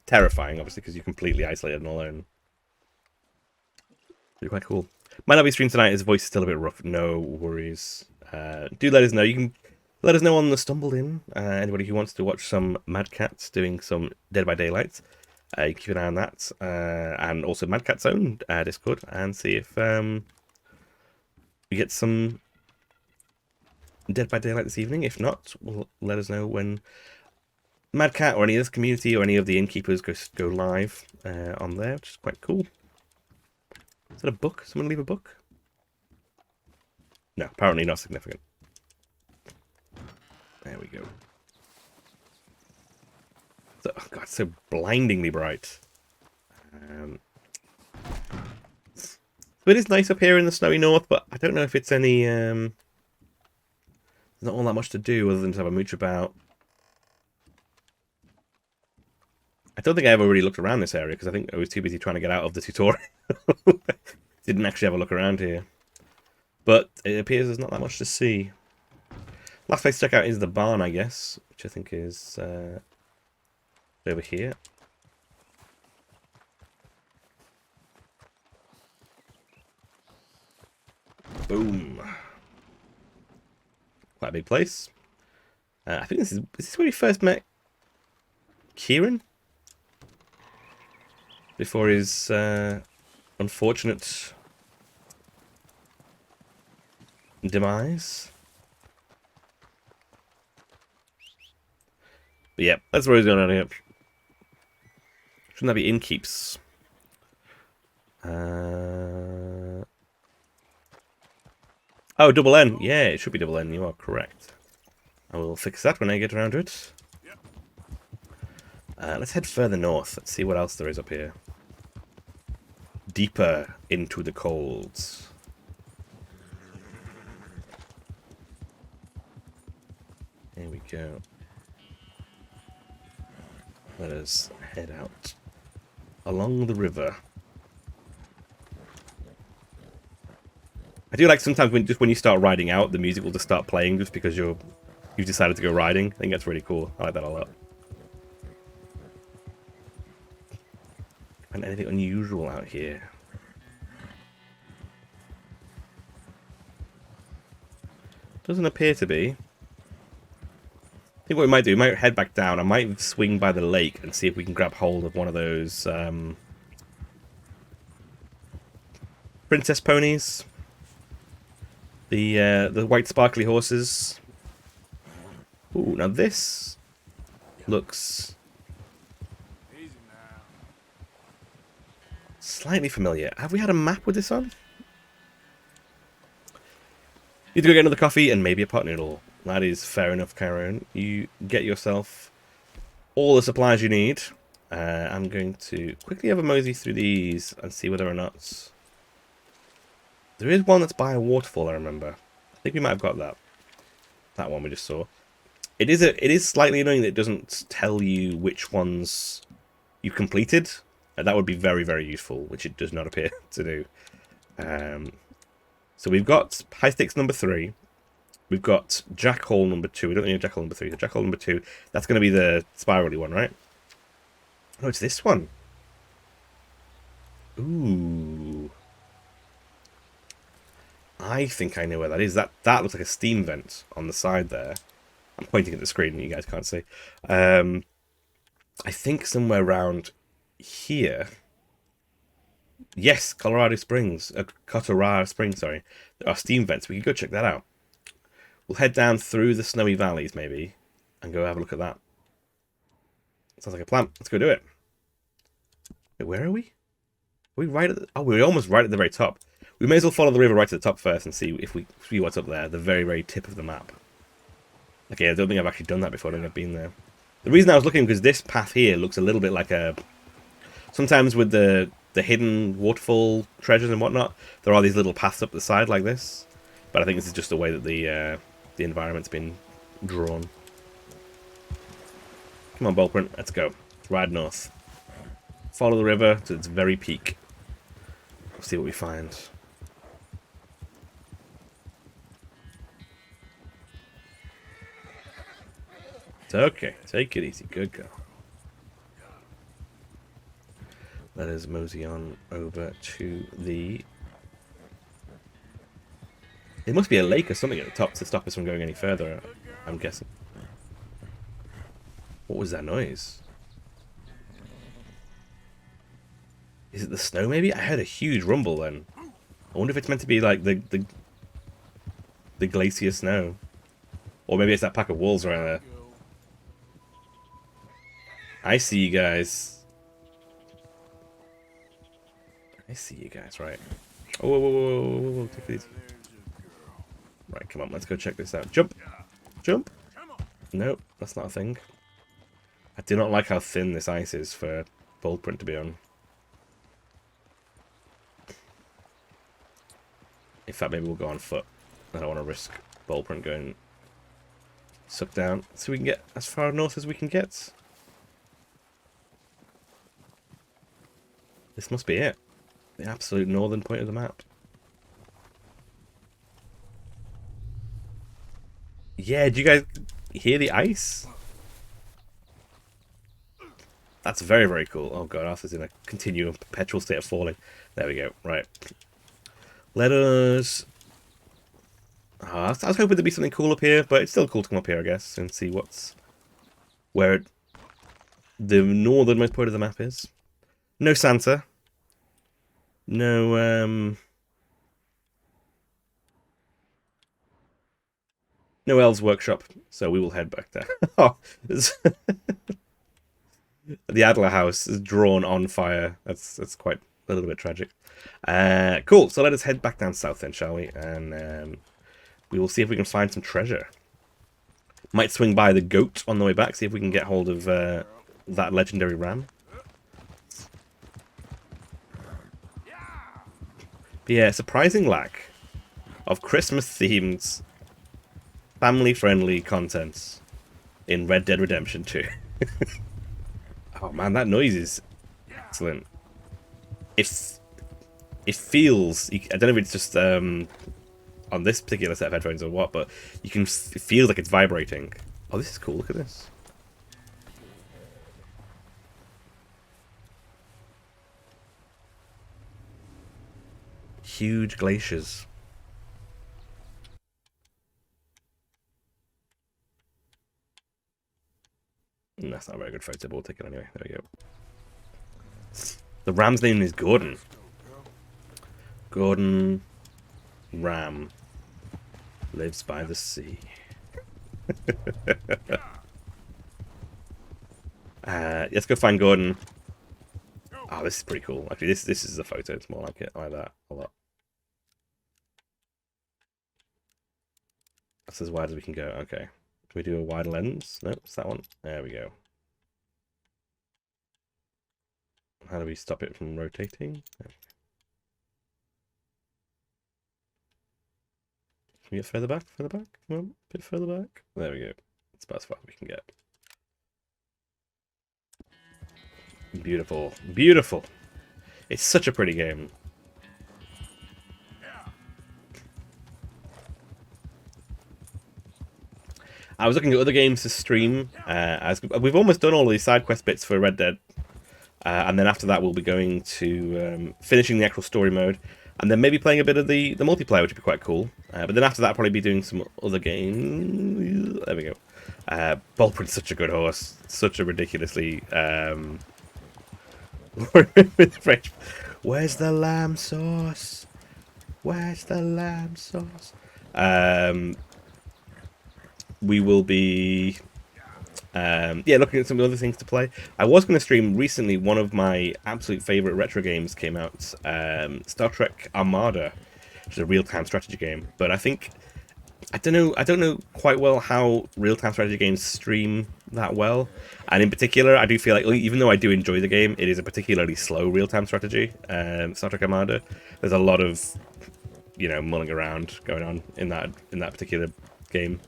terrifying, obviously, because you're completely isolated and alone. It's quite cool. Might not be streamed tonight. His voice is still a bit rough. No worries. Do let us know. You can let us know on the Stumbled In. Anybody who wants to watch some Mad Cats doing some Dead by Daylight. You can keep an eye on that. And also Mad Cat's own Discord. And see if we get some Dead by Daylight this evening. If not, let us know when Mad Cat or any of this community or any of the innkeepers go live on there, which is quite cool. Is that a book? Someone leave a book? No, apparently not significant. There we go. So, oh God, so blindingly bright. So it is nice up here in the snowy north, but I don't know if it's any... there's not all that much to do other than to have a mooch about. I don't think I ever really looked around this area because I think I was too busy trying to get out of the tutorial. Didn't actually have a look around here. But it appears there's not that much to see. Last place to check out is the barn, I guess, which I think is over here. Boom. Quite a big place. I think is this where we first met Kieran? Before his unfortunate demise. But yeah, that's where he's going on here. Shouldn't that be innkeeps? Oh, double N. Yeah, it should be double N. You are correct. I will fix that when I get around to it. Let's head further north. Let's see what else there is up here. Deeper into the colds. Here we go. Let us head out along the river. I do like sometimes when you start riding out, the music will just start playing just because you've decided to go riding. I think that's really cool. I like that a lot. And anything unusual out here? Doesn't appear to be. I think what we might do, we might head back down. I might swing by the lake and see if we can grab hold of one of those princess ponies. The white sparkly horses. Ooh, now this looks slightly familiar. Have we had a map with this on? You need to go get another coffee and maybe a pot noodle. That is fair enough, Karen. You get yourself all the supplies you need. I'm going to quickly have a mosey through these and see whether or not... There is one that's by a waterfall, I remember. I think we might have got that. that one we just saw. It is slightly annoying that it doesn't tell you which ones you completed. That would be very, very useful, which it does not appear to do. So we've got high stakes number 3. We've got Jackhole number 2. We don't need Jackhole number 3. So Jackhole number 2, that's going to be the spirally one, right? Oh, it's this one. Ooh. I think I know where that is. That looks like a steam vent on the side there. I'm pointing at the screen and you guys can't see. I think somewhere around here. Yes, Colorado Springs. Colorado Springs, sorry. There are steam vents. We could go check that out. We'll head down through the snowy valleys, maybe, and go have a look at that. Sounds like a plan. Let's go do it. Wait, where are we? Are we right at the... Oh, we're almost right at the very top. We may as well follow the river right to the top first and see if we see what's up there, the very, very tip of the map. Okay, I don't think I've actually done that before. I don't think I've been there. The reason I was looking, because this path here looks a little bit like a... Sometimes with the hidden waterfall treasures and whatnot, there are these little paths up the side like this. But I think this is just the way that the environment's been drawn. Come on, Ballprint, let's go. Ride north. Follow the river to its very peak. We'll see what we find. It's okay. Take it easy. Good girl. Let us mosey on over to the... There must be a lake or something at the top to stop us from going any further, I'm guessing. What was that noise? Is it the snow, maybe? I heard a huge rumble then. I wonder if it's meant to be like the glacier snow. Or maybe it's that pack of wolves around there. I see you guys. I see you guys, right. Oh, whoa, whoa, whoa, whoa, whoa, take it easy. Right, come on, let's go check this out. Jump! Jump! Nope, that's not a thing. I do not like how thin this ice is for Ballprint to be on. In fact, maybe we'll go on foot. I don't want to risk Ballprint going sucked down. So we can get as far north as we can get. This must be it. The absolute northern point of the map. Yeah, do you guys hear the ice? That's very, very cool. Oh god, Arthur's in a continual, perpetual state of falling. There we go. Right. Let us... Oh, I was hoping there'd be something cool up here, but it's still cool to come up here, I guess, and see what's... where the northernmost point of the map is. No Santa. No, no Elves Workshop, so we will head back there. Oh, the Adler house is drawn on fire. That's quite a little bit tragic. Cool, so let us head back down south then, shall we? And we will see if we can find some treasure. Might swing by the goat on the way back, see if we can get hold of that legendary ram. But yeah, surprising lack of Christmas-themed, family-friendly content in Red Dead Redemption 2. Oh man, that noise is excellent. It feels... I don't know if it's just on this particular set of headphones or what, but you can... It feels like it's vibrating. Oh, this is cool. Look at this. Huge glaciers. That's not a very good photo, but we'll take it anyway. There we go. The ram's name is Gordon. Gordon Ram lives by the sea. Let's go find Gordon. Oh, this is pretty cool. Actually, this is the photo. It's more like it. I like that a lot. That's as wide as we can go. Okay. Can we do a wide lens? No, it's that one. There we go. How do we stop it from rotating? we get further back? Further back? Come on, a bit further back. There we go. That's about as far as we can get. Beautiful. Beautiful. It's such a pretty game. I was looking at other games to stream, as we've almost done all these side quest bits for Red Dead, and then after that we'll be going to finishing the actual story mode, and then maybe playing a bit of the multiplayer, which would be quite cool. But then after that, I'll probably be doing some other games. There we go. Ballprint's such a good horse, such a ridiculously French. Where's the lamb sauce? Where's the lamb sauce? We will be looking at some other things to play. I was going to stream recently. One of my absolute favorite retro games came out, Star Trek Armada, which is a real-time strategy game. But I don't know quite well how real-time strategy games stream that well. And in particular, I do feel like, even though I do enjoy the game, it is a particularly slow real-time strategy. Star Trek Armada. There's a lot of, mulling around going on in that particular game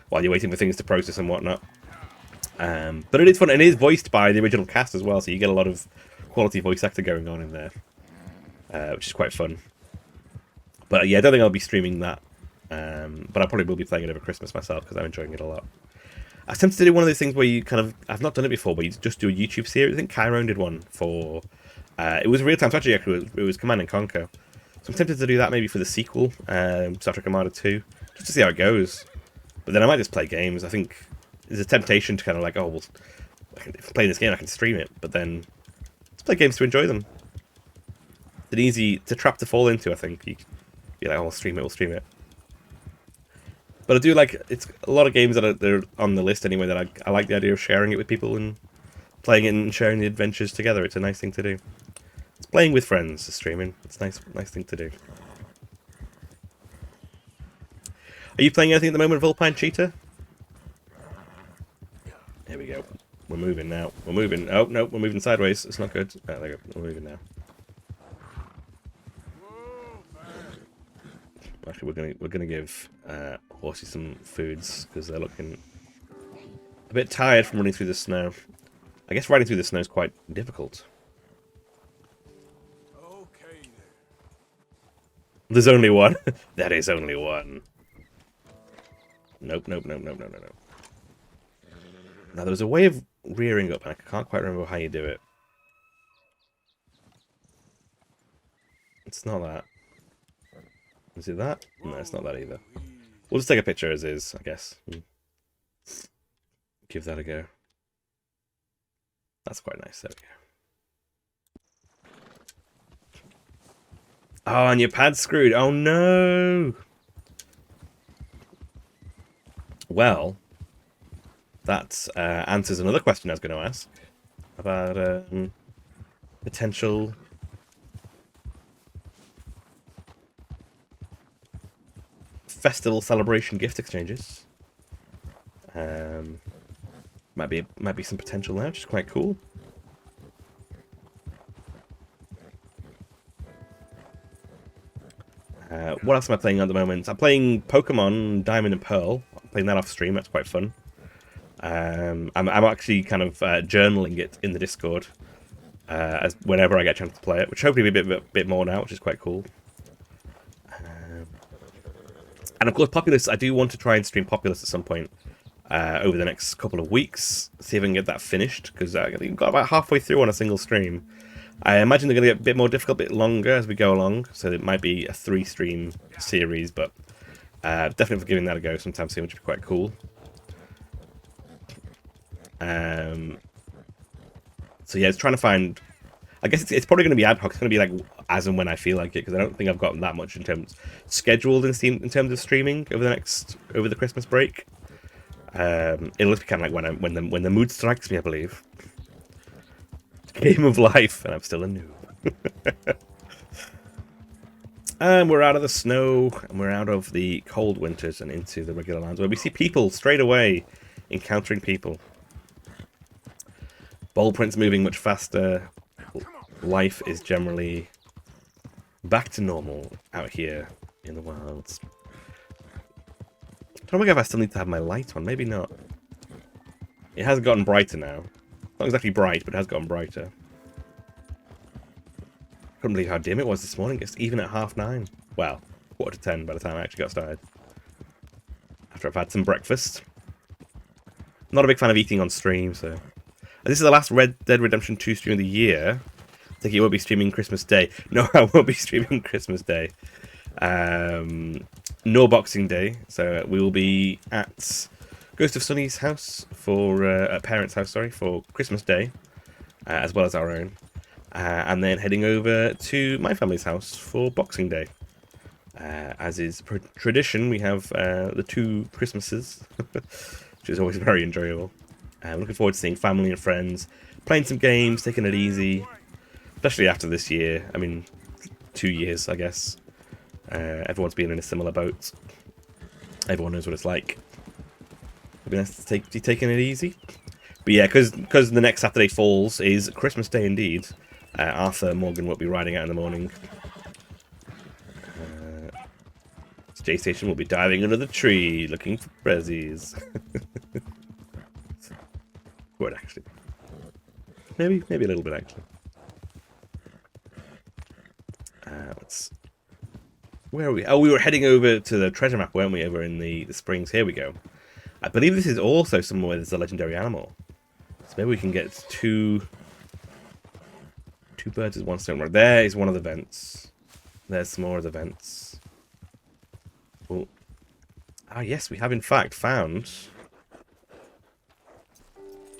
while you're waiting for things to process and whatnot. But it is fun, and it is voiced by the original cast as well, so you get a lot of quality voice actor going on in there, which is quite fun. But yeah, I don't think I'll be streaming that, but I probably will be playing it over Christmas myself, because I'm enjoying it a lot. I was tempted to do one of those things where you I've not done it before, but you just do a YouTube series. I think Chiron did one for, it was a real-time strategy, actually. It was Command & Conquer. So I'm tempted to do that maybe for the sequel, Star Trek Armada 2, just to see how it goes. But then I might just play games. I think there's a temptation to kind of like, oh, well, if I'm playing this game, I can stream it. But then let's play games to enjoy them. It's a trap to fall into, I think. You're like, oh, we'll stream it. But I do like, it's a lot of games that they're on the list anyway, that I like the idea of sharing it with people and playing it and sharing the adventures together. It's a nice thing to do. It's playing with friends, streaming. It's a nice thing to do. Are you playing anything at the moment, Vulpine Cheetah? Here we go. We're moving now. We're moving. Oh, no, we're moving sideways. It's not good. Oh, there we go. We're moving now. Actually, we're gonna give horses some foods, because they're looking a bit tired from running through the snow. I guess riding through the snow is quite difficult. Okay, then. There's only one. That is only one. Nope. Now, there was a way of rearing up, and I can't quite remember how you do it. It's not that. Is it that? No, it's not that either. We'll just take a picture as is, I guess. Give that a go. That's quite nice. There we go. Oh, and your pad's screwed. Oh, no! Well, that answers another question I was going to ask about potential festival celebration gift exchanges. Might be some potential there, which is quite cool. What else am I playing at the moment? I'm playing Pokemon Diamond and Pearl. I'm playing that off stream. That's quite fun. I'm actually kind of journaling it in the Discord as whenever I get a chance to play it, which hopefully will be a bit more now, which is quite cool. And of course, Populous. I do want to try and stream Populous at some point over the next couple of weeks. See if I can get that finished, because I think I've got about halfway through on a single stream. I imagine they're going to get a bit more difficult, a bit longer as we go along, so it might be a 3-stream series, but definitely for giving that a go sometime soon, which would be quite cool. So yeah, it's trying to find... I guess it's probably going to be ad hoc. It's going to be like as and when I feel like it, because I don't think I've gotten that much in terms scheduled in terms of streaming over the Christmas break. It'll just be kind of like when the mood strikes me, I believe. Game of life, and I'm still a noob. And we're out of the snow, and we're out of the cold winters and into the regular lands, where we see people straight away, encountering people. Ballprint's moving much faster. Life is generally back to normal out here in the wilds. I don't know if I still need to have my light on. Maybe not. It has gotten brighter now. Not exactly bright, but it has gotten brighter. Couldn't believe how dim it was this morning. It's even at 9:30. Well, 9:45 by the time I actually got started. After I've had some breakfast. Not a big fan of eating on stream, so... This is the last Red Dead Redemption 2 stream of the year. I think you won't be streaming Christmas Day. No, I won't be streaming Christmas Day. No Boxing Day, so we will be at Ghost of Sunny's house for parents' house, sorry, for Christmas Day, as well as our own, and then heading over to my family's house for Boxing Day. As is tradition, we have the 2 Christmases, which is always very enjoyable. I'm looking forward to seeing family and friends, playing some games, taking it easy, especially after this year. I mean, 2 years, I guess. Everyone's been in a similar boat. Everyone knows what it's like. It'd be nice to be taking it easy. But yeah, because the next Saturday falls is Christmas Day indeed. Arthur Morgan will be riding out in the morning. J Station will be diving under the tree looking for prezzies. Good, actually. Maybe a little bit, actually. Where are we? Oh, we were heading over to the treasure map, weren't we? Over in the springs. Here we go. I believe this is also somewhere where there's a legendary animal. So maybe we can get two birds with one stone. Right, there is one of the vents. There's some more of the vents. Oh. Ah, yes, we have in fact found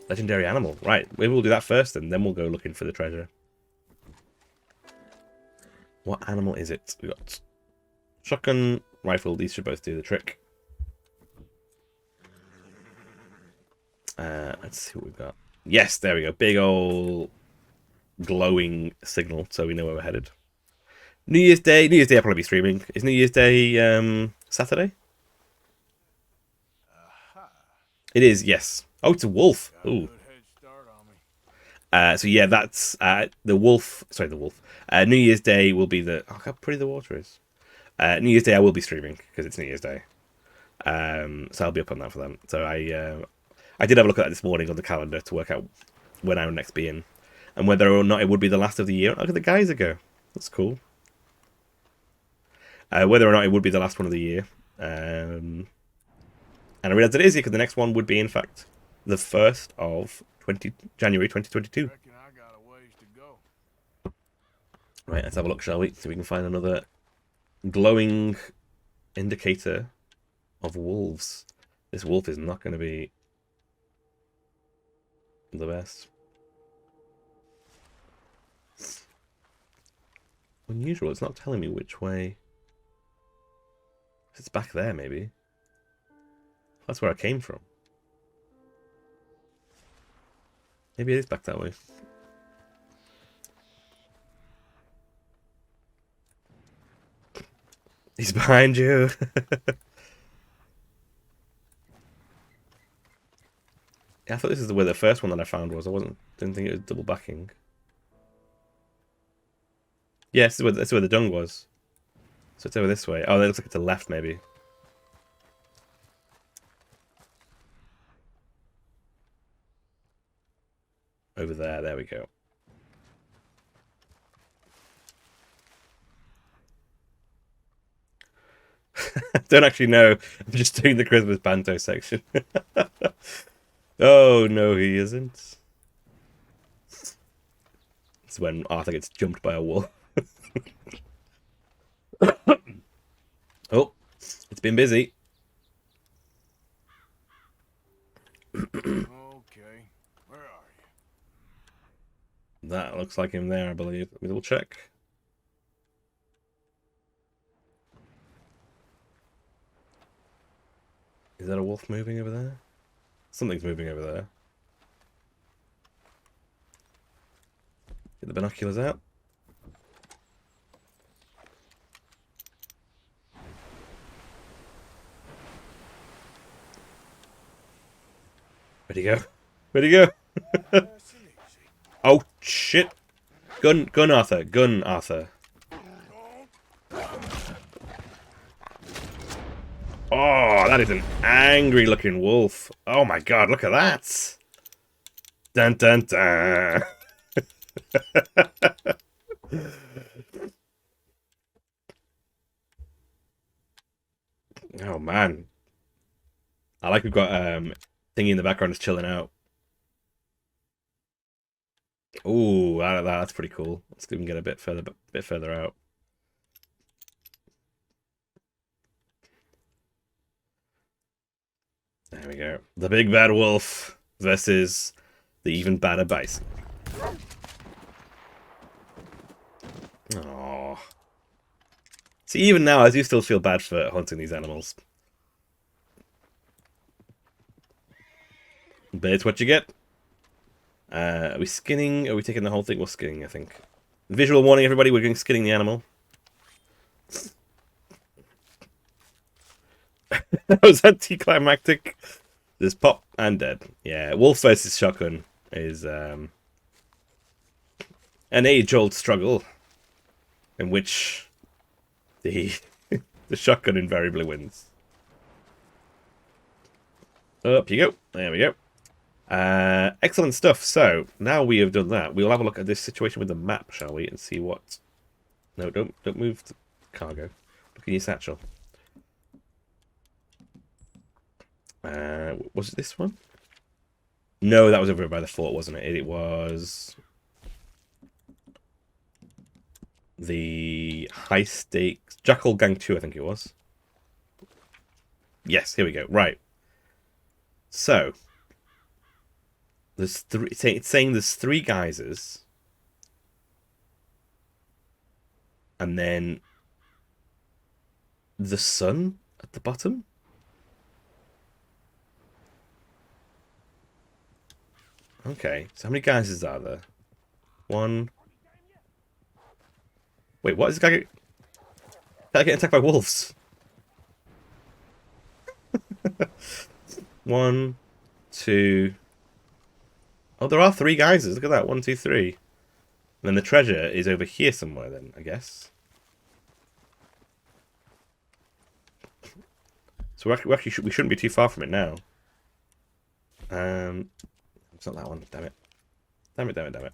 legendary animal. Right, maybe we'll do that first, and then we'll go looking for the treasure. What animal is it? We got shotgun, rifle. These should both do the trick. Let's see what we've got. Yes, there we go. Big old glowing signal, so we know where we're headed. New Year's Day. New Year's Day I'll probably be streaming. Is New Year's Day Saturday? It is, yes. Oh, it's a wolf. Ooh. So yeah, that's the wolf. Sorry, the wolf. New Year's Day will be the... Oh, how pretty the water is. New Year's Day I will be streaming, because it's New Year's Day. So I'll be up on that for them. So I did have a look at that this morning on the calendar to work out when I would next be in. And whether or not it would be the last of the year. Look at the geyser go. That's cool. Whether or not it would be the last one of the year. And I realised it is, because the next one would be, in fact, the 1st of January 2022. Right, let's have a look, shall we? See if we can find another glowing indicator of wolves. This wolf is not going to be the best. Unusual, it's not telling me which way. It's back there, maybe. That's where I came from. Maybe it is back that way. He's behind you. Yeah, I thought this is where the first one that I found was. Didn't think it was double backing. Yeah, this is where the dung was. So it's over this way. Oh, that looks like it's a left, maybe. Over there. There we go. I don't actually know. I'm just doing the Christmas Panto section. Oh, no, he isn't. It's when Arthur gets jumped by a wolf. Oh, it's been busy. Okay, where are you? That looks like him there, I believe. Let me double check. Is that a wolf moving over there? Something's moving over there. Get the binoculars out. Where'd he go? Where'd he go? Oh, shit. Gun, Arthur. Gun, Arthur. Oh, Oh, that is an angry looking wolf. Oh my god, look at that. Dun dun dun. Oh man. I like we've got thingy in the background just chilling out. Ooh, that's pretty cool. Let's even get a bit further out. There we go. The big bad wolf versus the even badder bison. Oh. See, even now, I do still feel bad for hunting these animals. But it's what you get. Are we skinning? Are we taking the whole thing? We're skinning, I think. Visual warning, everybody, we're going skinning the animal. That was anticlimactic. There's pop and dead. Yeah, wolf versus shotgun is an age-old struggle in which the the shotgun invariably wins. Up you go. There we go. Excellent stuff. So now we have done that, we'll have a look at this situation with the map, shall we, and see what. No, don't move the cargo. Look in your satchel. Was it this one? No, that was over by the fort, wasn't it? It was the high stakes Jackal Gang 2, I think it was. Yes, here we go. Right. So there's three. It's saying there's 3 geysers, and then the sun at the bottom. Okay, so how many geysers are there? 1. Wait, what is this guy getting attacked by wolves? 1, 2. Oh, there are 3 geysers. Look at that. 1, 2, 3. And then the treasure is over here somewhere. Then I guess. So we shouldn't be too far from it now. It's not that one. Damn it. Damn it. Damn it. Damn it.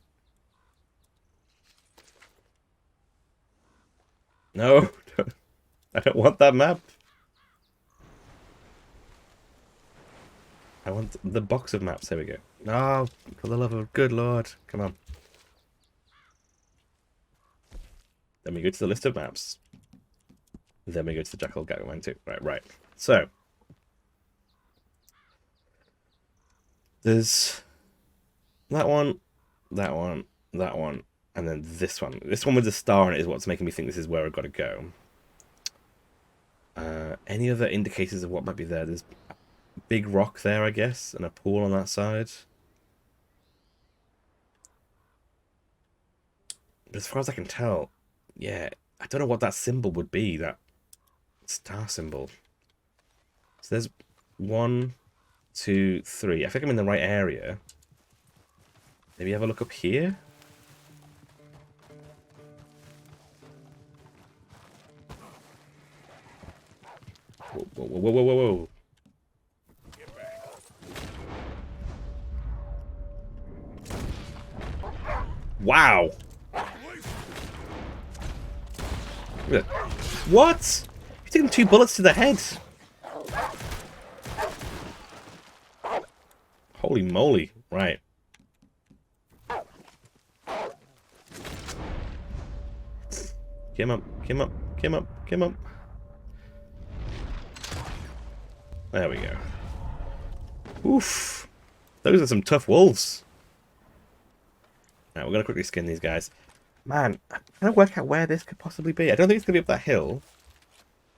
No, I don't want that map. I want the box of maps. There we go. Oh, for the love of good lord. Come on. Then we go to the list of maps. Then we go to the Jackal Gang 1 too. Right. So there's that one, that one, that one, and then this one. This one with the star on it is what's making me think this is where I've got to go. Any other indicators of what might be there? There's a big rock there, I guess, and a pool on that side. But as far as I can tell, yeah, I don't know what that symbol would be, that star symbol. So there's 1, 2, 3. I think I'm in the right area. Maybe have a look up here? Whoa. Wow. What? You took him 2 bullets to the head. Holy moly. Right. Come up. There we go. Oof. Those are some tough wolves. Right, we're going to quickly skin these guys. Man, I'm trying to work out where this could possibly be. I don't think it's going to be up that hill.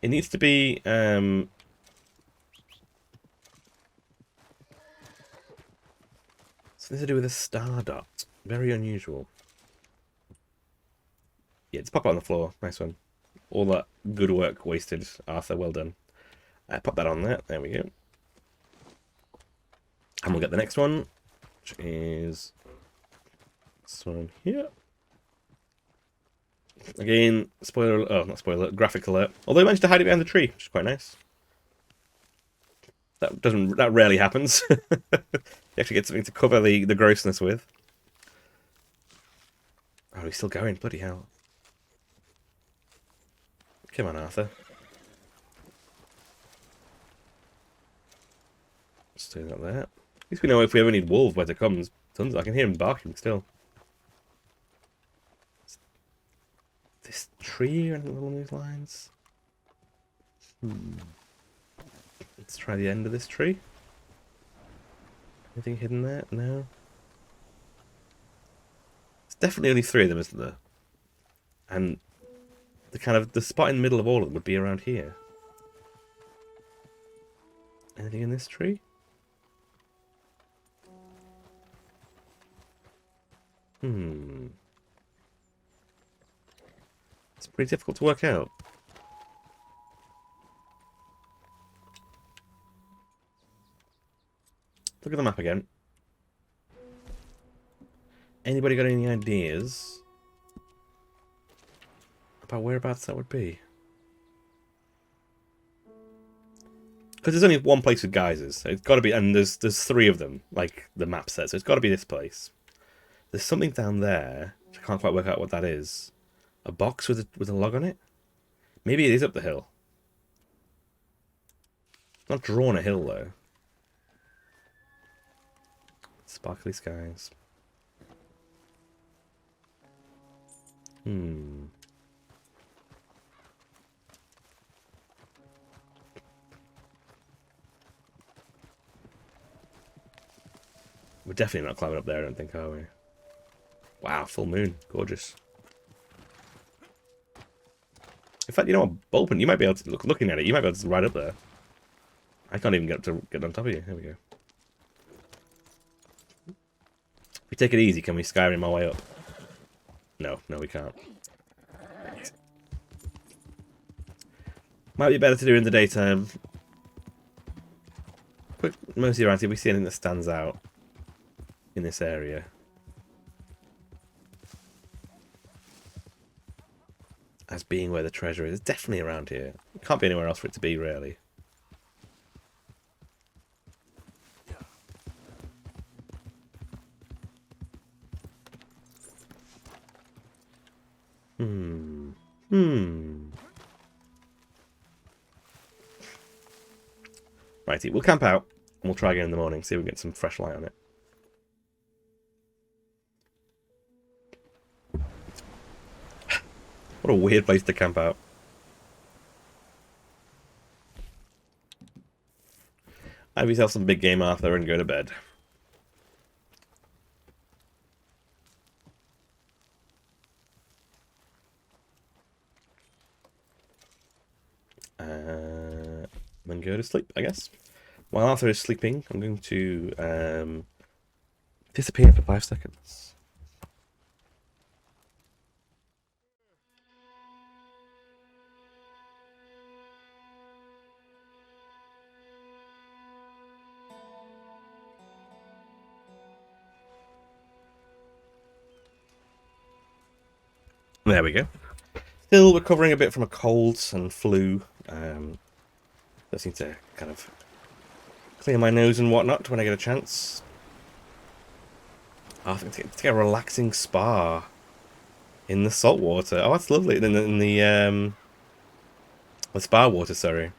It needs to be... something to do with a star dot. Very unusual. Yeah, just pop it on the floor. Nice one. All that good work wasted, Arthur. Well done. Pop that on there. There we go. And we'll get the next one, which is this one here. Again, spoiler, oh, not spoiler, graphic alert. Although he managed to hide it behind the tree, which is quite nice. That rarely happens. You actually get something to cover the grossness with. Oh, he's still going. Bloody hell. Come on, Arthur. Stay up there. At least we know if we ever need wolves where to come. Tons. I can hear him barking still. This tree or anything along these lines? Let's try the end of this tree. Anything hidden there? No. There's definitely only 3 of them, isn't there? And the spot in the middle of all of them would be around here. Anything in this tree? It's pretty difficult to work out. Look at the map again. Anybody got any ideas about whereabouts that would be? Because there's only one place with geysers. So it's got to be, and there's 3 of them, like the map says. So it's got to be this place. There's something down there. Which I can't quite work out what that is. A box with a log on it. Maybe it is up the hill. It's not drawn a hill though. Sparkly skies. We're definitely not climbing up there, I don't think, are we? Wow, full moon. Gorgeous. In fact, you know what, Bulpin, you might be able to, looking at it, you might be able to ride up there. I can't even get on top of you. There we go. If we take it easy, can we Skyrim our way up? No, we can't. Might be better to do in the daytime. Quick, mostly around here, we see anything that stands out in this area. As being where the treasure is. It's definitely around here. It can't be anywhere else for it to be, really. Righty, we'll camp out and we'll try again in the morning, see if we can get some fresh light on it. What a weird place to camp out. Have yourself some big game, Arthur, and go to bed. Then go to sleep, I guess. While Arthur is sleeping, I'm going to disappear for 5 seconds. There we go. Still recovering a bit from a cold and flu. Just need to kind of clear my nose and whatnot when I get a chance. I think to get a relaxing spa in the salt water. Oh, that's lovely. In the spa water, sorry.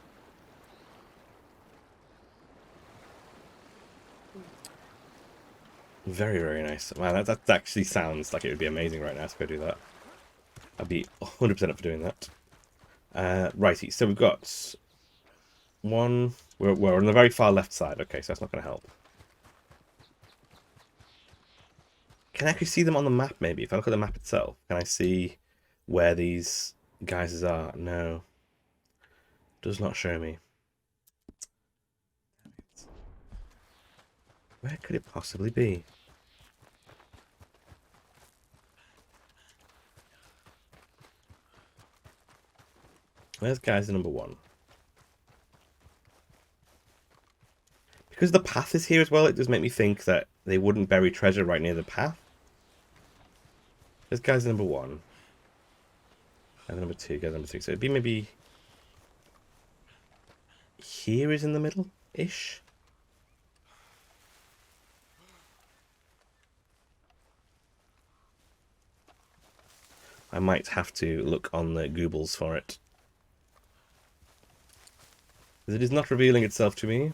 Very, very nice. Wow, that actually sounds like it would be amazing right now to go do that. I'd be 100% up for doing that. Righty, so we've got one. We're on the very far left side. Okay, so that's not going to help. Can I actually see them on the map, maybe? If I look at the map itself, can I see where these geysers are? No. Does not show me. Where could it possibly be? Where's geyser number 1? Because the path is here as well, it does make me think that they wouldn't bury treasure right near the path. There's geyser number 1. And number 2, geyser number 3. So it'd be maybe... here is in the middle? ish. I might have to look on the Goobles for it. It is not revealing itself to me.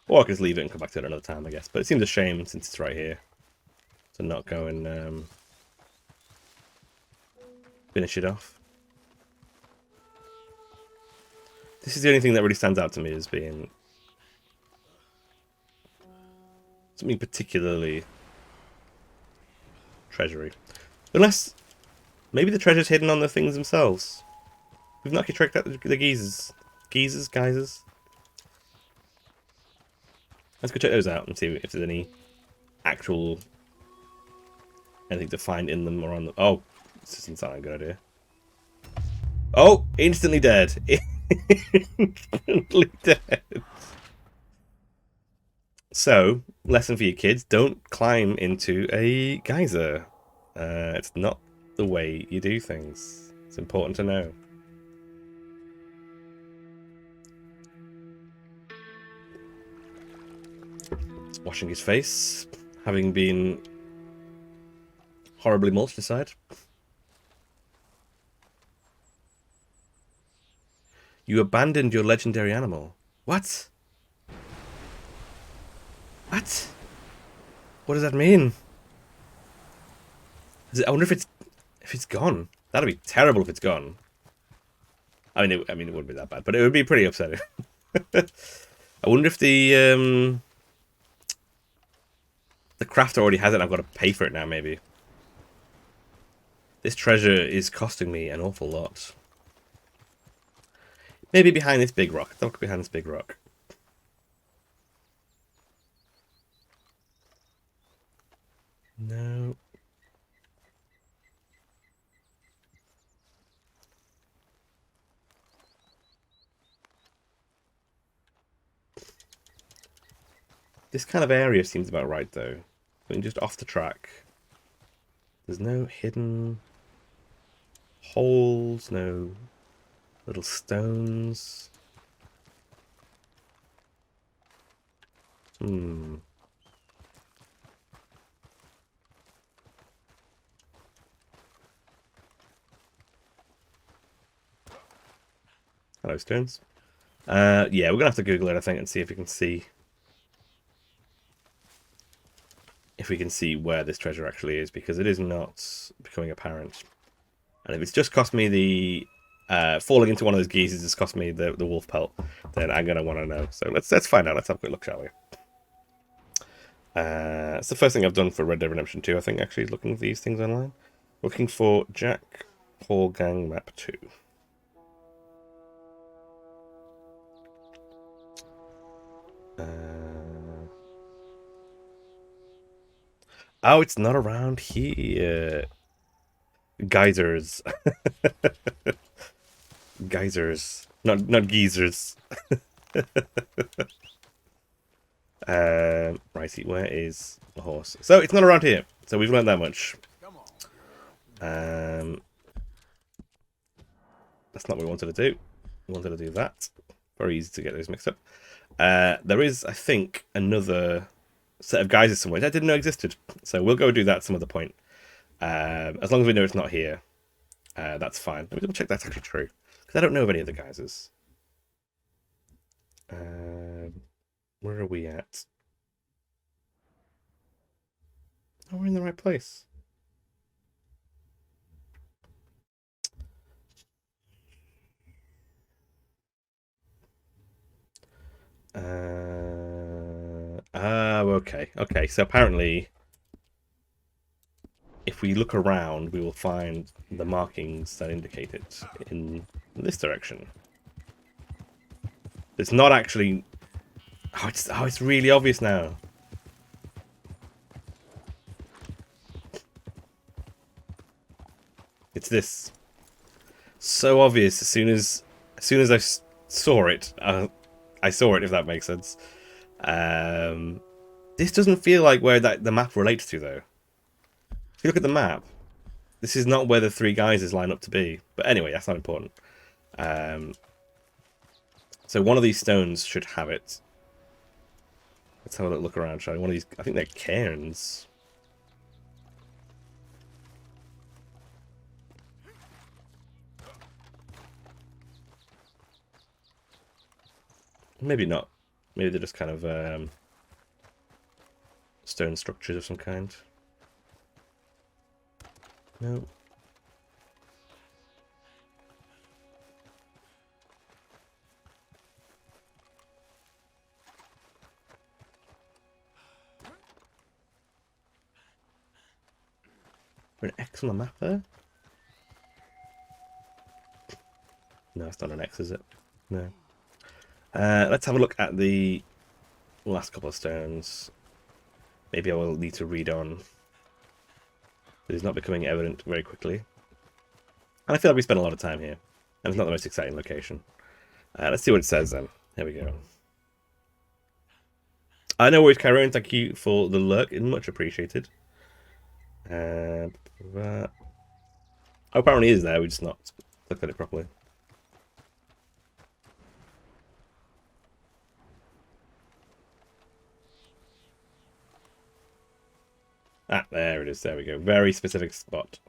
Or I could just leave it and come back to it another time, I guess. But it seems a shame, since it's right here, to not go and finish it off. This is the only thing that really stands out to me as being something particularly treasury. Unless, maybe the treasure's hidden on the things themselves. We've not actually tracked out the geezers. Geysers? Let's go check those out and see if there's any actual anything to find in them or on them. Oh, this isn't sounding a good idea. Oh, instantly dead. Instantly dead. So, lesson for you kids, don't climb into a geyser. It's not the way you do things. It's important to know. Washing his face, having been horribly mulched aside. You abandoned your legendary animal. What? What? What does that mean? I wonder if it's gone. That'd be terrible if it's gone. I mean, it wouldn't be that bad, but it would be pretty upsetting. I wonder if the crafter already has it and I've got to pay for it now, maybe. This treasure is costing me an awful lot. Maybe behind this big rock. Look behind this big rock. No. This kind of area seems about right, though. Going just off the track. There's no hidden holes, no little stones. Hello, stones. Yeah, we're gonna have to Google it, I think, and see if we can see where this treasure actually is, because it is not becoming apparent. And if it's just cost me the falling into one of those geezers has cost me the wolf pelt, then I'm gonna want to know. So let's find out. Let's have a quick look, shall we? It's the first thing I've done for Red Dead Redemption 2, I think, actually, looking at these things online. Looking for Jack Paul Gang Map 2. Oh, it's not around here. Geysers. Geysers. Not geezers. Righty, where is the horse? So it's not around here. So we've learned that much. That's not what we wanted to do. We wanted to do that. Very easy to get those mixed up. There is, I think, another set of geysers somewhere that I didn't know existed. So we'll go do that some other point. As long as we know it's not here, that's fine. Let me double check that's actually true, because I don't know of any of the geysers. Where are we at? Oh, we're in the right place. Okay. Okay, so apparently if we look around, we will find the markings that indicate it in this direction. It's not actually... Oh, it's really obvious now. It's this. So obvious as soon as I saw it. I saw it, if that makes sense. This doesn't feel like where the map relates to, though. If you look at the map, This is not where the three guys line up to be. But anyway, that's not important. So one of these stones should have it. Let's have a look around, shall we? One of these, I think they're cairns. Maybe not. Maybe they're just kind of stone structures of some kind. No. An X on the map there? No, it's not an X, is it? No. Let's have a look at the last couple of stones. Maybe I will need to read on. It is not becoming evident very quickly. And I feel like we spent a lot of time here. And it's not the most exciting location. Let's see what it says then. Here we go. I know where's Chiron. Thank you for the lurk. It's much appreciated. Oh, apparently it is there. We just not looked at it properly. Ah, there it is. There we go. Very specific spot.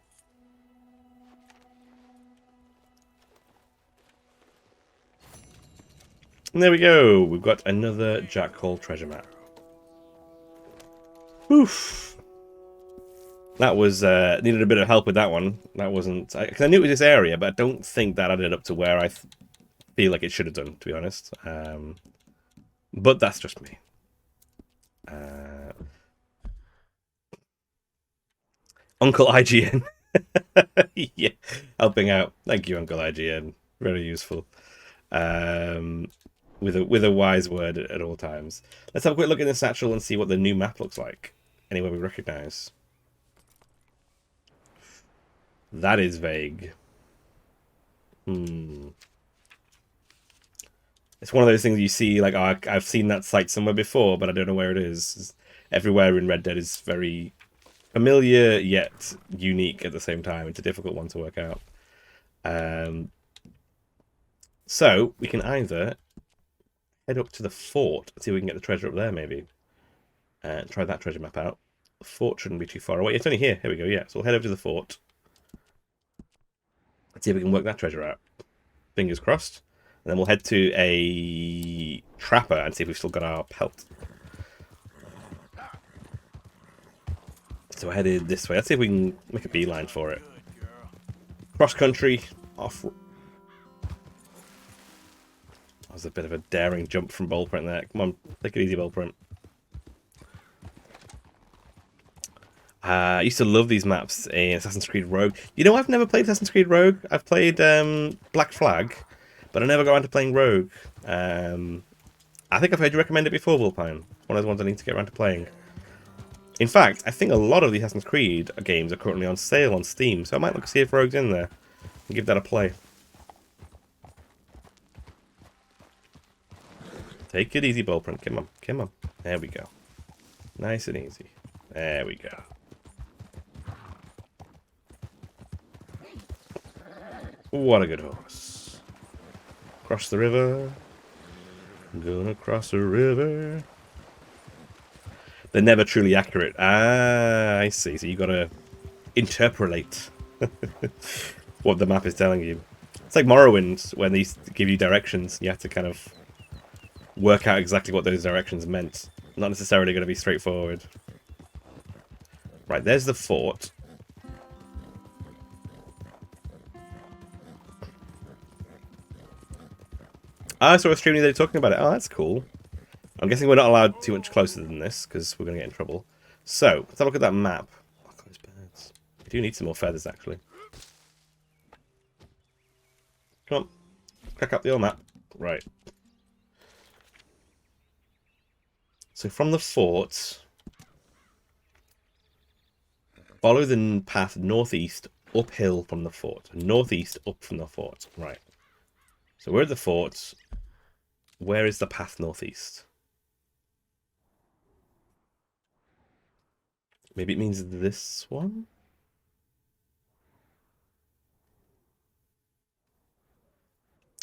And there we go. We've got another Jack Hall treasure map. Oof. That was needed a bit of help with that one. That wasn't because I knew it was this area, but I don't think that added up to where I feel like it should have done, to be honest. But that's just me. Uncle IGN. Yeah, helping out. Thank you, Uncle IGN. Very useful. With a wise word at all times. Let's have a quick look in the satchel and see what the new map looks like. Anywhere we recognise. That is vague. It's one of those things you see, like, oh, I've seen that site somewhere before, but I don't know where it is. Everywhere in Red Dead is very familiar, yet unique at the same time. It's a difficult one to work out. So, we can either head up to the fort, see if we can get the treasure up there, maybe. And try that treasure map out. The fort shouldn't be too far away. It's only here. Here we go, yeah. So we'll head over to the fort. Let's see if we can work that treasure out. Fingers crossed. And then we'll head to a trapper and see if we've still got our pelt. So we're headed this way. Let's see if we can make a beeline for it. Cross country, off. That was a bit of a daring jump from Ballprint there. Come on, take it easy, Ballprint. I used to love these maps in Assassin's Creed Rogue. You know, I've never played Assassin's Creed Rogue. I've played Black Flag, but I never got around to playing Rogue. I think I've heard you recommend it before, Vulpine. One of those ones I need to get around to playing. In fact, I think a lot of the Assassin's Creed games are currently on sale on Steam, so I might look to see if Rogue's in there and give that a play. Take it easy, Ballprint. Come on, come on. There we go. Nice and easy. There we go. What a good horse. Cross the river. I'm gonna cross the river. They're never truly accurate. Ah, I see. So you gotta interpolate what the map is telling you. It's like Morrowind, when they give you directions. You have to kind of work out exactly what those directions meant. Not necessarily going to be straightforward. Right, there's the fort. I saw a stream they're talking about it. Oh, that's cool. I'm guessing we're not allowed too much closer than this, because we're going to get in trouble. So, let's have a look at that map. Oh, God, those birds. We do need some more feathers, actually. Come on. Crack up the old map. Right. So, from the fort, follow the path northeast, uphill from the fort. Northeast, up from the fort. Right. So, we're at the fort. Where is the path northeast? Maybe it means this one?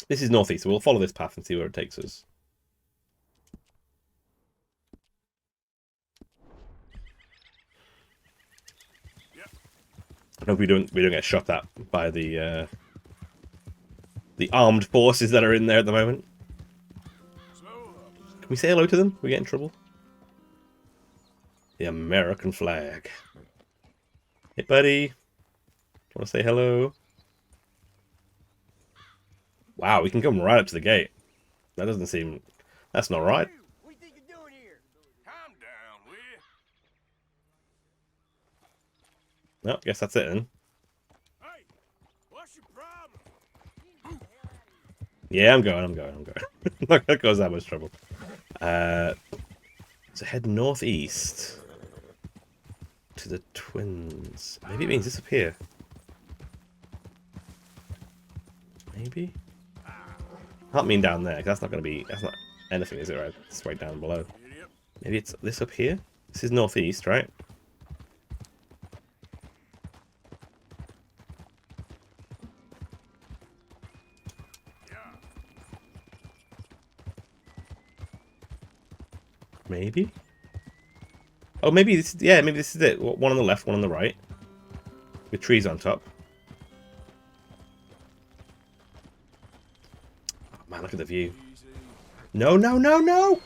This is northeast, so we'll follow this path and see where it takes us. I hope we don't get shot at by the armed forces that are in there at the moment. Can we say hello to them? We get in trouble. The American flag. Hey, buddy. Want to say hello? Wow, we can come right up to the gate. That doesn't seem... That's not right. What do you think you're doing here? Calm down, will you? No, guess that's it then. Hey, what's your problem? Yeah, I'm going. I'm not gonna cause that much trouble. So head northeast to the twins. Maybe it means disappear. Maybe? Can't mean down there, 'cause that's not gonna be... That's not anything, is it, right? It's right down below. Maybe it's this up here? This is northeast, right? Maybe? Oh, maybe this... Yeah, maybe this is it. One on the left, one on the right. With trees on top. Oh, man, look at the view. No, no, no, no!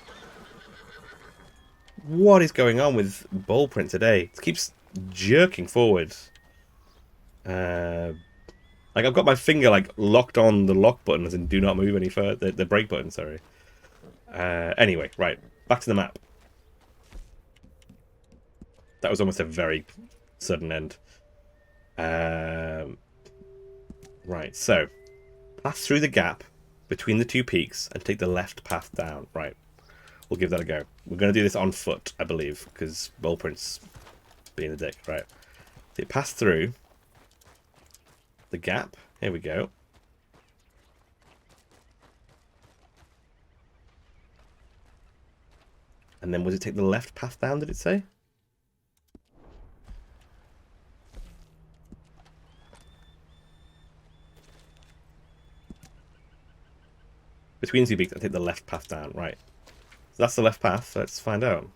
What is going on with ball print today? It keeps jerking forward. Like, I've got my finger, like, locked on the lock button, as in do not move any further. The brake button, sorry. Anyway, right. Back to the map. That was almost a very sudden end. Right, so. Pass through the gap between the two peaks and take the left path down. Right. We'll give that a go. We're going to do this on foot, I believe, because Bullprint's being a dick. Right. So pass through the gap. Here we go. And then, was it take the left path down, did it say? Between two peaks, I take the left path down. Right. So that's the left path. Let's find out.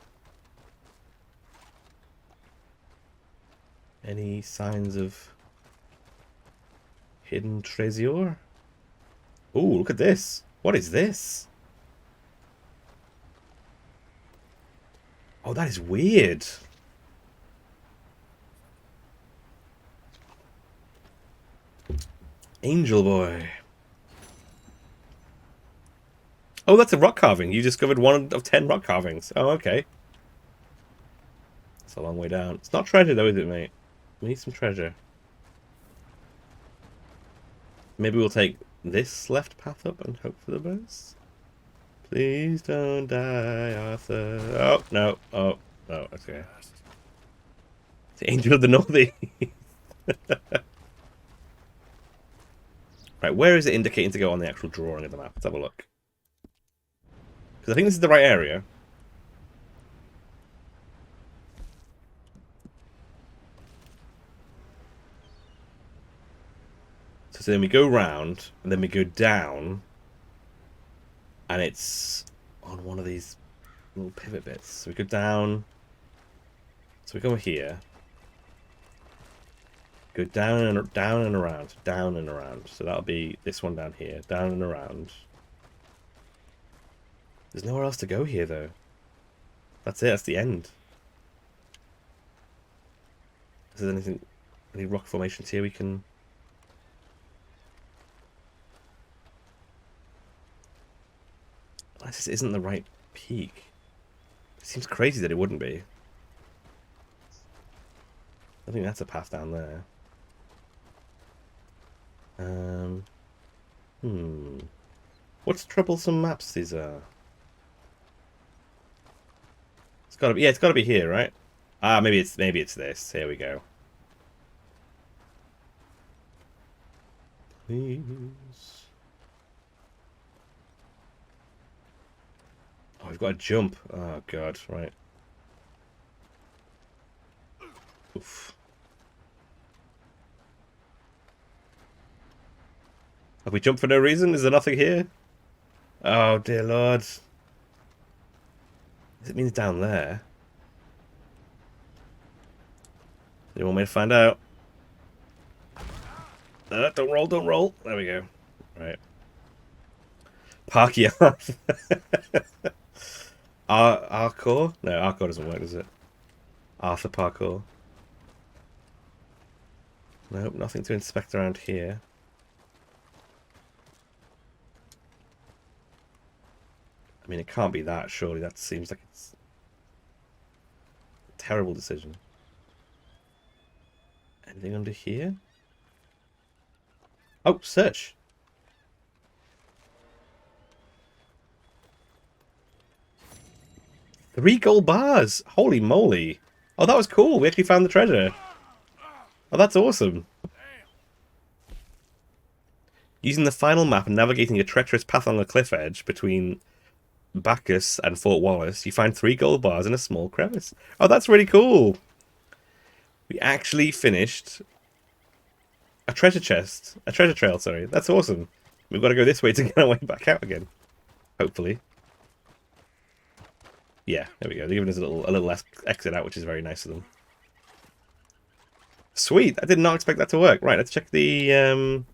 Any signs of hidden treasure? Ooh, look at this. What is this? Oh, that is weird. Angel Boy. Oh, that's a rock carving. You discovered 1 of 10 rock carvings. Oh, okay. It's a long way down. It's not treasure though, is it, mate? We need some treasure. Maybe we'll take this left path up and hope for the best. Please don't die, Arthur. Oh, no. Oh, no. Okay. The Angel of the Northeast. Right, where is it indicating to go on the actual drawing of the map? Let's have a look. Because I think this is the right area. So then we go round, and then we go down. And it's on one of these little pivot bits. So we go down. So we go here. Go down and around. Down and around. So that'll be this one down here. Down and around. There's nowhere else to go here, though. That's it. That's the end. Is there anything... Any rock formations here we can... This isn't the right peak. It seems crazy that it wouldn't be. I think that's a path down there. What's troublesome maps these are? It's gotta be, yeah, it's gotta be here, right? Ah, maybe it's this. Here we go. Please. Oh, we've got to jump. Oh, God, right. Oof. Have we jumped for no reason? Is there nothing here? Oh, dear lord. Does it mean it's down there? You want me to find out? Don't roll, don't roll. There we go. Right. Parky off. Arcor? No, Arcor doesn't work, does it? Arthur Parkour. Nope, nothing to inspect around here. I mean, it can't be that, surely. That seems like it's a terrible decision. Anything under here? Oh, search. Three gold bars. Holy moly. Oh, that was cool. We actually found the treasure. Oh, that's awesome. Using the final map and navigating a treacherous path on a cliff edge between Bacchus and Fort Wallace, you find 3 gold bars in a small crevice. Oh, that's really cool. We actually finished a treasure chest. A treasure trail, sorry. That's awesome. We've got to go this way to get our way back out again. Hopefully. Yeah, there we go. They're giving us a little exit out, which is very nice of them. Sweet. I did not expect that to work. Right, let's check the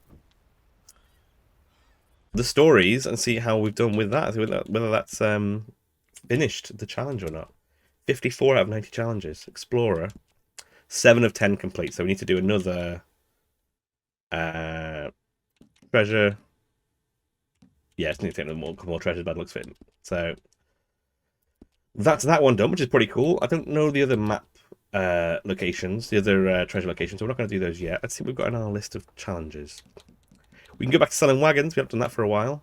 stories and see how we've done with that. Whether that's finished the challenge or not. 54 out of 90 challenges. Explorer. 7 of 10 complete. So we need to do another treasure. Yeah, it's need to take more treasures by the looks of it. So that's that one done, which is pretty cool. I don't know the other map locations, the other treasure locations, so we're not going to do those yet. Let's see what we've got on our list of challenges. We can go back to selling wagons. We haven't done that for a while.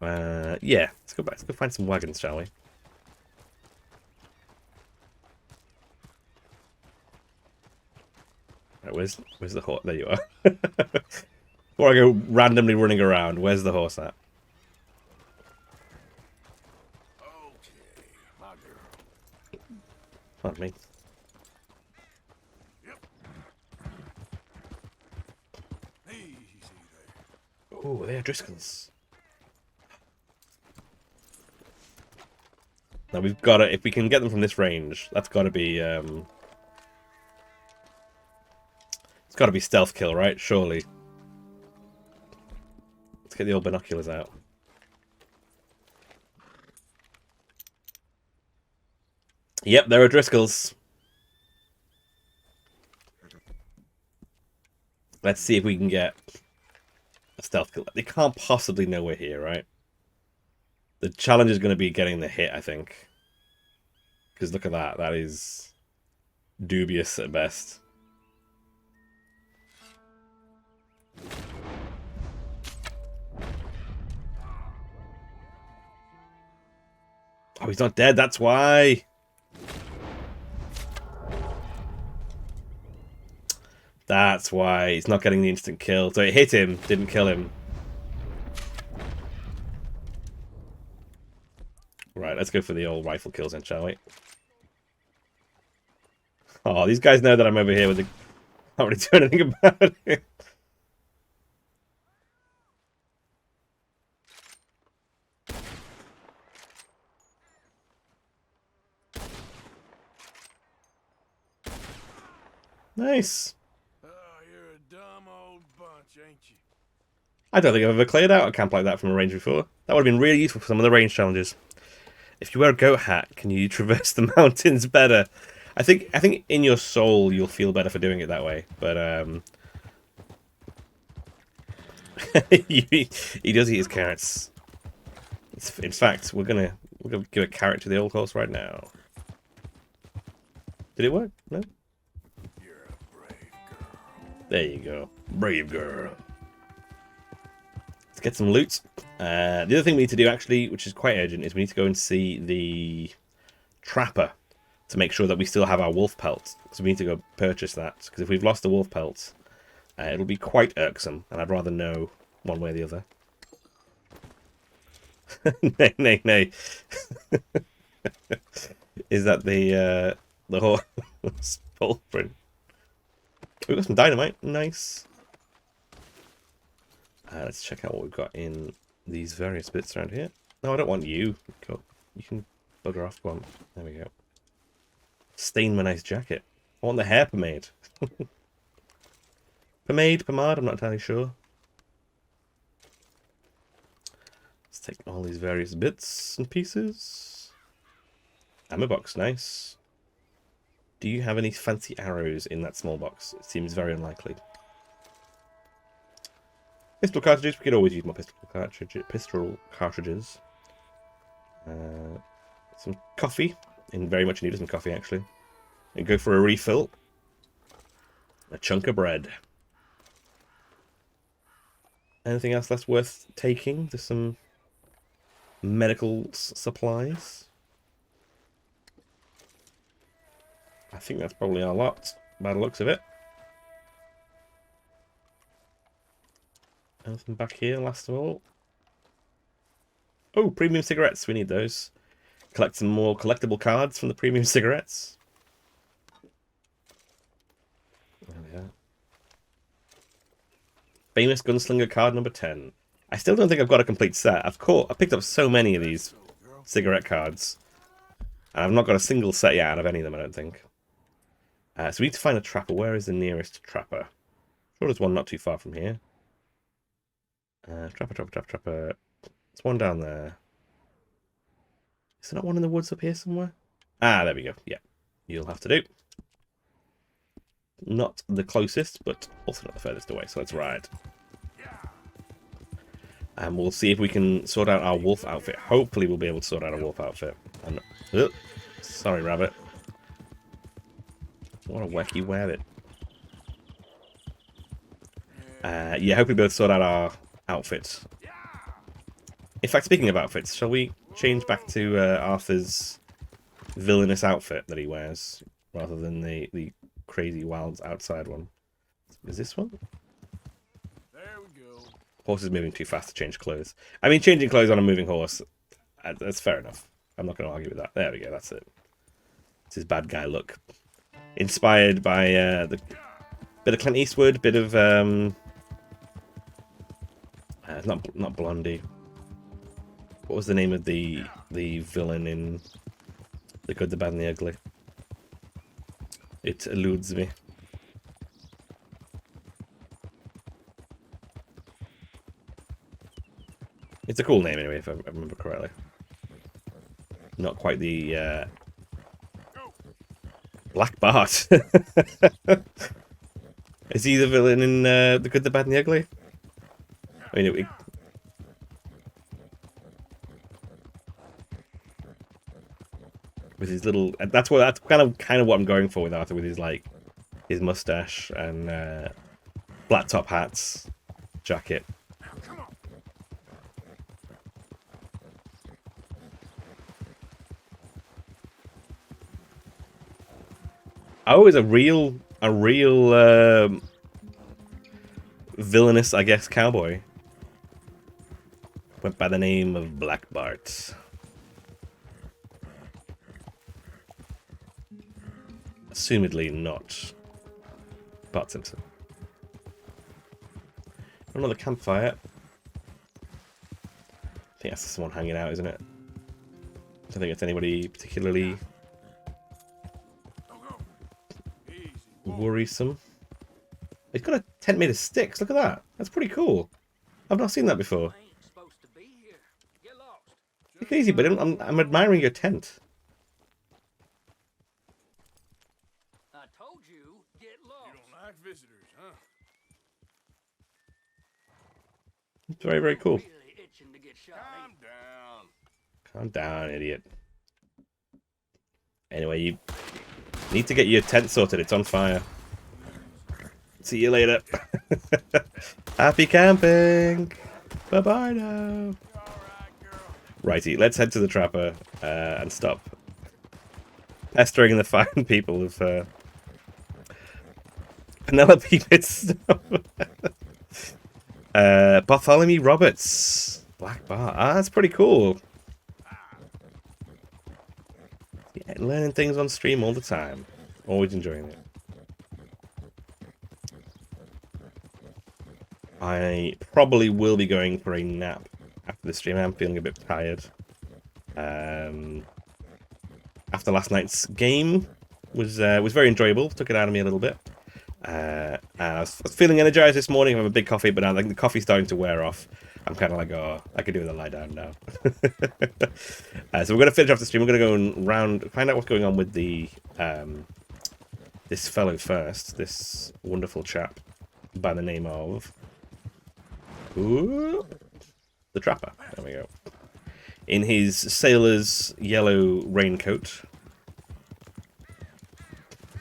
Yeah, let's go back. Let's go find some wagons, shall we? Right, where's the horse? There you are. Before I go randomly running around, where's the horse at? Okay, my girl. Pardon me. Yep. Easy there. Oh, they are Driscolls. Now we've got to, if we can get them from this range, that's got to be, it's got to be stealth kill, right? Surely. Let's get the old binoculars out. Yep, there are Driscolls. Let's see if we can get a stealth kill. They can't possibly know we're here, right? The challenge is going to be getting the hit, I think. Because look at that. That is dubious at best. Oh, he's not dead. That's why. That's why he's not getting the instant kill. So it hit him, didn't kill him. Right, let's go for the old rifle kills then, shall we? Oh, these guys know that I'm over here with the... Can't really do anything about it. Nice. Oh, you're a dumb old bunch, ain't you? I don't think I've ever cleared out a camp like that from a range before. That would have been really useful for some of the range challenges. If you wear a goat hat, can you traverse the mountains better? I think in your soul you'll feel better for doing it that way. But he does eat his carrots. In fact, we're gonna give a carrot to the old horse right now. Did it work? No. You're a brave girl. There you go, brave girl. Let's get some loot. The other thing we need to do, actually, which is quite urgent, is we need to go and see the trapper to make sure that we still have our wolf pelt. So we need to go purchase that, because if we've lost the wolf pelt, it'll be quite irksome, and I'd rather know one way or the other. Nay, nay, nay. Is that the horse paw print? We've got some dynamite. Nice. Let's check out what we've got in these various bits around here. No, I don't want you. Go. You can bugger off. Go on. There we go. Stain my nice jacket. I want the hair pomade. Pomade, pomade, I'm not entirely sure. Let's take all these various bits and pieces. Ammo box, nice. Do you have any fancy arrows in that small box? It seems very unlikely. Pistol cartridges, we could always use more pistol cartridges. Some coffee, in very much need of some coffee actually. And go for a refill. A chunk of bread. Anything else that's worth taking? There's some medical supplies. I think that's probably our lot, by the looks of it. Anything back here, last of all? Oh, premium cigarettes. We need those. Collect some more collectible cards from the premium cigarettes. There we are. Famous Gunslinger card number 10. I still don't think I've got a complete set. I've picked up so many of these cigarette cards. And I've not got a single set yet out of any of them, I don't think. So we need to find a trapper. Where is the nearest trapper? Sure, there's one not too far from here. Trapper. There's one down there. Is there not one in the woods up here somewhere? Ah, there we go. Yeah, you'll have to do. Not the closest, but also not the furthest away, so let's ride. And we'll see if we can sort out our wolf outfit. Hopefully we'll be able to sort out a wolf outfit. And, sorry, rabbit. What a wacky rabbit. Yeah, hopefully we'll be able to sort out our outfits. In fact, speaking of outfits, shall we change back to Arthur's villainous outfit that he wears, rather than the crazy wild outside one? Is this one? There we go. Horse is moving too fast to change clothes. I mean, changing clothes on a moving horse, that's fair enough. I'm not going to argue with that. There we go, that's it. It's his bad guy look. Inspired by the bit of Clint Eastwood, bit of not Blondie. What was the name of the villain in The Good, the Bad, and the Ugly? It eludes me. It's a cool name anyway, if I remember correctly. Not quite the Black Bart. Is he the villain in The Good, the Bad, and the Ugly? I mean, with his little, that's kind of what I'm going for with Arthur, with his his mustache and flat top hats, jacket. Oh, it's a real villainous, I guess, cowboy. Went by the name of Black Bart. Assumedly not Bart Simpson. Another campfire. I think that's someone hanging out, isn't it? I don't think it's anybody particularly worrisome. It's got a tent made of sticks. Look at that. That's pretty cool. I've not seen that before. Take it easy, but I'm admiring your tent. I told you, get lost. You don't like visitors, huh? It's very, very cool. Really itching to get shot. Calm down. Calm down, idiot. Anyway, you need to get your tent sorted. It's on fire. See you later. Happy camping. Bye-bye now. Righty, let's head to the trapper and stop pestering the fine people of Penelope Pitstop. Bartholomew Roberts. Black Bart. Ah, that's pretty cool. Yeah, learning things on stream all the time. Always enjoying it. I probably will be going for a nap after the stream. I'm feeling a bit tired. After last night's game was very enjoyable. Took it out of me a little bit. I was feeling energized this morning. I have a big coffee, but I think the coffee's starting to wear off. I'm kind of like, oh, I could do with a lie down now. So we're going to finish off the stream. We're going to go find out what's going on with the this fellow first. This wonderful chap by the name of the Trapper. There we go. In his sailor's yellow raincoat.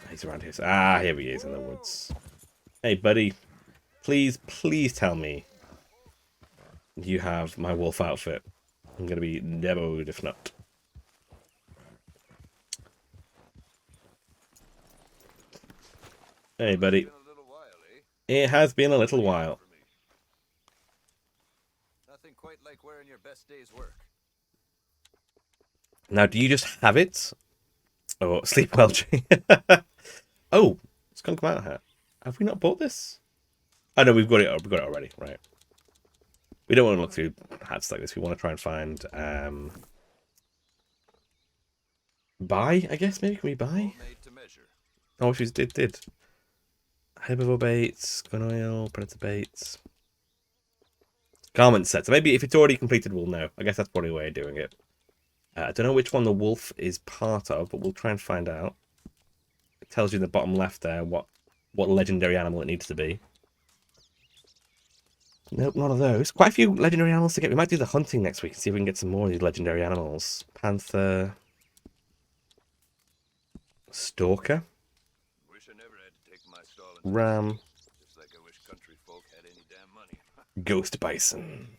He's around here. Here he is in the woods. Hey, buddy. Please tell me you have my wolf outfit. I'm going to be demoed if not. Hey, buddy. It has been a little while. Nothing quite like wearing your best day's work. Now, do you just have it? Oh, sleep well, Jay. Oh, Skunk Mountain hat. Have we not bought this? Oh no, we've got it. We've got it already, right? We don't want to look through hats like this. We want to try and find buy. I guess maybe can we buy? Oh, she's did. Herbivore baits, gun oil, predator baits, garment sets. So maybe if it's already completed, we'll know. I guess that's probably a way of doing it. I don't know which one the wolf is part of, but we'll try and find out. It tells you in the bottom left there what legendary animal it needs to be. Nope, none of those. Quite a few legendary animals to get. We might do the hunting next week and see if we can get some more of these legendary animals. Panther. Stalker. Wish I never had to take my stall Ram. Just like I wish country folk had any damn money. Ghost bison.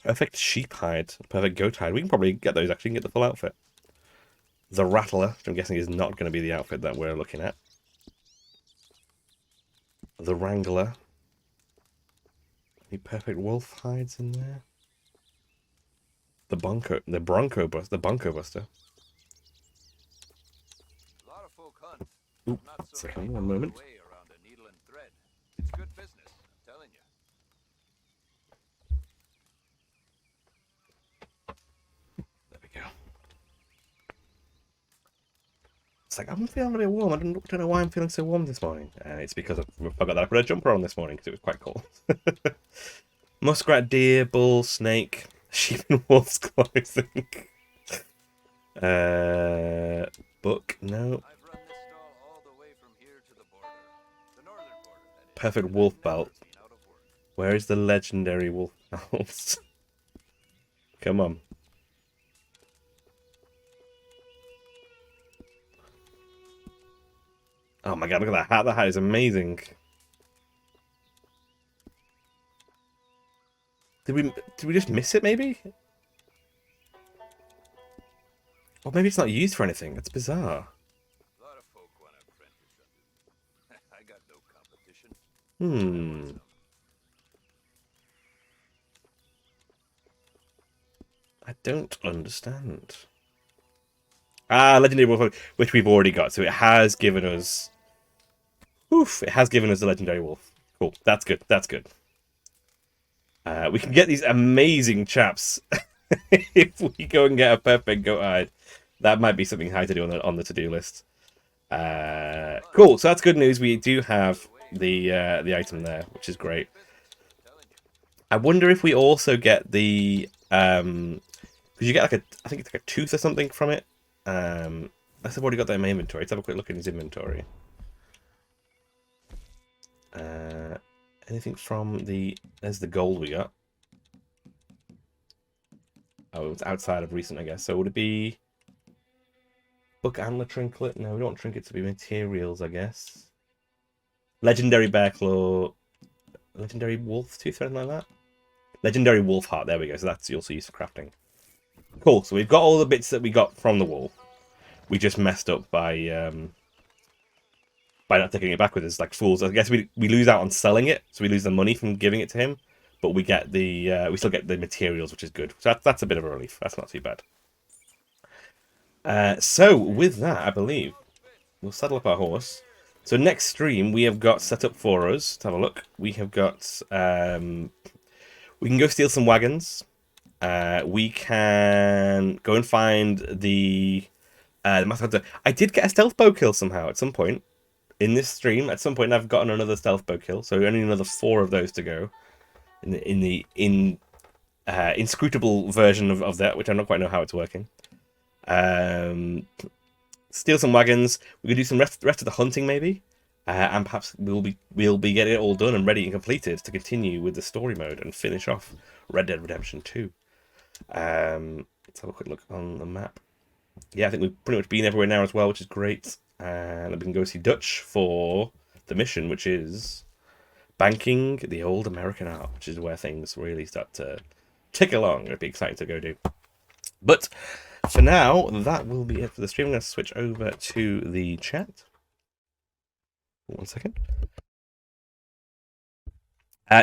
Perfect sheep hide. Perfect goat hide. We can probably get those actually and get the full outfit. The Rattler, which I'm guessing is not going to be the outfit that we're looking at. The Wrangler. Any perfect wolf hides in there? The Bunko Buster. A lot of folk hunt. Oop, Not so second, many one know their moment. way around a needle and thread. It's good business, I'm telling you. There we go. It's like, I'm feeling a bit warm. I don't know why I'm feeling so warm this morning. It's because I forgot that I put a jumper on this morning because it was quite cold. Muskrat, deer, bull, snake, sheep and wolf's clothing. Book, no. I've run this stall all the way from here to the border. The northern border, that is. Perfect wolf I've never belt. been out of work. Where is the legendary wolf belts? Come on. Oh my god, look at that hat. That hat is amazing. Did we just miss it, maybe? Or maybe it's not used for anything. That's bizarre. A lot of folk want to apprentice under. I got no competition. I don't understand. Legendary wolf, which we've already got. So it has given us... Oof, it has given us the legendary wolf. Cool, that's good, that's good. We can get these amazing chaps if we go and get a perfect goat hide. That might be something high to do on the to-do list. Cool, so that's good news. We do have the item there, which is great. I wonder if we also get the... because you get like I think it's like a tooth or something from it. I've already got that in my inventory. Let's have a quick look in his inventory. Anything from the... There's the gold we got. Oh, it's outside of recent, I guess. So would it be... Book antler trinket? No, we don't want trinkets to be materials, I guess. Legendary bear claw. Legendary wolf tooth or anything like that? Legendary wolf heart. There we go. So that's also used for crafting. Cool. So we've got all the bits that we got from the wall. We just messed up by not taking it back with us like fools. I guess we lose out on selling it, so we lose the money from giving it to him, but we get the we still get the materials, which is good. So that's a bit of a relief. That's not too bad. So with that, I believe we'll saddle up our horse. So next stream we have got set up for us. Let's have a look. We have got we can go steal some wagons. We can go and find the master hunter. I did get a stealth bow kill somehow at some point in this stream. At some point I've gotten another stealth bow kill, so only another 4 of those to go in the inscrutable version of that, which I don't quite know how it's working. Steal some wagons. We could do some rest of the hunting maybe, and perhaps we'll be getting it all done and ready and completed to continue with the story mode and finish off Red Dead Redemption 2. Let's have a quick look on the map. Yeah, I think we've pretty much been everywhere now as well, which is great. And we can go see Dutch for the mission, which is banking the old American art, which is where things really start to tick along. It'd be exciting to go do. But for now, that will be it for the stream. I'm going to switch over to the chat. 1 second.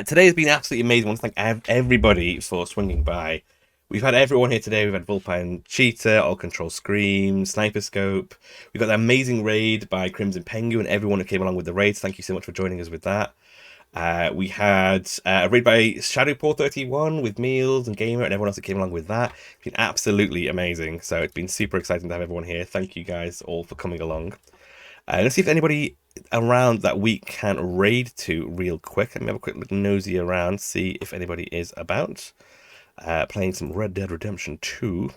Today has been absolutely amazing. I want to thank everybody for swinging by. We've had everyone here today. We've had Vulpine Cheetah, All Control Scream, Sniper Scope. We've got the amazing raid by Crimson Pengu and everyone who came along with the raids. Thank you so much for joining us with that. We had a raid by Shadowpaw31 with Meals and Gamer and everyone else that came along with that. It's been absolutely amazing. So it's been super exciting to have everyone here. Thank you guys all for coming along. Let's see if anybody around that we can raid to real quick. Let me have a quick look nosy around, see if anybody is about. Playing some Red Dead Redemption 2.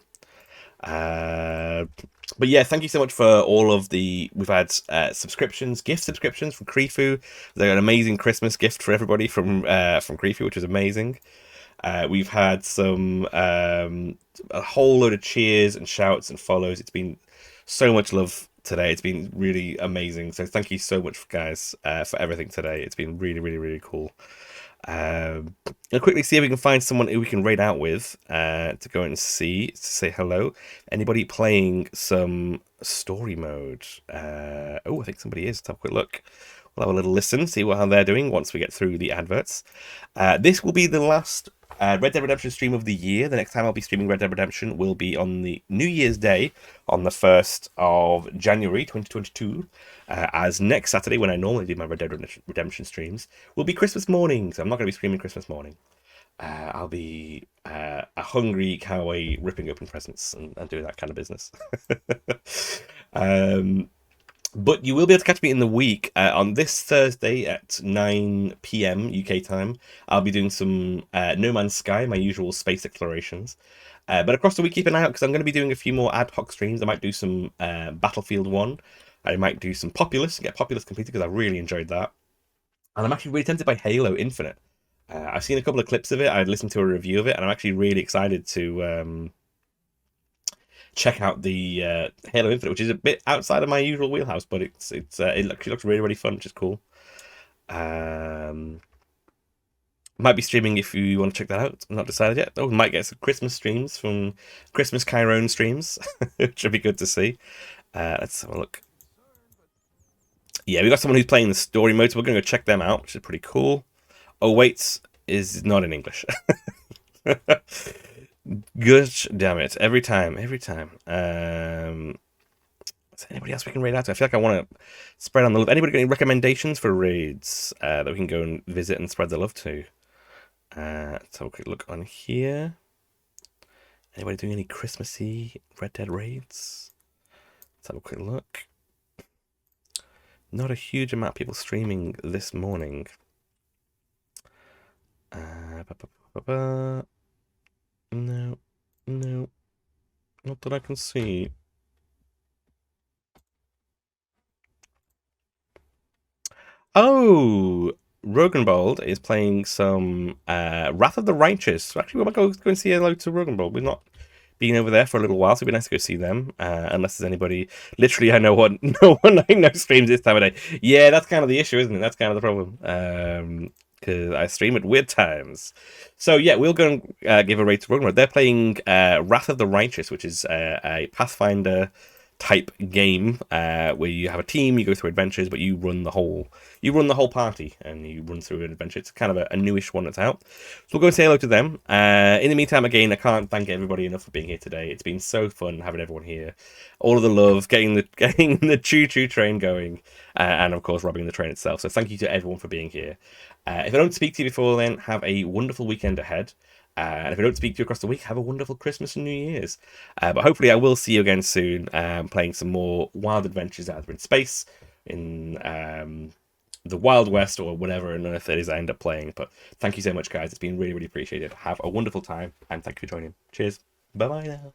But yeah, thank you so much for all of the... We've had subscriptions, gift subscriptions from Krifu. They're an amazing Christmas gift for everybody from Krifu, which is amazing. We've had some a whole load of cheers and shouts and follows. It's been so much love today. It's been really amazing. So thank you so much, guys, for everything today. It's been really, really, really cool. I'll quickly see if we can find someone who we can raid out with to go and see, to say hello. Anybody playing some story mode? Oh, I think somebody is. Let's have a quick look. We'll have a little listen, see how they're doing once we get through the adverts. This will be the last Red Dead Redemption stream of the year. The next time I'll be streaming Red Dead Redemption will be on the New Year's Day, on the 1st of January 2022. As next Saturday, when I normally do my Red Dead Redemption streams, will be Christmas morning. So I'm not going to be streaming Christmas morning. I'll be a hungry cowboy ripping open presents and doing that kind of business. But you will be able to catch me in the week on this Thursday at 9 p.m. UK time. I'll be doing some No Man's Sky, my usual space explorations. But across the week, keep an eye out because I'm going to be doing a few more ad hoc streams. I might do some Battlefield 1. I might do some Populous, get Populous completed because I really enjoyed that. And I'm actually really tempted by Halo Infinite. I've seen a couple of clips of it. I'd listened to a review of it, and I'm actually really excited to check out the Halo Infinite, which is a bit outside of my usual wheelhouse, but it looks really, really fun, which is cool. Might be streaming if you want to check that out. I'm not decided yet. Oh, we might get some Christmas streams from Christmas Chiron streams, which would be good to see. Let's have a look. Yeah, we got someone who's playing the story mode, so we're going to go check them out, which is pretty cool. Oh, wait, is not in English. Gosh damn it. Every time. Is there anybody else we can raid out to? I feel like I want to spread on the love. Anybody got any recommendations for raids that we can go and visit and spread the love to? Let's have a quick look on here. Anybody doing any Christmassy Red Dead raids? Let's have a quick look. Not a huge amount of people streaming this morning. No, not that I can see. Oh, Rogenbold is playing some Wrath of the Righteous. So actually, we might go and say hello to Rogenbold. We've not been over there for a little while, so it'd be nice to go see them. Unless there's anybody, literally, I know what no one I know streams this time of day. Yeah, that's kind of the issue, isn't it? That's kind of the problem. Because I stream at weird times. So yeah, we'll go and give a raid to Rogenbold. They're playing Wrath of the Righteous, which is a Pathfinder type game where you have a team, you go through adventures, but you run the whole party and you run through an adventure. It's kind of a newish one that's out, so we'll go and say hello to them. In the meantime, again, I can't thank everybody enough for being here today. It's been so fun having everyone here, all of the love, getting the choo-choo train going, and of course robbing the train itself. So thank you to everyone for being here. If I don't speak to you before then, have a wonderful weekend ahead. And if I don't speak to you across the week, have a wonderful Christmas and New Year's. But hopefully I will see you again soon, playing some more wild adventures either in space, in the Wild West, or whatever on earth it is I end up playing. But thank you so much, guys. It's been really, really appreciated. Have a wonderful time, and thank you for joining. Cheers. Bye-bye now.